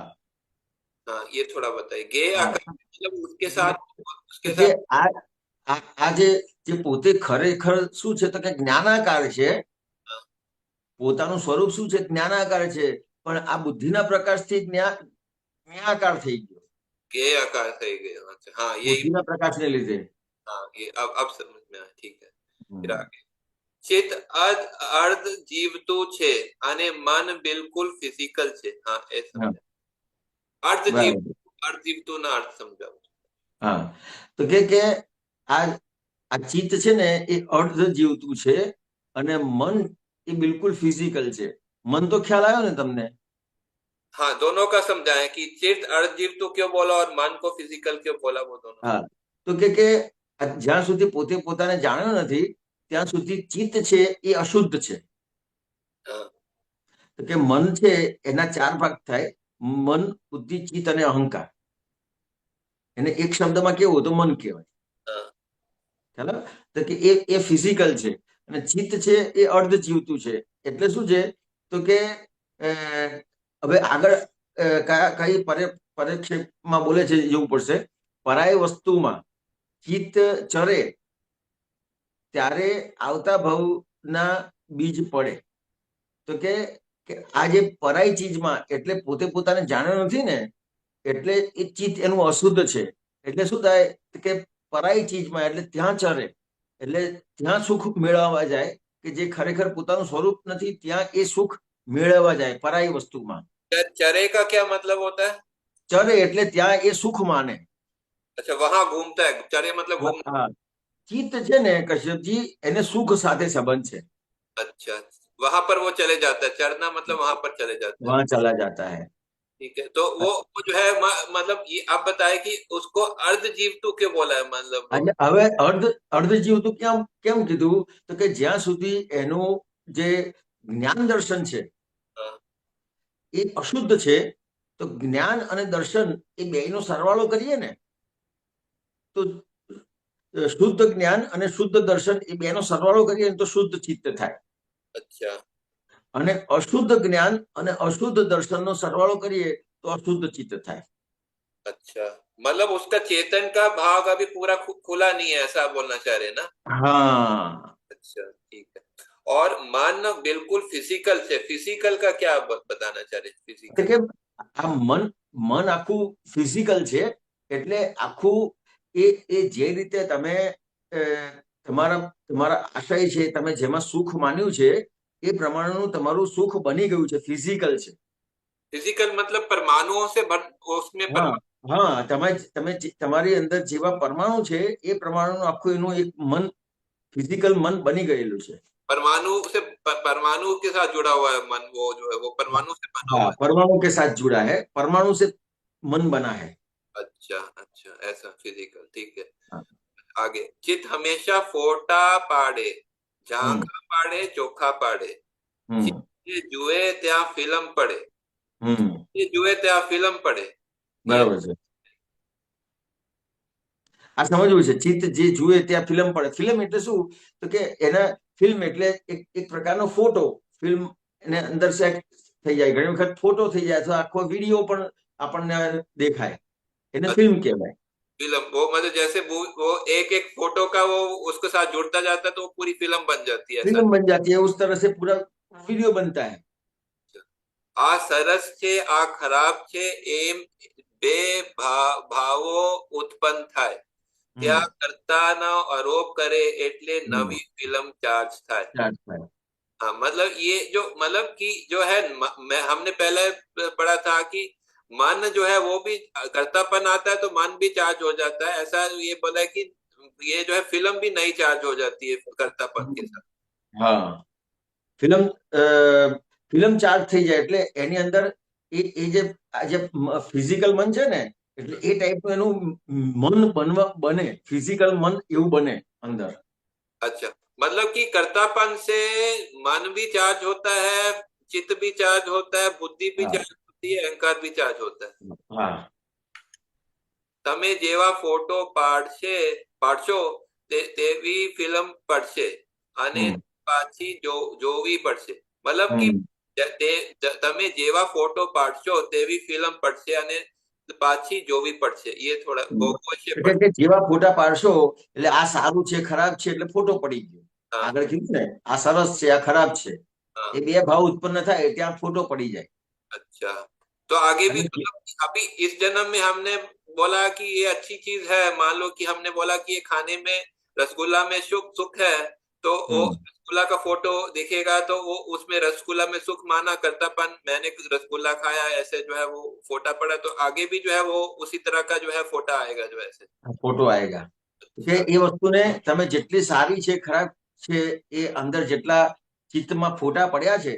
हाँ, ये थोड़ा बताइए. गेय आकार मतलब उसके साथ જે આ જે પોતે ખરેખર શું છે તો કે જ્ઞાનાકાર છે, પોતાનું સ્વરૂપ શું છે? જ્ઞાનાકાર છે, પણ આ બુદ્ધિના પ્રકાશથી જ્ઞાનાકાર થઈ ગયો. गेय आकार થઈ ગયો. अच्छा, हाँ, ये બુદ્ધિના પ્રકાશને લીધે. हाँ, ये अब समझ में आया. ठीक है, फिर आगे. ચિત્ત અર્ધ જીવતું છે અને મન બિલકુલ ફિઝિકલ છે. હા, એ સમજાય. અર્ધ જીવતું ના અર્થ સમજાવું. હા, તો કે આ ચિત્ત છે ને એ અર્ધ જીવતું છે અને મન એ બિલકુલ ફિઝિકલ છે. મન તો ખ્યાલ આવ્યો ને તમને? हाँ, दोनों का समझाएं कि चित्त अर्ध जीवતું क्यों बोला और मन को फिजिकल क्यों बोला, वो दोनों. હા, તો કે જ્યાં સુધી પોતે પોતાને જાણ્યો નથી ત્યાં સુધી ચિત્ત છે એ અશુદ્ધ છે. તો કે મન છે એના 4 ભાગ થાય: મન, બુદ્ધિ, ચિત્ત અને અહંકાર. એને એક શબ્દમાં કેવું તો મન કહેવાય. ખ્યાલ? તો કે એ ફિઝિકલ છે અને ચિત્ત છે એ અર્ધ જીવતું છે. એટલે શું છે તો કે હવે આગળ કઈ પરિક્ષેપમાં બોલે છે જોવું પડશે. પરાય વસ્તુમાં ચિત્ત ચરે ત્યારે આવતા ભવના બીજ પડે. તો કે આ જે પરાઈ ચીજમાં એટલે પોતે પોતાને જાણ્યો નથી ને એટલે એ ચિત્ત એનું અશુદ્ધ છે. એટલે શું થાય કે પરાઈ ચીજમાં એટલે ત્યાં ચરે એટલે ત્યાં સુખ મેળવવા જાય કે જે ખરેખર પોતાનું સ્વરૂપ નથી ત્યાં એ સુખ મેળવવા જાય પરાઈ વસ્તુમાં. चरे का क्या मतलब होता है? ચરે એટલે ત્યાં એ સુખ માને. अच्छा, वहां घूमता है. चरे मतलब घूमना. હા, ચિત્ત છે ને કશ્યપજી એને સુખ સાથે સંબંધ છે. अच्छा, वहां पर वो चले जाता है. चरना मतलब वहां पर चले जाता है. वहां चला जाता है. ठीक है, तो वो जो है मतलब ये आप बताए कि उसको अर्ध जीवતું क्यों बोला है? मतलब હવે અર્ધ જીવતું કેમ કીધું તો કે જ્યાં સુધી એનું જે જ્ઞાન દર્શન છે એ અશુદ્ધ છે તો જ્ઞાન અને દર્શન એ બેયનો સરવાળો કરીએ ને તો શુદ્ધ જ્ઞાન અને શુદ્ધ દર્શન એ બેનો સરવાળો કરીએ ને તો શુદ્ધ ચિત્ત થાય. अच्छा, અને અશુદ્ધ જ્ઞાન અને અશુદ્ધ દર્શનનો સરવાળો કરીએ તો અશુદ્ધ ચિત્ત થાય. अच्छा, मतलब उसका चेतन का भाग अभी पूरा खुला नहीं है, ऐसा बोलना चाह रहे हैं ना? हाँ. अच्छा, ठीक है. और मन बिल्कुल फिजिकल से, फिजिकल का क्या बताना चाह रहे हैं? फिजिकल કે આ મન આખું ફિઝિકલ છે એટલે આખું એ જે રીતે તમે તમારા આશય છે, તમે જેમાં સુખ માન્યું છે એ પ્રમાણેનું તમારું સુખ બની ગયું છે, ફિઝિકલ છે. फिजिकल मतलब परमाणुओं से उसमें હા, તમે તમારી અંદર જેવા પરમાણુ છે એ પ્રમાણેનું આખું એનું એક મન, ફિઝિકલ મન બની ગયેલું છે. परमाणु से परमाणु के साथ जुड़ा हुआ है मन, वो जो है वो परमाणु से बना हुआ हाँ, है। परमाणु के साथ जुड़ा है, परमाणु से मन बना है। अच्छा अच्छा, ऐसा फिजिकल, ठीक है। हाँ। आगे, चित हमेशा फोटा पाड़े, हम्म झांका पाड़े, चोखा पाड़े, हम्म જે જુએ ત્યાં ફિલ્મ પડે, હમ જે જુએ ત્યાં ફિલ્મ પડે, ये બરાબર છે. આ સમજવું છે. ચિત્ત જે જુએ ત્યાં ફિલ્મ પડે. ફિલ્મ એટલે શું? તો કે એના ફિલ્મ એટલે એક પ્રકારનો ફોટો, ફિલ્મ એને અંદર સેટ થઈ જાય. ઘણી વખત ફોટો થઈ જાય તો આખો વિડીયો પણ આપણને દેખાય, એને ફિલ્મ કહેવાય. फिल्म, वो मतलब जैसे वो एक एक फोटो का वो उसके साथ जुड़ता जाता है तो वो पूरी फिल्म बन जाती है, ऐसा। फिल्म बन जाती है, उस तरह से पूरा वीडियो बनता है. आ सरस छे आ खराब छे एम બે ભાવો ઉત્પન્ન થાય, ત્યાં કર્તાનો આરોપ કરે એટલે નવી ફિલ્મ ચાર્જ થાય। हाँ, मतलब ये जो मतलब कि जो है हमने पहले पढ़ा था कि मन जो है वो भी कर्तापन आता है तो मन भी चार्ज हो जाता है, ऐसा ये बोला है कि ये जो है फिल्म भी नई चार्ज हो जाती है कर्तापन के साथ। हाँ, फिल्म चार्ज થઈ જાય એટલે એની અંદર એ જે ફિઝિકલ મન છે ને, એટલે એ ટાઈપનું એનું મન બને, ફિઝિકલ મન એવું બને અંદર. अच्छा, मतलब कि कर्तापन से मन भी चार्ज होता है, चित्त भी चार्ज होता है, बुद्धि भी चार्ज होती है, अहंकार भी चार्ज होता है। हाँ, તમે જેવા ફોટો પાડશો તેવી ફિલ્મ પડશે અને પાછી જોવી પડશે। मतलब कि તમે જેવા ફોટો પાડશો તેવી ફિલ્મ પડશે અને પાછી જોવી પડશે। ये थोड़ा જેવા ફોટા પાડશો એટલે આ સારું છે ખરાબ છે એટલે ફોટો પડી ગયો. આગળ કીધું ને, આ સરસ છે આ ખરાબ છે, એ બે ભાવ ઉત્પન્ન થાય ત્યાં ફોટો પડી જાય। अच्छा, तो आगे भी अभी इस जन्म में हमने बोला कि ये अच्छी चीज है, मान लो कि हमने बोला कि ये खाने में रसगुल्ला में सुख है, तो वो रसगुल्ला का फोटो दिखेगा तो वो उसमें रसगुल्ला में सुख माना, कर्तापन, मैंने रसगुल्ला खाया, ऐसे जो है वो फोटा पड़ा, तो आगे भी जो है वो उसी तरह का जो है फोटा आएगा, जो ऐसे फोटो आएगा કે એ વસ્તુને તમે જેટલી સારી છે ખરાબ છે એ અંદર જેટલા ચિત્તમાં ફોટા પડ્યા છે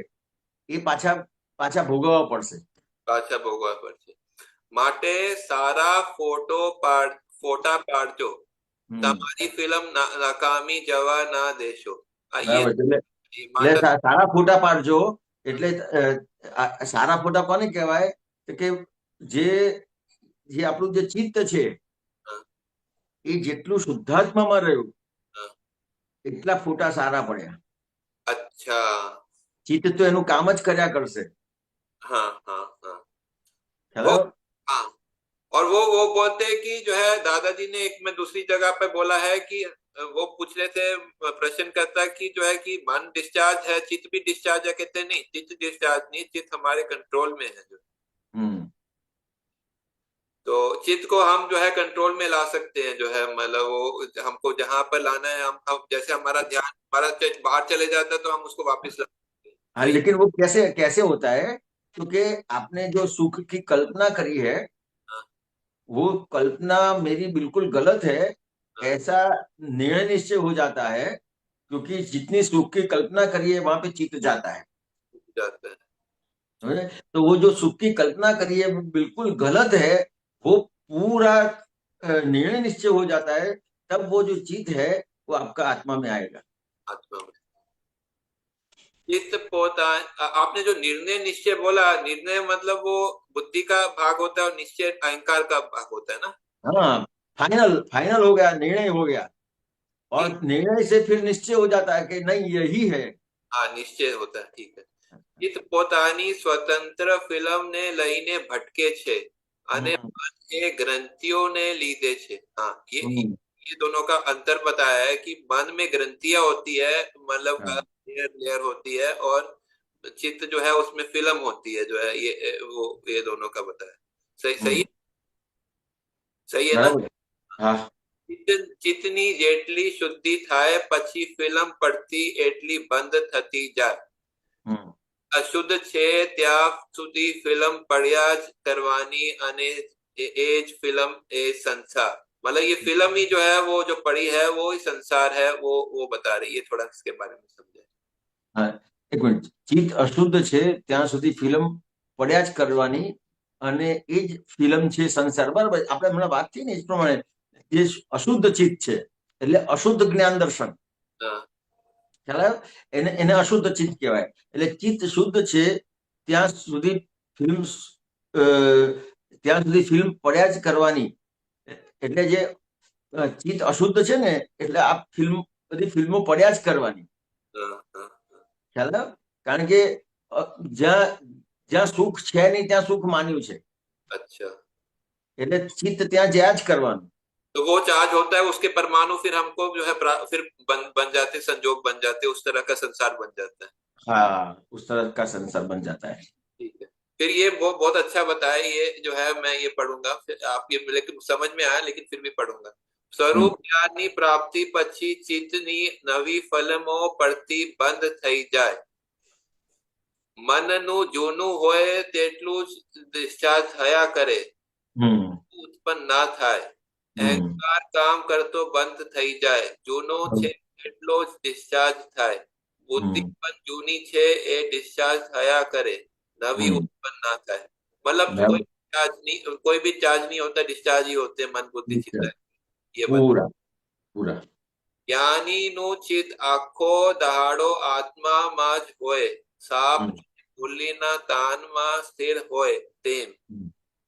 એ પાછા ભોગવવા પડશે। પાછા ભોગવવા પડશે। માટે સારા ફોટા પાડજો, તમારી ફિલ્મ નકામી જવા ના દેશો। એટલે સારા ફોટા પાડજો, એટલે સારા ફોટા કોને કહેવાય? કે જે આપણું જે ચિત્ત છે એ જેટલું શુદ્ધાત્મામાં રહ્યું એટલા ફોટા સારા પડ્યા। अच्छा, ચિત્ત તો એનું કામ જ કર્યા કરશે। हाँ हाँ हाँ, हाँ। और वो बोलते हैं कि जो है दादाजी ने एक में दूसरी जगह पे बोला है कि वो पूछ रहे थे, प्रश्न करता है कि जो है कि मन डिस्चार्ज है, चित्त भी डिस्चार्ज है, कहते नहीं, चित्त डिस्चार्ज नहीं, चित्त हमारे कंट्रोल में है जो। तो चित्त को हम जो है कंट्रोल में ला सकते हैं, जो है मतलब वो हमको जहां पर लाना है, हम जैसे हमारा ध्यान बाहर चले जाता है तो हम उसको वापस ला सकते हैं। हाँ, लेकिन वो कैसे होता है? क्योंकि आपने जो सुख की कल्पना करी है वो कल्पना मेरी बिल्कुल गलत है, ऐसा निर्णय निश्चय हो जाता है, क्योंकि जितनी सुख की कल्पना करी है वहां पे चित्त जाता है। तो वो जो सुख की कल्पना करी है वो बिल्कुल गलत है, वो पूरा निर्णय निश्चय हो जाता है, तब वो जो चित्त है वो आपका आत्मा में आएगा। आत्मा में चित्त पोता, आपने जो निर्णय निश्चय बोला, निर्णय मतलब वो बुद्धि का भाग होता है और निश्चय अहंकार का भाग होता है ना। हाँ, फाइनल हो गया, निर्णय हो गया, और निर्णय से फिर निश्चय हो जाता है कि नहीं यही है। हाँ, निश्चय होता है, ठीक है। चित्त પોતાની સ્વતંત્ર ફિલ્મને લઈને ભટકે છે અને મન એ ગ્રંથિઓને લીધે છે। हाँ, ये दोनों का अंतर बताया है कि मन में ग्रंथियां होती है, मतलब लेयर होती है, और चित्त जो है उसमें फिल्म होती है, जो है ये दोनों का बताया। सही है ना? हाँ। चित्तनी જેટલી શુદ્ધિ થાય પછી ફિલ્મ પડતી એટલી બંધ થતી જાય। અશુદ્ધ છે ત્યાં સુધી ફિલ્મ પડ્યા જ કરવાની અને એ જ ફિલ્મ એ સંસાર, मतलब ये फिल्म ही जो है वो जो पड़ी है वो ही संसार है, वो बता रही है। थोड़ा इसके बारे में समझे। हाँ, એક મિનિટ, ચિત્ત અશુદ્ધ છે ત્યાં સુધી ફિલ્મ પડ્યા જ કરવાની, અને એ જ ફિલ્મ છે સંસાર. બરાબર, આપણે હમણાં વાત થઈ ને એ પ્રમાણે જે અશુદ્ધ ચિત્ત છે એટલે અશુદ્ધ જ્ઞાન દર્શન, હા ખ્યાલ આવ્યો? એને અશુદ્ધ ચિત્ત કહેવાય. એટલે ચિત્ત શુદ્ધ છે ત્યાં સુધી ફિલ્મ પડ્યા જ કરવાની. એટલે જે ચિત્ત અશુદ્ધ છે ને એટલે આ બધી ફિલ્મો પડ્યા જ કરવાની, હા હા ખ્યાલ આવ્યો? કારણ કે જ્યાં સુખ છે નહીં ત્યાં સુખ માન્યું છે, अच्छा એટલે ચિત્ત ત્યાં જ્યાં જ કરવાનું. तो वो चार्ज होता है उसके परमाणु फिर हमको जो है फिर बन जाते संजोग बन जाते उस तरह का संसार बन जाता है। हाँ, उस तरह का संसार बन जाता है। ठीक है, फिर ये बहुत अच्छा बताया, ये जो है मैं ये पढ़ूंगा, फिर आप ये लेकिन समझ में आया लेकिन फिर भी पढ़ूंगा। સ્વરૂપ જ્ઞાનની પ્રાપ્તિ પછી ચિત્તની નવી ફિલ્મો પડતી બંધ થઈ જાય, મનનું જૂનું હોય તેટલું જ ડિસ્ચાર્જ થયા કરે, ઉત્પન્ન ના થાય, અહંકાર કામ કરતો બંધ થઈ જાય, જૂનો છે એટલો જ ડિસ્ચાર્જ થાય, બુદ્ધિ પણ જૂની છે એ ડિસ્ચાર્જ થયા કરે, નવી उत्पन्न ना થાય। मतलब कोई भी चार्ज नहीं होता, डिस्चार्ज ही होते मन बुद्धि चित्त। ये पूरा ज्ञानी નું ચિત્ત આખો દહાડો આત્મામાં જ હોય, સાપ ફૂલીના તાનમાં સ્થિર હોય તેમ,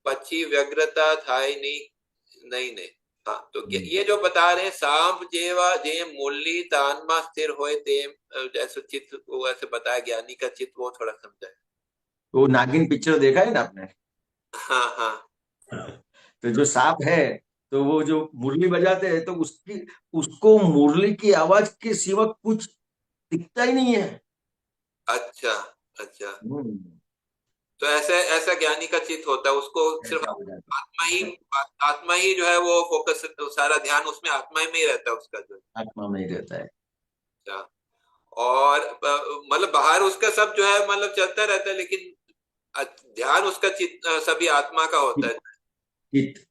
પછી વ્યગ્રતા થાય નહીં ને। हाँ, तो ये जो बता रहे हैं सांप जेवा जे मूली तान में स्थिर होए तेम, जैसे चित्त वो ऐसे बताया ज्ञानी का चित्त, वो थोड़ा समझाए। तो नागिन पिक्चर देखा है ना आपने? हाँ हाँ तो जो सांप है तो वो जो मुरली बजाते हैं तो उसको मुरली की आवाज के सिवा कुछ दिखता ही नहीं है। अच्छा अच्छा, तो ऐसा ज्ञानी का चित्त होता है, उसको सिर्फ आत्मा ही जो है वो फोकस, सारा ध्यान उसमें आत्मा में ही रहता है, उसका जो आत्मा में ही रहता है। अच्छा, और मतलब बाहर उसका सब जो है मतलब चलता रहता है, लेकिन ध्यान उसका चित्त सभी आत्मा का होता है। चित्त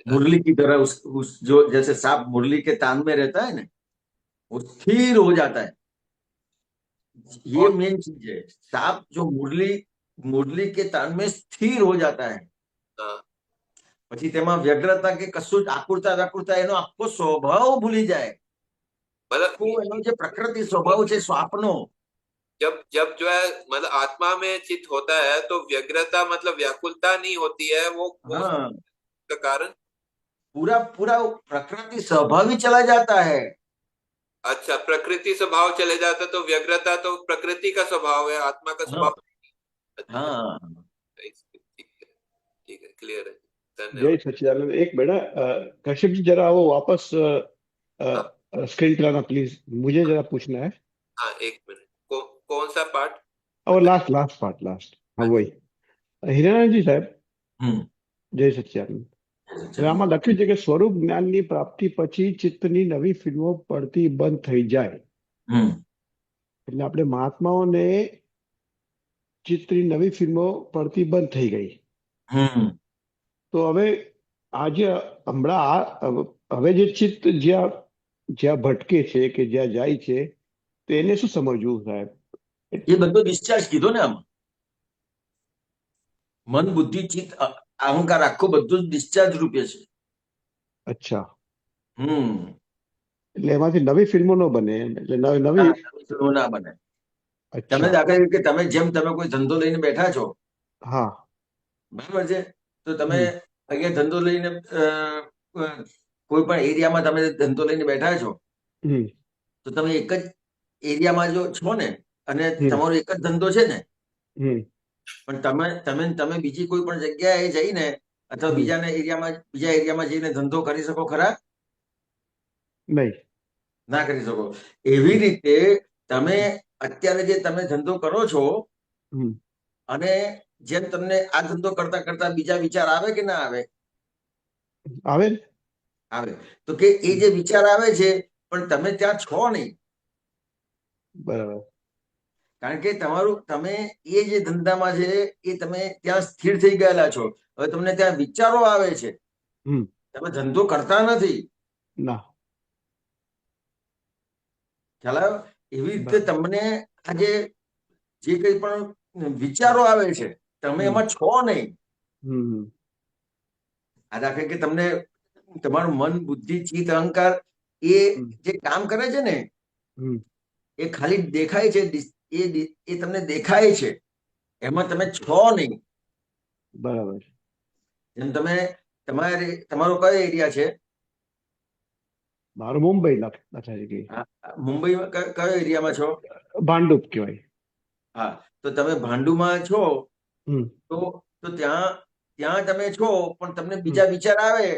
मुरली की तरह उस जो जैसे सांप मुरली के तान में रहता है ना, वो स्थिर हो जाता है। ये मेन चीज है, सांप जो मुरली के तान में स्थिर हो जाता है, પછી તેમાં વ્યગ્રતા કે કશું આકુરતા એનો આખો સ્વભાવ ભૂલી જાય। मतलब એનો જે પ્રકૃતિ સ્વભાવ છે શ્વાપનો, जब जो है मतलब आत्मा में चित्त होता है तो व्यग्रता मतलब व्याकुलता नहीं होती है, वो का कारण पूरा प्रकृति स्वभाव ही चला जाता है। अच्छा, प्रकृति स्वभाव चले जाता, तो व्यग्रता तो प्रकृति का स्वभाव है, आत्मा का स्वभाव। हाँ ठीक है, क्लियर है, जय सच्चिदानंद। एक बेटा कश्यप जी जरा वो वापस स्क्रीन चलाना प्लीज, मुझे जरा पूछना है। हाँ एक मिनट, कौन सा पार्ट? और लास्ट पार्ट, हाँ वही। હિરાનંદજી સાહેબ, જય સચ્ચિદાનંદ। આમાં લખ્યું છે કે સ્વરૂપ જ્ઞાનની પ્રાપ્તિ પછી ચિત્તની નવી ફિલ્મો પડતી બંધ થઈ જાય, એટલે આપણે મહાત્માઓને ચિત્તની નવી ફિલ્મો પડતી બંધ થઈ ગઈ, તો હવે આજે હમણાં હવે જે ચિત્ત જ્યાં ભટકે છે કે જ્યાં જાય છે તેને શું સમજવું સાહેબ? ये બધો ડિસ્ચાર્જ કીધો ને, આમ મન બુદ્ધિ ચિત્ત અહંકાર આખું બધું ડિસ્ચાર્જ રૂપે છે। અચ્છા, એટલે એમાંથી નવી ફિલ્મો ન બને, એટલે નવી ફિલ્મો ના બને। તમે દાખલા તરીકે જેમ તમે કોઈ ધંધો લઈને બેઠા છો, હા બરાબર છે, તો તમે અહીંયા ધંધો લઈને કોઈ પણ એરિયામાં તમે ધંધો લઈને બેઠા છો, તો તમે એક જ એરિયામાં જો છો ને અને તમારો એક જ ધંધો છે ને, પણ તમે બીજી કોઈ પણ જગ્યાએ જઈને અથવા બીજા એરિયામાં જઈને ધંધો કરી શકો ખરા? નહીં, ના કરી શકો। એવી રીતે તમે અત્યારે જે તમે ધંધો કરો છો અને જેમ તમને આ ધંધો કરતા કરતા બીજા વિચાર આવે કે ના આવે? આવે। તો કે એ જે વિચાર આવે છે પણ તમે ત્યાં છો નહીં, બરાબર, કારણ કે તમે એ જે ધંધામાં છે એ તમે ત્યાં સ્થિર થઈ ગયેલા છો। હવે તમને ત્યાં વિચારો આવે છે, તમે ધંધો કરતા નથી, ના, ખ્યાલ આવ્યો? એવી રીતે તમને આજે જે કંઈ પણ વિચારો આવે છે તમે એમાં છો નહીં. આ દાખલે કે તમને તમારું મન, બુદ્ધિ, ચિત્ત, અહંકાર એ જે કામ કરે છે ને એ ખાલી દેખાય છે, એ તમને દેખાય છે, એમાં તમે છો નહીં. બરાબર. જેમ તમે તમારો કયો એરિયા છે? મારું મુંબઈ મુંબઈમાં કયો એરિયામાં છો? ભાંડુપ કહેવાય. હા, તો તમે ભાંડુમાં છો તો ત્યાં તમે છો, પણ તમને બીજા વિચાર આવે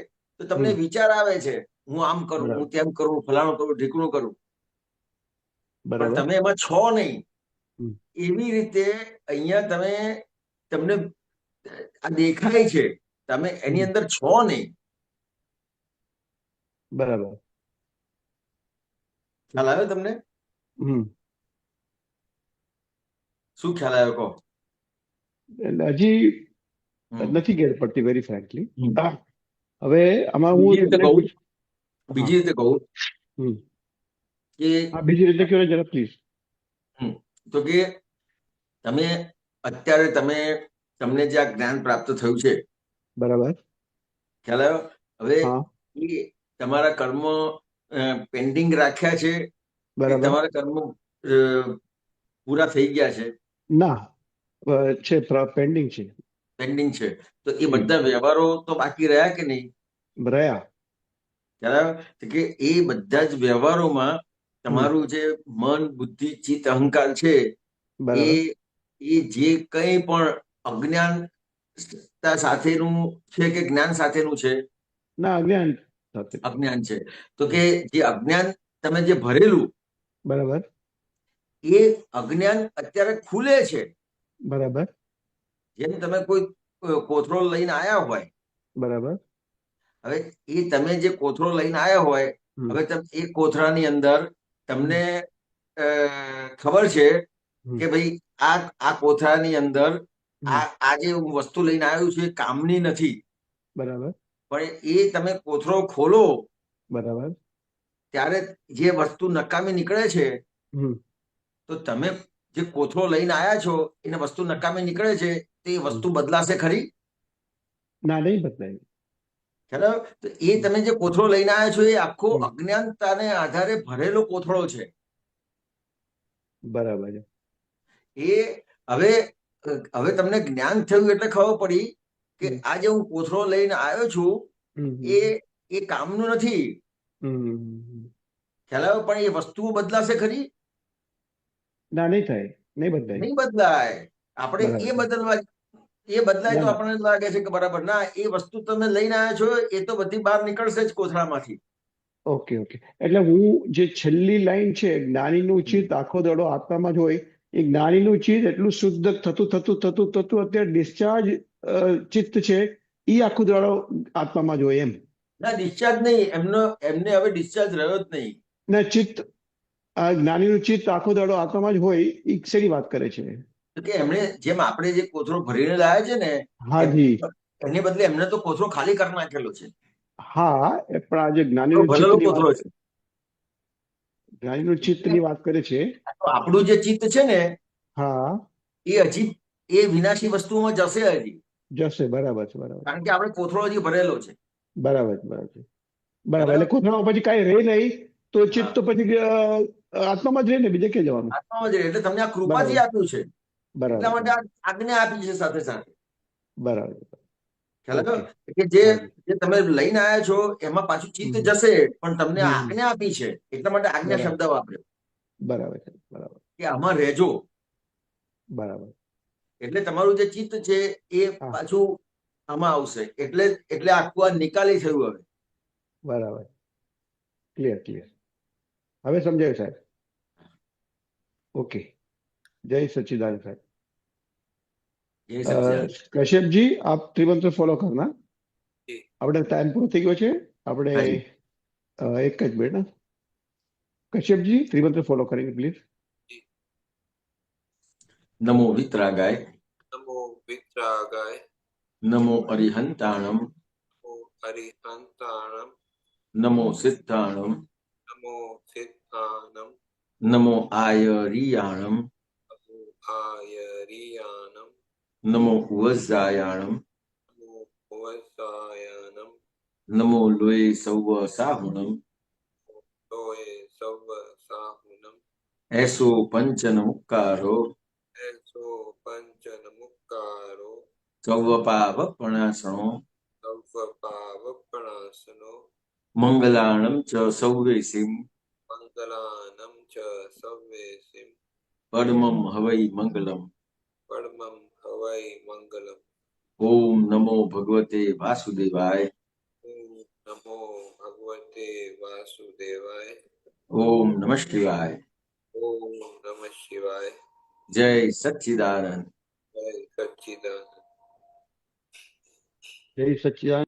તો તમને વિચાર આવે છે હું આમ કરું, હું તેમ કરું, ફલાણું કરું, ઢીકણું કરું, પણ તમે એમાં છો નહીં. એવી રીતે અહીંયા તમને આ દેખાય છે, તમે એની અંદર છો નહીં. બરાબર. ખ્યાલ આવ્યો તમને? શું ખ્યાલ આવ્યો કહો? એટલે હજી નથી ગેર પડતી, વેરી ફ્રેન્કલી. હવે આમાં હું બીજી રીતે કહું કે બીજી રીતે કહો જરા પ્લીઝ. તો કે તમે અત્યારે તમને જે આ જ્ઞાન પ્રાપ્ત થયું છે, બરાબર, ખ્યાલ આવ્યો? હવે એ તમારા કર્મ પેન્ડિંગ રાખ્યા છે, તમારા કર્મ પૂરા થઈ ગયા છે? ના, છે પેન્ડિંગ છે. પેન્ડિંગ છે. તો એ બધા વ્યવહારો તો બાકી રહ્યા કે નહીં રહ્યા? ખ્યાલ આવ્યો? કે એ બધા જ વ્યવહારોમાં તમારું જે મન, બુદ્ધિ, ચિત્ત, અહંકાર છે એ જે કંઈ પણ અજ્ઞાનતા સાથેનું છે કે જ્ઞાન સાથેનું છે? ના, અજ્ઞાન છે. તો કે જે અજ્ઞાન તમે જે ભરેલું, બરાબર, એ અજ્ઞાન અત્યારે ખુલે છે. બરાબર. જેમ તમે કોઈ કોથળો લઈને આયા હોય, બરાબર. હવે એ તમે જે કોથળો લઈને આયા હોય, હવે એ કોથળાની અંદર તમને ખબર છે કે ભાઈ આ કોથળાની અંદર આ જે વસ્તુ લઈને આવ્યું છું એ કામની નથી. બરાબર. પણ એ તમે કોથળો ખોલો, બરાબર, ત્યારે જે વસ્તુ નકામી નીકળે છે, તો તમે જે કોથળો લઈને આવ્યા છો એને વસ્તુ નકામી નીકળે છે, તો એ વસ્તુ બદલાશે ખરી? ના, નહીં બદલાય. ખ્યાલ? તો એ તમે જે કોથળો લઈને આવ્યા છો એ આખો અજ્ઞાનતાને આધારે ભરેલો કોથળો છે. બરાબર. એ હવે તમને જ્ઞાન થયું એટલે ખબર પડી કે આ જે હું કોથળો લઈને આવ્યો છું એ કામનું નથી. ખ્યાલ આવ્યો? પણ એ વસ્તુઓ બદલાશે ખરી? ના, નહીં થાય, નહીં બદલાય. નહીં બદલાય. આપણે એ બદલાય તો આપણને લાગે છે કે બરાબર. ના, એ વસ્તુ તમે લઈને આવ્યા છો એ તો બધી બહાર નીકળશે જ કોથળામાંથી. ઓકે. એટલે હું જે છેલ્લી લાઈન છે, જ્ઞાનીનું ચિત્ત આખો દાડો આત્મામાં જ હોય, એ જ્ઞાનીનું ચિત્ત એટલું શુદ્ધ થતું અત્યારે ડિસ્ચાર્જ ચિત્ત છે એ આખું દાડો આત્મામાં જ હોય એમ? ના, ડિસ્ચાર્જ નહીં. એમને હવે ડિસ્ચાર્જ રહ્યો જ નહીં. ના, ચિત્ત જ્ઞાનીનું ચિત્ત આખો દાડો આત્મામાં જ હોય, એ શેની વાત કરે છે? કે એમણે જેમ આપણે જે કોથળો ભરીને લાવ્યા છે ને, હાજી, એની બદલે એમને તો કોથળો ખાલી કરી નાખેલો છે. હા, પણ આજે જ્ઞાનીનું ચિત્તની વાત કરે છે. આપણું જે ચિત્ત છે ને, હા, એ હજી એ વિનાશી વસ્તુમાં જશે. બરાબર છે. બરાબર, કારણ કે આપણે કોથળો હજી ભરેલો છે. બરાબર. એટલે કોથળામાં પછી કાંઈ રહે નહીં તો ચિત્ત તો પછી આત્મામાં જ રહે ને, બીજે ક્યાં જવાનું? આત્મામાં જ રહે. એટલે તમને આ કૃપાથી આપ્યું છે. એટલા માટે આજ્ઞા આપી છે સાથે સાથે. બરાબર. ખ્યાલ કે જે તમે લઈને આવ્યા છો એમાં પાછું ચિત્ત જશે, પણ તમને આજ્ઞા આપી છે એટલા માટે આજ્ઞા શબ્દ વાપર્યો. બરાબર. કે આમાં રહેજો. બરાબર. એટલે તમારું જે ચિત્ત છે એ પાછું આમાં આવશે. એટલે આખું આ નિકાલી થયું હવે. બરાબર. ક્લિયર. હવે સમજાયું સાહેબ? ओके, जय सच्चिदानंद साहब। कश्यप जी आप त्रिमंत्र फॉलो करना। આપણે ટાઈમ પૂરો થઈ ગયો છે, આપણે એક જ મિનિટ. કશ્યપ જી ત્રિમંત્ર ફોલો કરેंगे પ્લીઝ। નમો વિતરાગાય, નમો વિતરાગાય, નમો અરિહંતાણમ, નમો અરિહંતાણમ, નમો સિદ્ધાણમ, નમો સિદ્ધાણમ, નમો આયરિયાણમ, નમો आयरियाणं नमो वज्रायाणं नमो वसायानं नमो लोये सौव साहुणं लोये सव्व साहुनं ऐसो पंचन मुक्कारो ऐसो पंचनमुक्कारो सौव पावपणासनो सव्वपावपणासनो मंगलाणं च सौवेसिं मङ्गलानं च सव्वेसिं परमं हवै मंगलम् परमं हवै मङ्गलम्। ओम नमो भगवते वासुदेवाय ॐ नमो भगवते वासुदेवाय। ओम नमः शिवाय ॐ नमः शिवाय। जय सच्चिदानंद जय सच्चिदानंद। जय सच्चिदानंद।